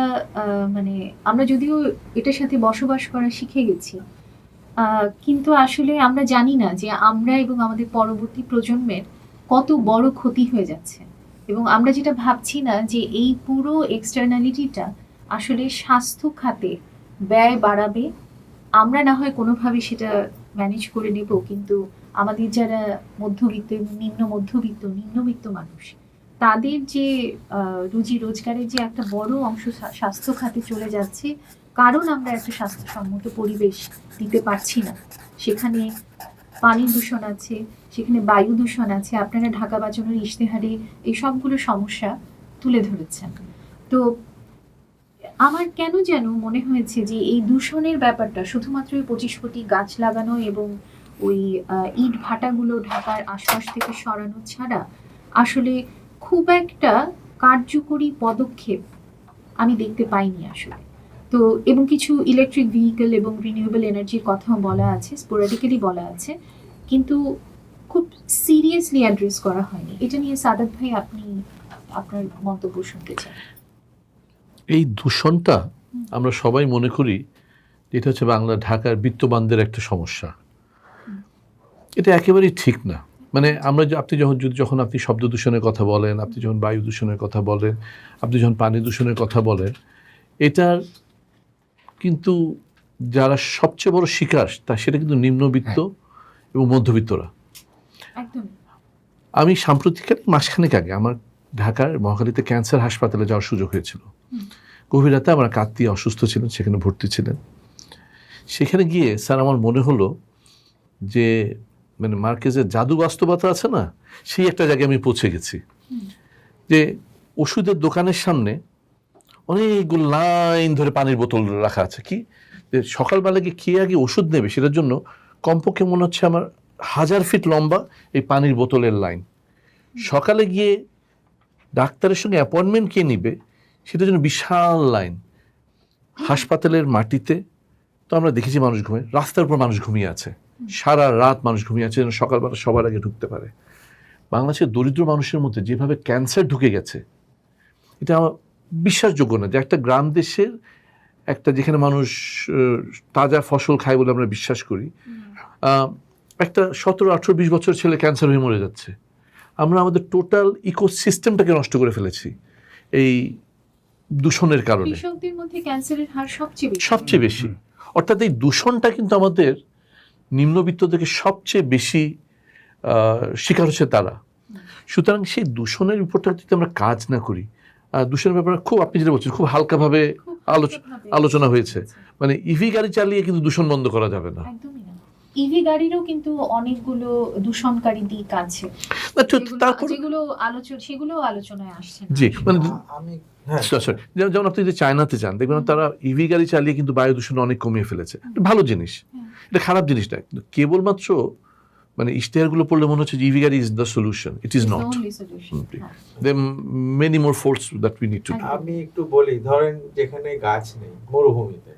মানে আমরা যদিও এটার সাথে বসবাস করা শিখে গেছি, কিন্তু আসলে আমরা জানি না যে আমরা এবং আমাদের পরবর্তী প্রজন্মের কত বড় ক্ষতি হয়ে যাচ্ছে। এবং আমরা যেটা ভাবছি না যে এই পুরো এক্সটার্নালিটিটা আসলে স্বাস্থ্য খাতে ব্যয় বাড়াবে। আমরা না হয় কোনোভাবে সেটা ম্যানেজ করে নেব, কিন্তু আমাদের যারা মধ্যবিত্ত এবং নিম্নবিত্ত মানুষ, তাদের যে রুজি রোজগারের যে একটা বড় অংশ স্বাস্থ্য খাতে চলে যাচ্ছে, কারণ আমরা একটা স্বাস্থ্যসম্মত পরিবেশ দিতে পারছি না। সেখানে পানি দূষণ আছে, সেখানে বায়ু দূষণ আছে। আপনারা ঢাকা বাঁচানোর ইশতেহারে এই সবগুলো সমস্যা তুলে ধরেছেন। তো আমার কেন যেন মনে হয়েছে যে এই দূষণের ব্যাপারটা শুধুমাত্র 25 কোটি গাছ লাগানো এবং ওই ইট ভাটাগুলো ঢাকার আশপাশ থেকে সরানো ছাড়া আসলে খুব একটা কার্যকরী পদক্ষেপ আমি দেখতে পাইনি আসলে। তো এবং কিছু ইলেকট্রিক ভেহিকেল এবং রিনিউয়েবল এনার্জির কথাও বলা আছে, স্পোরাডিক্যালি বলা আছে, কিন্তু খুব সিরিয়াসলি অ্যাড্রেস করা হয়নি। এটা নিয়ে সাদাত ভাই আপনি আপনার মন্তব্য শুনতে চাই। এই দূষণটা আমরা সবাই মনে করি এটা হচ্ছে ঢাকার বিত্তবানদের একটা সমস্যা। এটা একেবারেই ঠিক না। মানে আপনি যখন আপনি শব্দ দূষণের কথা বলেন, আপনি যখন বায়ু দূষণের কথা বলেন, আপনি যখন পানি দূষণের কথা বলেন, এটার কিন্তু যারা সবচেয়ে বড় শিকার সেটা কিন্তু নিম্নবিত্ত এবং মধ্যবিত্তরা। আমি সাম্প্রতিক মাসখানেক আগে আমার ঢাকার মহাখালীতে ক্যান্সার হাসপাতালে যাওয়ার সুযোগ হয়েছিল। গভীর রাতে আমার এক আত্মীয় অসুস্থ ছিলেন, সেখানে ভর্তি ছিলেন। সেখানে গিয়ে স্যার আমার মনে হলো যে মানে মার্কেজের জাদু বাস্তবতা আছে না, সেই একটা জায়গায় আমি পৌঁছে গেছি। যে ওষুধের দোকানের সামনে অনেকগুলো লাইন ধরে পানির বোতল রাখা আছে, কি যে সকালবেলা গিয়ে খেয়ে আগে ওষুধ নেবে সেটার জন্য কমপক্ষে মনে হচ্ছে আমার 1000 ফিট লম্বা এই পানির বোতলের লাইন। সকালে গিয়ে ডাক্তারের সঙ্গে অ্যাপয়েন্টমেন্ট কে নিবে সেটার জন্য বিশাল লাইন। হাসপাতালের মাটিতে তো আমরা দেখেছি মানুষ ঘুমিয়ে, রাস্তার উপর মানুষ ঘুমিয়ে আছে, সারা রাত মানুষ ঘুমিয়ে আছে যেন সকালবেলা সবার আগে ঢুকতে পারে। বাংলাদেশের দরিদ্র মানুষের মধ্যে যেভাবে ক্যান্সার ঢুকে গেছে, এটা আমার বিশ্বাসযোগ্য না যে একটা গ্রাম দেশের একটা যেখানে মানুষ তাজা ফসল খায় বলে আমরা বিশ্বাস করি, একটা 17, 18, 20 বছর ছেলে ক্যান্সার হয়ে মরে যাচ্ছে। আমরা আমাদের টোটাল ইকোসিস্টেমটাকে নষ্ট করে ফেলেছি এই দূষণের কারণে। কৃষকদের মধ্যে ক্যান্সারের হার সবচেয়ে বেশি। অর্থাৎ এই দূষণটা কিন্তু আমাদের নিম্নবিত্তদেরকে সবচেয়ে বেশি শিকার হচ্ছে তারা। সুতরাং সেই দূষণের উপরটা যদি আমরা কাজ না করি, দূষণের ব্যাপারে খুব আপনি যেটা বলছেন খুব হালকাভাবে আলোচনা হয়েছে, মানে ইভি গাড়ি চালিয়ে কিন্তু দূষণ বন্ধ করা যাবে না। একদমই না। ইভি গাড়িরও কিন্তু অনেকগুলো দূষণকারী দিক আছে, সেগুলো আলোচনায় আসছে না। জি, মানে আমি যেমন আপনি যদি চায়নাতে যান দেখবেন তারা ইভি গাড়ি চালিয়ে কিন্তু বায়ু দূষণ অনেক কমিয়ে ফেলেছে। এটা ভালো জিনিস, এটা খারাপ জিনিস না। কেবলমাত্র মানে ইশতেহারগুলো পড়লে মনে হচ্ছে ইভি গাড়ি is the solution. It is not. There are many more faults that we need to do. আমি একটু বলি, ধরেন যেখানে গাছ নেই, মরুভূমিতে,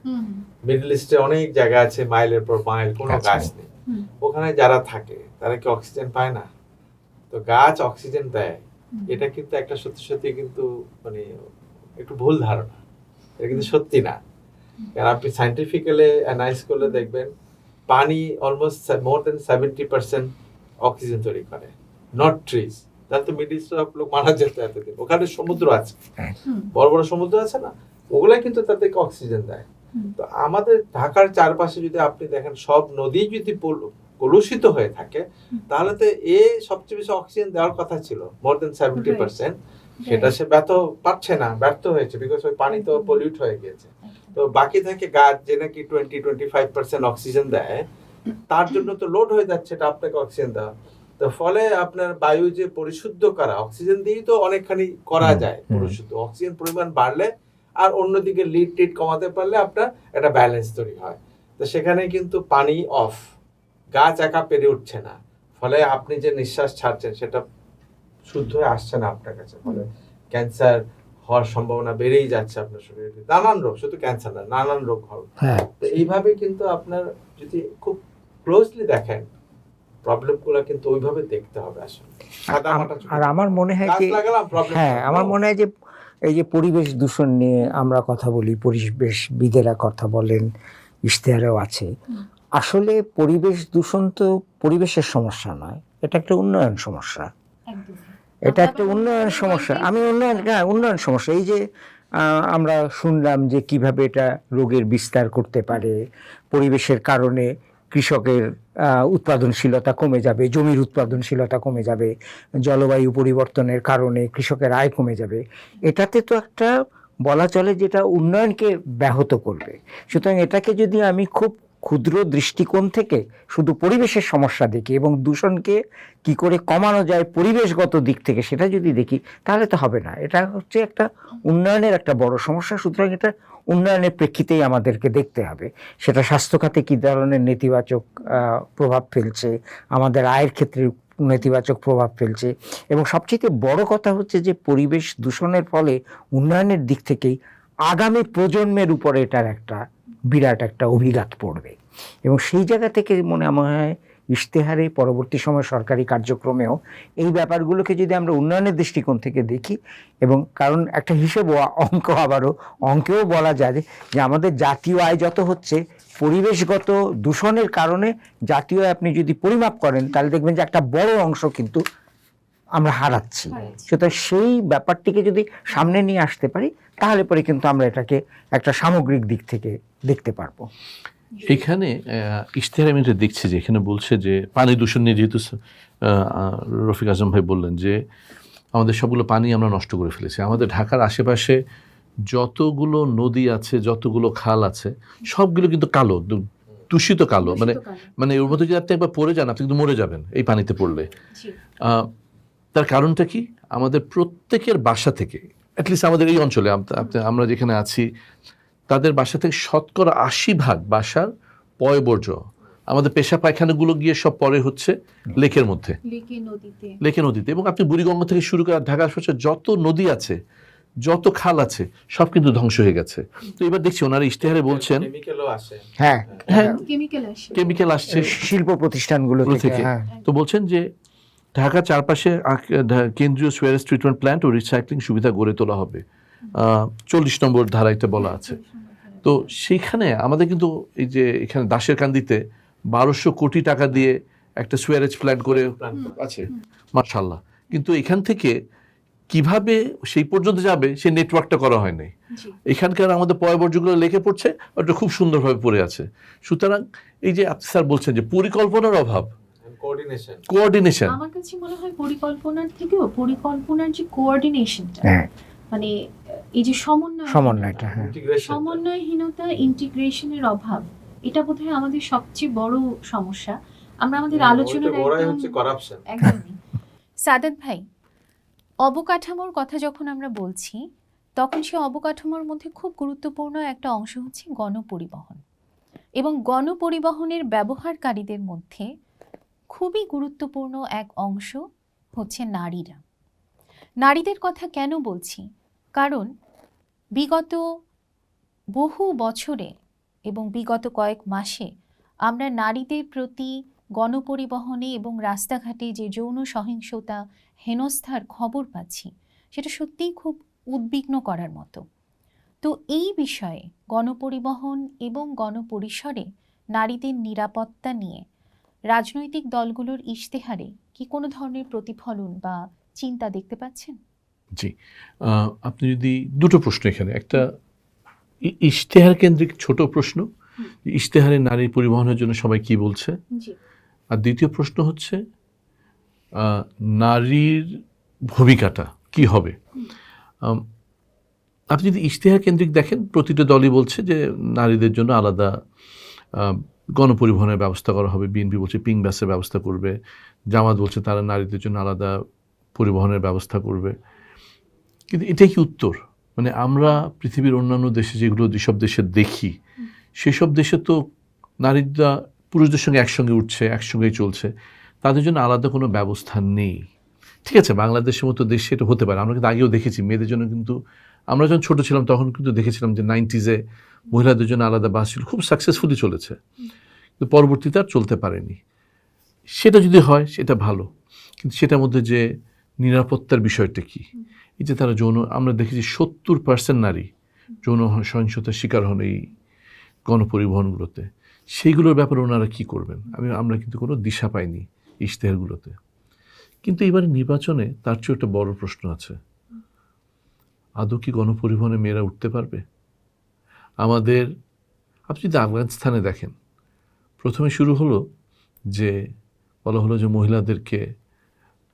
মিডল ইস্টে অনেক জায়গা আছে মাইলের পর মাইল কোনো গাছ নেই, ওখানে যারা থাকে তারা কি অক্সিজেন পায় না? তো গাছ অক্সিজেন দেয়, এটা কিন্তু একটা সত্যি সত্যি কিন্তু মানে একটু ভুল ধারণা, এটা কিন্তু সত্যি না। কারণ আপনি সায়েন্টিফিক্যালি অ্যানালাইজ করলে দেখবেন পানি অলমোস্ট মোর দেন 70% অক্সিজেন তৈরি করে, নট ট্রিজ। তাহলে তো মিডল ইস্টের লোক মারা যেত এতদিন। ওখানে সমুদ্র আছে, বড় বড় সমুদ্র আছে না, ওগুলাই কিন্তু তাদেরকে অক্সিজেন দেয়। তো আমাদের ঢাকার চারপাশে যদি আপনি দেখেন সব নদী যদি কলুষিত হয়ে থাকে, তাহলে তো সবচেয়ে বেশি অক্সিজেন দেওয়ার কথা ছিল, মোর দেন 70%, সেটা সে ব্যর্থ হয়েছে, বিকজ ওই পানি তো পলিউট হয়ে গেছে। তো বাকি থাকে গাছ যে নাকি 20-25% অক্সিজেন দেয়, তার জন্য তো লোড হয়ে যাচ্ছে এটা আপনাকে অক্সিজেন দেওয়া। তো ফলে আপনার বায়ু যে পরিশুদ্ধ করা, অক্সিজেন দিয়েই তো অনেকখানি করা যায় পরিশুদ্ধ। অক্সিজেন পরিমাণ বাড়লে আর অন্যদিকে লিড টিড কমাতে পারলে আপনার একটা ব্যালেন্স তৈরি হয়। তো সেখানে কিন্তু পানি অফ, গাছ একা পেরে উঠছে না, ফলে আপনি যে নিঃশ্বাস ছাড়ছেন সেটা শুদ্ধ হয়ে আসছে না আপনার কাছে, ফলে ক্যান্সার হওয়ার সম্ভাবনা বেড়েই যাচ্ছে আপনার শরীরে। নানান রোগ, শুধু ক্যান্সার না, নানান রোগ হবে। তো এইভাবে কিন্তু আপনার যদি খুব ক্লোজলি দেখেন প্রবলেমগুলো কিন্তু ওইভাবে দেখতে হবে আসলে। আর আমার মনে হয় যে আমার মনে হয় যে এই যে পরিবেশ দূষণ নিয়ে আমরা কথা বলি, পরিবেশবিদেরা কথা বলেন, ইশতেহারেও আছে, আসলে পরিবেশ দূষণ তো পরিবেশের সমস্যা নয়, এটা একটা উন্নয়ন সমস্যা। এটা একটা উন্নয়ন সমস্যা। উন্নয়ন সমস্যা। এই যে আমরা শুনলাম যে কিভাবে এটা রোগের বিস্তার করতে পারে, পরিবেশের কারণে কৃষকের উৎপাদনশীলতা কমে যাবে, জমির উৎপাদনশীলতা কমে যাবে, জলবায়ু পরিবর্তনের কারণে কৃষকের আয় কমে যাবে। এটাতে তো একটা বলা চলে যেটা উন্নয়নকে ব্যাহত করবে। সুতরাং এটাকে যদি আমি খুব ক্ষুদ্র দৃষ্টিকোণ থেকে শুধু পরিবেশের সমস্যা দেখি এবং দূষণকে কি করে কমানো যায় পরিবেশগত দিক থেকে সেটা যদি দেখি, তাহলে তো হবে না। এটা হচ্ছে একটা উন্নয়নের একটা বড় সমস্যা। সুতরাং এটা উন্নয়নের প্রেক্ষিতেই আমাদেরকে দেখতে হবে, সেটা স্বাস্থ্য খাতে কী ধরনের নেতিবাচক প্রভাব ফেলছে, আমাদের আয়ের ক্ষেত্রে নেতিবাচক প্রভাব ফেলছে, এবং সবচেয়ে বড় কথা হচ্ছে যে পরিবেশ দূষণের ফলে উন্নয়নের দিক থেকেই আগামী প্রজন্মের উপরে এটার একটা বিরাট একটা অভিঘাত পড়বে। এবং সেই জায়গা থেকে মনে হয় ইশতেহারে পরবর্তী সময় সরকারি কার্যক্রমেও এই ব্যাপারগুলোকে যদি আমরা উন্নয়নের দৃষ্টিকোণ থেকে দেখি, এবং কারণ একটা হিসেব অঙ্কেও বলা যায় যে আমাদের জাতীয় আয় যত হচ্ছে, পরিবেশগত দূষণের কারণে জাতীয় আয় আপনি যদি পরিমাপ করেন তাহলে দেখবেন যে একটা বড় অংশ কিন্তু আমরা হারাচ্ছি। সুতরাং সেই ব্যাপারটিকে যদি সামনে নিয়ে আসতে পারি তাহলে পরে কিন্তু আমরা এটাকে একটা সামগ্রিক দিক থেকে দেখতে পারবো। এখানে ইশতেহার আমি এটা দেখছি যে এখানে বলছে যে পানি দূষণ নিয়ে, যেহেতু রফিক আজম ভাই বললেন যে আমাদের সবগুলো পানি আমরা নষ্ট করে ফেলেছি, আমাদের ঢাকার আশেপাশে যতগুলো নদী আছে, যতগুলো খাল আছে, সবগুলো কিন্তু কালো, দূষিত কালো। মানে মানে ওর মধ্যে যদি আপনি একবার পড়ে যান, আপনি কিন্তু মরে যাবেন এই পানিতে পড়লে। জি, তার কারণটা কি? আমাদের প্রত্যেকের বাসা থেকে, অ্যাটলিস্ট আমাদের এই অঞ্চলে আমরা যেখানে আছি, তাদের বাসা থেকে 80% বাসার পয়ঃবর্জ্য, আমাদের পেশা পায়খানাগুলো গিয়ে সব পরে হচ্ছে লেকের মধ্যে, লেকে নদীতে। এবং আপনি বুড়িগঙ্গা থেকে শুরু করে ঢাকা আশপাশে যত নদী আছে, যত খাল আছে, সব কিন্তু ধ্বংস হয়ে গেছে। তো এবার দেখছি ওনারা ইশতেহারে বলছেন হ্যাঁ, হ্যাঁ কেমিক্যাল আসে। কেমিক্যাল আসছে শিল্প প্রতিষ্ঠানগুলো থেকে। হ্যাঁ, তো বলছেন যে ঢাকা চারপাশে কেন্দ্রীয় সুয়ারেজ ট্রিটমেন্ট প্ল্যান্ট ও রিসাইক্লিং সুবিধা গড়ে তোলা হবে, 40 নম্বর ধারাইতে বলা আছে। তো সেইখানে আমাদের কিন্তু এই যে এখানে দাসের কান্দিতে 1200 কোটি টাকা দিয়ে একটা সুয়ারেজ প্ল্যান্ট করে আছে, মাশাআল্লাহ। কিন্তু এখান থেকে কিভাবে সেই পর্যন্ত যাবে সেই নেটওয়ার্কটা করা হয় নাই। জি, এখানকার আমাদের পয়ঃবর্জ্যগুলো লেকে পড়ছে, ওটা খুব সুন্দরভাবে পড়ে আছে। সুতরাং এই যে আপনি স্যার বলছেন যে পরিকল্পনার অভাব, কোঅর্ডিনেশন, আমার কাছে মনে হয় পরিকল্পনার থেকেও পরিকল্পনার যে কোঅর্ডিনেশনটা, হ্যাঁ, মানে এই যে সমন্বয়টা। হ্যাঁ, সমন্বয়হীনতা, ইন্টিগ্রেশনের অভাব, এটা বোধহয় আমাদের সবচেয়ে বড় সমস্যা। আমরা আমাদের আলোচনার একদমই। সাদাত ভাই, অবকাঠামোর কথা যখন আমরা বলছি, তখন সে অবকাঠামোর মধ্যে খুব গুরুত্বপূর্ণ একটা অংশ হচ্ছে গণপরিবহন, এবং গণপরিবহনের ব্যবহারকারীদের মধ্যে খুবই গুরুত্বপূর্ণ এক অংশ হচ্ছে নারীরা। নারীদের কথা কেন বলছি? কারণ বিগত বহু বছরে এবং বিগত কয়েক মাসে আমরা নারীদের প্রতি গণপরিবহনে এবং রাস্তাঘাটে যে যৌন সহিংসতা, হেনস্থার খবর পাচ্ছি, সেটা সত্যিই খুব উদ্বিগ্ন করার মতো। তো এই বিষয়ে গণপরিবহন এবং গণপরিসরে নারীদের নিরাপত্তা নিয়ে রাজনৈতিক দলগুলোর ইশতেহারে কি কোনো ধরনের প্রতিফলন বা চিন্তা দেখতে পাচ্ছেন? জি, আপনি যদি দুটো প্রশ্ন এখানে, একটা ইশতেহার কেন্দ্রিক ছোট প্রশ্ন, ইশতেহারে নারী পরিবহনের জন্য সবাই কি বলছে, জি, আর দ্বিতীয় প্রশ্ন হচ্ছে নারীর ভূমিকাটা কি হবে। আপনি যদি ইশতেহার কেন্দ্রিক দেখেন, প্রতিটা দলই বলছে যে নারীদের জন্য আলাদা গণপরিবহনের ব্যবস্থা করা হবে। বিএনপি বলছে পিং বাসের ব্যবস্থা করবে, জামাত বলছে তারা নারীদের জন্য আলাদা পরিবহনের ব্যবস্থা করবে। কিন্তু এটাই কি উত্তর? মানে আমরা পৃথিবীর অন্যান্য দেশে যেসব দেশে দেখি, সেসব দেশে তো নারীরা পুরুষদের সঙ্গে একসঙ্গে উঠছে, একসঙ্গেই চলছে, তাদের জন্য আলাদা কোনো ব্যবস্থা নেই। ঠিক আছে, বাংলাদেশের মতো দেশে এটা হতে পারে। আমরা কিন্তু আগেও দেখেছি মেয়েদের জন্য, কিন্তু আমরা যখন ছোট ছিলাম তখন কিন্তু দেখেছিলাম যে 90s মহিলাদের জন্য আলাদা বাস ছিল, খুব সাকসেসফুলি চলেছে, কিন্তু পরবর্তীতে আর চলতে পারেনি। সেটা যদি হয় সেটা ভালো, কিন্তু সেটার মধ্যে যে নিরাপত্তার বিষয়টা কি, এই যে তারা আমরা দেখেছি 70% নারী যৌন সহিংসতার শিকার হন এই গণপরিবহনগুলোতে। সেইগুলোর ব্যাপারে ওনারা কি করবেন আমরা কিন্তু কোনো দিশা পাইনি ইশতেহারগুলোতে। কিন্তু এবারে নির্বাচনে তার চেয়ে একটা বড় প্রশ্ন আছে, আদৌ কি গণপরিবহনে মেয়েরা উঠতে পারবে? আমাদের, আপনি যদি আফগানিস্তানে দেখেন, প্রথমে শুরু হলো যে বলা হলো যে মহিলাদেরকে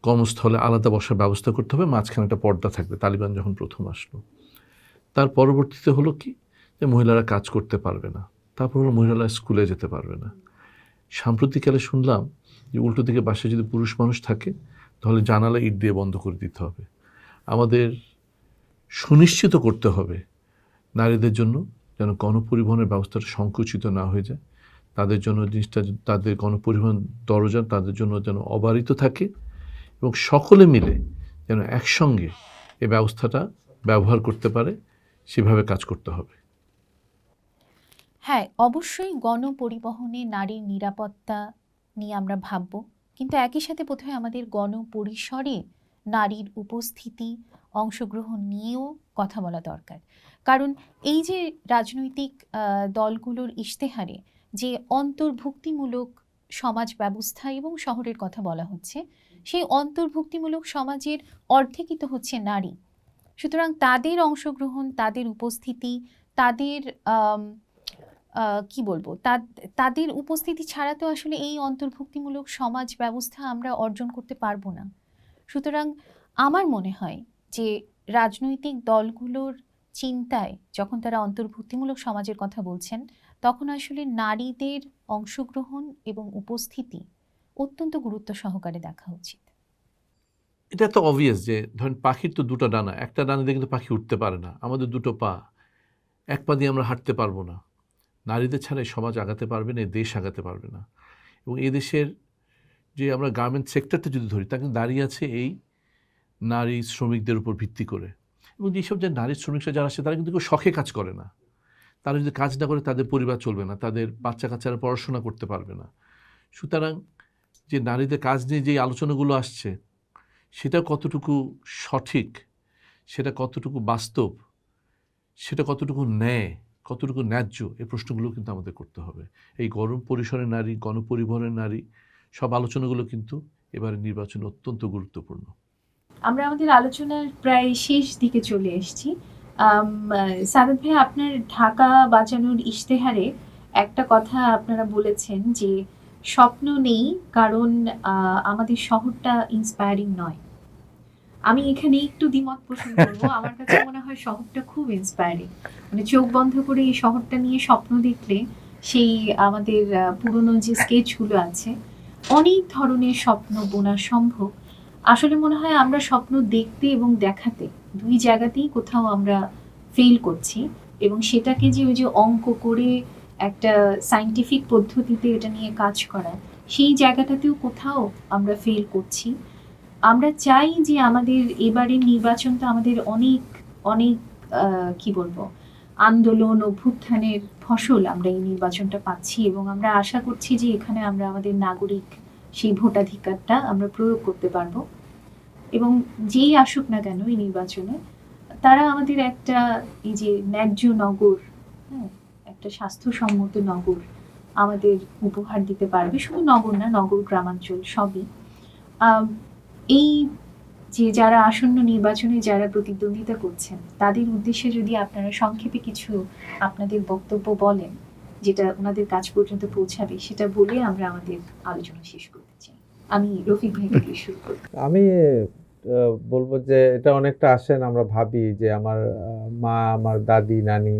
কর্মস্থলে আলাদা বসার ব্যবস্থা করতে হবে, মাঝখানে একটা পর্দা থাকবে, তালিবান যখন প্রথম আসলো। তার পরবর্তীতে হলো কি যে মহিলারা কাজ করতে পারবে না, তারপর হলো মহিলারা স্কুলে যেতে পারবে না। সাম্প্রতিককালে শুনলাম যে উল্টো দিকে বাসায় যদি পুরুষ মানুষ থাকে তাহলে জানালা ইট দিয়ে বন্ধ করে দিতে হবে। আমাদের সুনিশ্চিত করতে হবে নারীদের জন্য যেন গণপরিবহনের ব্যবস্থাটা সংকুচিত না হয়ে যায়, তাদের জন্য জিনিসটা, তাদের গণপরিবহন দরজা তাদের জন্য যেন অবারিত থাকে, এবং সকলে মিলে যেন একসঙ্গে এই ব্যবস্থাটা ব্যবহার করতে পারে, সেভাবে কাজ করতে হবে। হ্যাঁ, অবশ্যই গণপরিবহনে নারীর নিরাপত্তা নিয়ে আমরা ভাবব, কিন্তু একই সাথে বোধহয় আমাদের গণপরিসরে নারীর উপস্থিতি, অংশগ্রহণ নিয়েও কথা বলা দরকার। কারণ এই যে রাজনৈতিক দলগুলোর ইশতেহারে যে অন্তর্ভুক্তিমূলক সমাজ ব্যবস্থা এবং শহরের কথা বলা হচ্ছে, সেই অন্তর্ভুক্তিমূলক সমাজের অর্ধেকই তো হচ্ছে নারী। সুতরাং তাদের অংশগ্রহণ, তাদের উপস্থিতি, তাদের কি বলবো, তাদের উপস্থিতি ছাড়া তো আসলে এই অন্তর্ভুক্তিমূলক সমাজ ব্যবস্থা আমরা অর্জন করতে পারবো না। সুতরাং আমার মনে হয় যে রাজনৈতিক দলগুলোর চিন্তায় যখন তারা অন্তর্ভুক্তিমূলক সমাজের কথা বলছেন, তখন আসলে নারীদের অংশগ্রহণ এবং উপস্থিতি অত্যন্ত গুরুত্ব সহকারে দেখা উচিত। এটা তো অবভিয়াস যে ধরেন পাখির তো দুটো ডানা, একটা ডানা দিয়ে কিন্তু পাখি উঠতে পারে না। আমাদের দুটো পা, এক পা দিয়ে আমরা হাঁটতে পারবো না। নারীদের ছাড়া এই সমাজ আগাতে পারবে না, এই দেশ আগাতে পারবে না। এবং এই দেশের যে আমরা গার্মেন্ট সেক্টরটা যদি ধরি, তা কিন্তু দাঁড়িয়ে আছে এই নারী শ্রমিকদের উপর ভিত্তি করে। এবং যেসব যে নারী শ্রমিকরা যারা আছে তারা কিন্তু কেউ শখে কাজ করে না। তারা যদি কাজ না করে তাদের পরিবার চলবে না, তাদের বাচ্চা কাচ্চারা পড়াশোনা করতে পারবে না। সুতরাং যে নারীদের কাজ নিয়ে যে আলোচনাগুলো আসছে, সেটা কতটুকু সঠিক, সেটা কতটুকু বাস্তব, সেটা কতটুকু ন্যায়, কতটুকু ন্যায্য, এই প্রশ্নগুলো কিন্তু আমাদের করতে হবে। এই গরম পরিসরের নারী, গণপরিবহনের নারী, সব আলোচনাগুলো কিন্তু এবারে নির্বাচনে অত্যন্ত গুরুত্বপূর্ণ। আমরা আমাদের আলোচনার প্রায় শেষ দিকে চলে এসেছি। সাদাত ভাই, আপনার ঢাকা বাঁচানোর ইশতেহারে একটা কথা আপনারা বলেছেন যে স্বপ্ন নেই কারণ আমাদের শহরটা ইন্সপায়ারিং নয়। আমি এখানে একটু দ্বিমত পোষণ করবো। আমার কাছে মনে হয় শহরটা খুব ইন্সপায়ারিং। মানে চোখ বন্ধ করে এই শহরটা নিয়ে স্বপ্ন দেখলে সেই আমাদের পুরনো যে স্কেচগুলো আছে, অনেক ধরনের স্বপ্ন বোনা সম্ভব। আসলে মনে হয় আমরা স্বপ্ন দেখতে এবং দেখাতে দুই জায়গাতেই কোথাও আমরা ফেল করছি, এবং সেটাকে যে ওই যে অঙ্ক করে একটা সায়েন্টিফিক পদ্ধতিতে এটা নিয়ে কাজ করা, সেই জায়গাটাতেও কোথাও আমরা ফেল করছি। আমরা চাই যে আমাদের এবারের নির্বাচনটা আমাদের অনেক অনেক কি বলবো, আন্দোলন অভ্যুত্থানের ফসল আমরা এই নির্বাচনটা পাচ্ছি, এবং আমরা আশা করছি যে এখানে আমরা আমাদের নাগরিক সেই ভোটাধিকারটা আমরা প্রয়োগ করতে পারবো। এবং যেই আসুক না কেন এই নির্বাচনে, তারা আমাদের একটা এই যে ন্যায্য নগর, হ্যাঁ, একটা স্বাস্থ্যসম্মত নগর আমাদের উপহার দিতে পারবে। শুধু নগর না, নগর গ্রামাঞ্চল সবই। এই যে যারা আসন্ন নির্বাচনে যারা প্রতিদ্বন্দ্বিতা করছেন, তাদের উদ্দেশ্যে যদি আপনারা সংক্ষেপে কিছু আপনাদের বক্তব্য বলেন, যেটা ওনাদের কাছ পর্যন্ত পৌঁছাবে, সেটা বলে আমরা আমাদের আলোচনা শেষ করতে চাই। আমি রফিক ভাই থেকে শুরু করব। আমি বলবো যে এটা অনেকটা আসেন, আমরা ভাবি যে আমার মা, আমার দাদি, নানি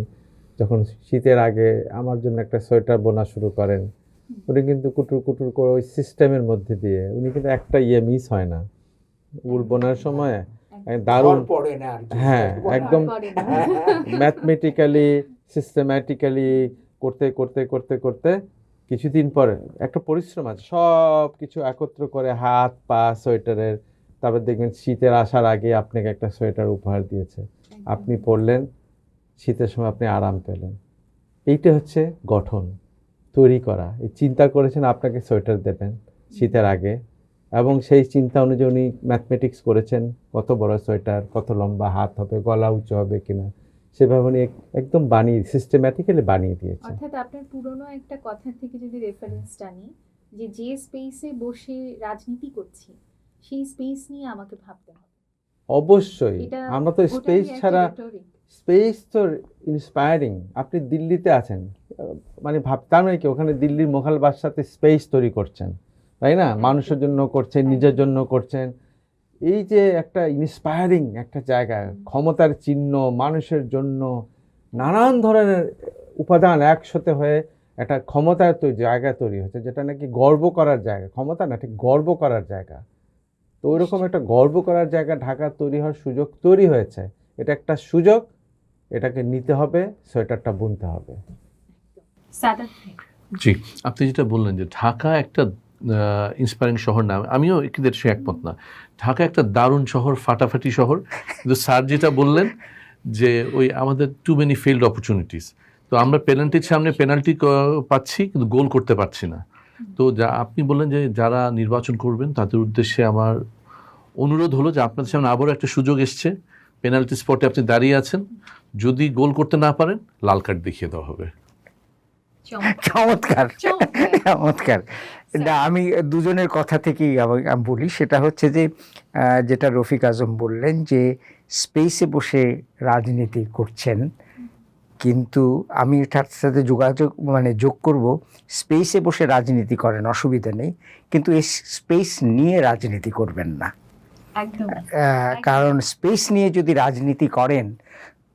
যখন শীতের আগে আমার জন্য একটা সোয়েটার বোনা শুরু করেন, উনি কিন্তু কুটুর কুটুর করে ওই সিস্টেমের মধ্যে দিয়ে উনি কিন্তু একটা মিস হয় না। উল বোনার সময় দারুণ, হ্যাঁ, একদম ম্যাথমেটিক্যালি সিস্টেম্যাটিক্যালি করতে করতে করতে করতে কিছুদিন পরে একটা পরিশ্রম আছে, সব কিছু একত্র করে হাত পা সোয়েটারের, তারপর দেখবেন শীতের আসার আগে আপনাকে একটা সোয়েটার উপহার দিয়েছে, আপনি পরলেন, শীতের সময় আপনি আরাম পেলেন। এইটা হচ্ছে গঠন তৈরি করা। এই চিন্তা করেছেন আপনাকে সোয়েটার দেবেন শীতের আগে, এবং সেই চিন্তা অনুযায়ী উনি ম্যাথমেটিক্স করেছেন, কত বড় সোয়েটার, কত লম্বা হাত হবে, গলা উঁচু হবে কিনা, সেভাবে উনি একদম বানিয়ে সিস্টেম্যাটিক্যালি বানিয়ে দিয়েছে। অর্থাৎ আপনার পুরনো একটা কথা থেকে যদি রেফারেন্স টানি, যে স্পেসে বসে রাজনীতি করছি, সেই স্পেস নিয়ে আমাকে ভাবতে হবে। অবশ্যই, আমরা তো স্পেস ছাড়া, স্পেস তো ইন্সপায়ারিং। আপনি দিল্লিতে আছেন, মানে তার মানে কি ওখানে দিল্লির মোঘল বাদশাতে স্পেস তৈরি করছেন, তাই না? মানুষের জন্য করছেন, নিজের জন্য করছেন। এই যে একটা ইন্সপায়ারিং একটা জায়গা, ক্ষমতার চিহ্ন, মানুষের জন্য নানান ধরনের উপাদান একসাথে হয়ে একটা ক্ষমতার জায়গা তৈরি হয়েছে, যেটা নাকি গর্ব করার জায়গা। ক্ষমতা না, ঠিক গর্ব করার জায়গা। তো ওইরকম একটা গর্ব করার জায়গা ঢাকা তৈরি হওয়ার সুযোগ তৈরি হয়েছে। এটা একটা সুযোগ, এটাকে নিতে হবে, সোয়েটারটা বুনতে হবে। জি, আপনি যেটা বললেন যে ঢাকা একটা ইন্সপায়ারিং শহর না, আমিও এদের সে একমত না। ঢাকা একটা দারুণ শহর, ফাটাফাটি শহর, কিন্তু স্যার যেটা বললেন যে ওই আমাদের টু মেনি ফেইল্ড অপরচুনিটিস। তো আমরা পেনাল্টির সামনে পেনাল্টি পাচ্ছি কিন্তু গোল করতে পারছি না। তো যা আপনি বললেন যে যারা নির্বাচন করবেন তাদের উদ্দেশ্যে আমার অনুরোধ হলো যে আপনাদের সামনে আবারও একটা সুযোগ এসছে, পেনাল্টি স্পটে আপনি দাঁড়িয়ে আছেন, যদি গোল করতে না পারেন লাল কার্ড দেখিয়ে দেওয়া হবে। চমৎকার চমৎকার। না, আমি দুজনের কথা থেকেই আমি বলি, সেটা হচ্ছে যে যেটা রফিক আজম বললেন যে স্পেসে বসে রাজনীতি করছেন, কিন্তু আমি এটার সাথে যোগ করব, স্পেসে বসে রাজনীতি করেন, অসুবিধা নেই, কিন্তু এই স্পেস নিয়ে রাজনীতি করবেন না। কারণ স্পেস নিয়ে যদি রাজনীতি করেন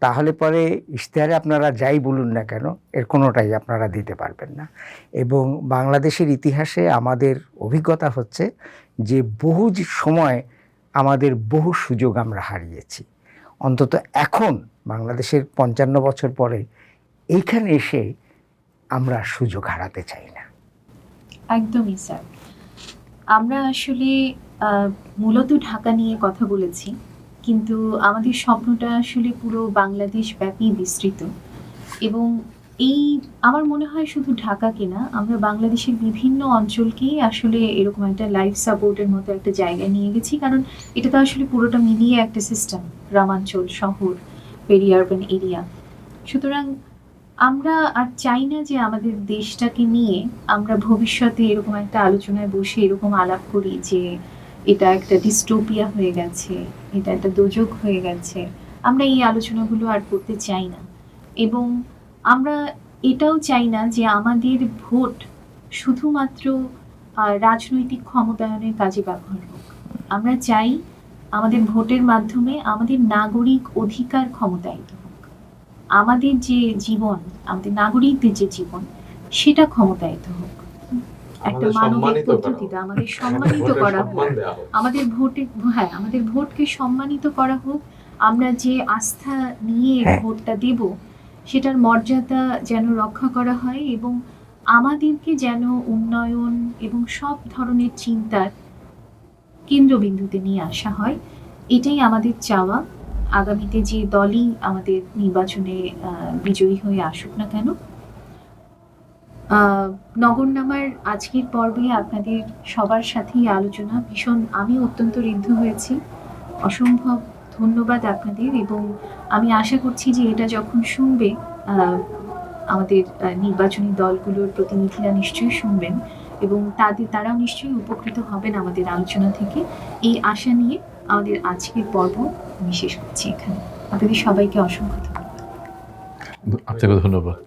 তাহলে পরে ইশতেহারে আপনারা যাই বলুন না কেন এর কোনোটাই আপনারা দিতে পারবেন না। এবং বাংলাদেশের ইতিহাসে আমাদের অভিজ্ঞতা হচ্ছে যে বহু সময় আমাদের বহু সুযোগ আমরা হারিয়েছি। অন্তত এখন বাংলাদেশের 55 বছর পরে এইখানে এসে আমরা সুযোগ হারাতে চাই না। একদমই স্যার। আমরা আসলে মূলত ঢাকা নিয়ে কথা বলেছি, কিন্তু আমাদের স্বপ্নটা আসলে পুরো বাংলাদেশ ব্যাপী বিস্তৃত। এবং এই আমার মনে হয় শুধু ঢাকাকে না, আমরা বাংলাদেশের বিভিন্ন অঞ্চলকেই আসলে এরকম একটা লাইফ সাপোর্টের মতো একটা জায়গায় নিয়ে গেছি। কারণ এটা তো আসলে পুরোটা মিলিয়ে একটা সিস্টেম, গ্রামাঞ্চল, শহর, পেরি আরবান এরিয়া। সুতরাং আমরা আর চাই না যে আমাদের দেশটাকে নিয়ে আমরা ভবিষ্যতে এরকম একটা আলোচনায় বসে এরকম আলাপ করি যে এটা একটা ডিস্টোপিয়া হয়ে গেছে, এটা একটা দোজক হয়ে গেছে। আমরা এই আলোচনাগুলো আর করতে চাই না। এবং আমরা এটাও চাই না যে আমাদের ভোট শুধুমাত্র রাজনৈতিক ক্ষমতায়নের কাজে ব্যবহার হোক। আমরা চাই আমাদের ভোটের মাধ্যমে আমাদের নাগরিক অধিকার ক্ষমতায়িত হোক, আমাদের যে জীবন, আমাদের নাগরিকদের যে জীবন, সেটা ক্ষমতায়িত হোক। একটা মানবিক পদ্ধতিতে আমাদের সম্মানিত করা হোক, আমাদের ভোটকে সম্মানিত করা হোক। আমরা যে আস্থা নিয়ে ভোটটা দেব সেটার মর্যাদা যেন রক্ষা করা হয় এবং আমাদেরকে যেন উন্নয়ন এবং সব ধরনের চিন্তার কেন্দ্রবিন্দুতে নিয়ে আসা হয়। এটাই আমাদের চাওয়া। আগামীতে যে দলই আমাদের নির্বাচনে বিজয়ী হয়ে আসুক না কেন। নগরনামার আজকের পর্বে আপনাদের সবার সাথেই আলোচনা ভীষণ, আমি অত্যন্ত ঋদ্ধ হয়েছি। অসম্ভব ধন্যবাদ আপনাদের। এবং আমি আশা করছি যে এটা যখন শুনবে আমাদের নির্বাচনী দলগুলোর প্রতিনিধিরা নিশ্চয়ই শুনবেন এবং তারাও নিশ্চয়ই উপকৃত হবেন আমাদের আলোচনা থেকে। এই আশা নিয়ে আমাদের আজকের পর্ব আমি শেষ করছি এখানে। আপনাদের সবাইকে অসংখ্য ধন্যবাদ। আপনাকে ধন্যবাদ।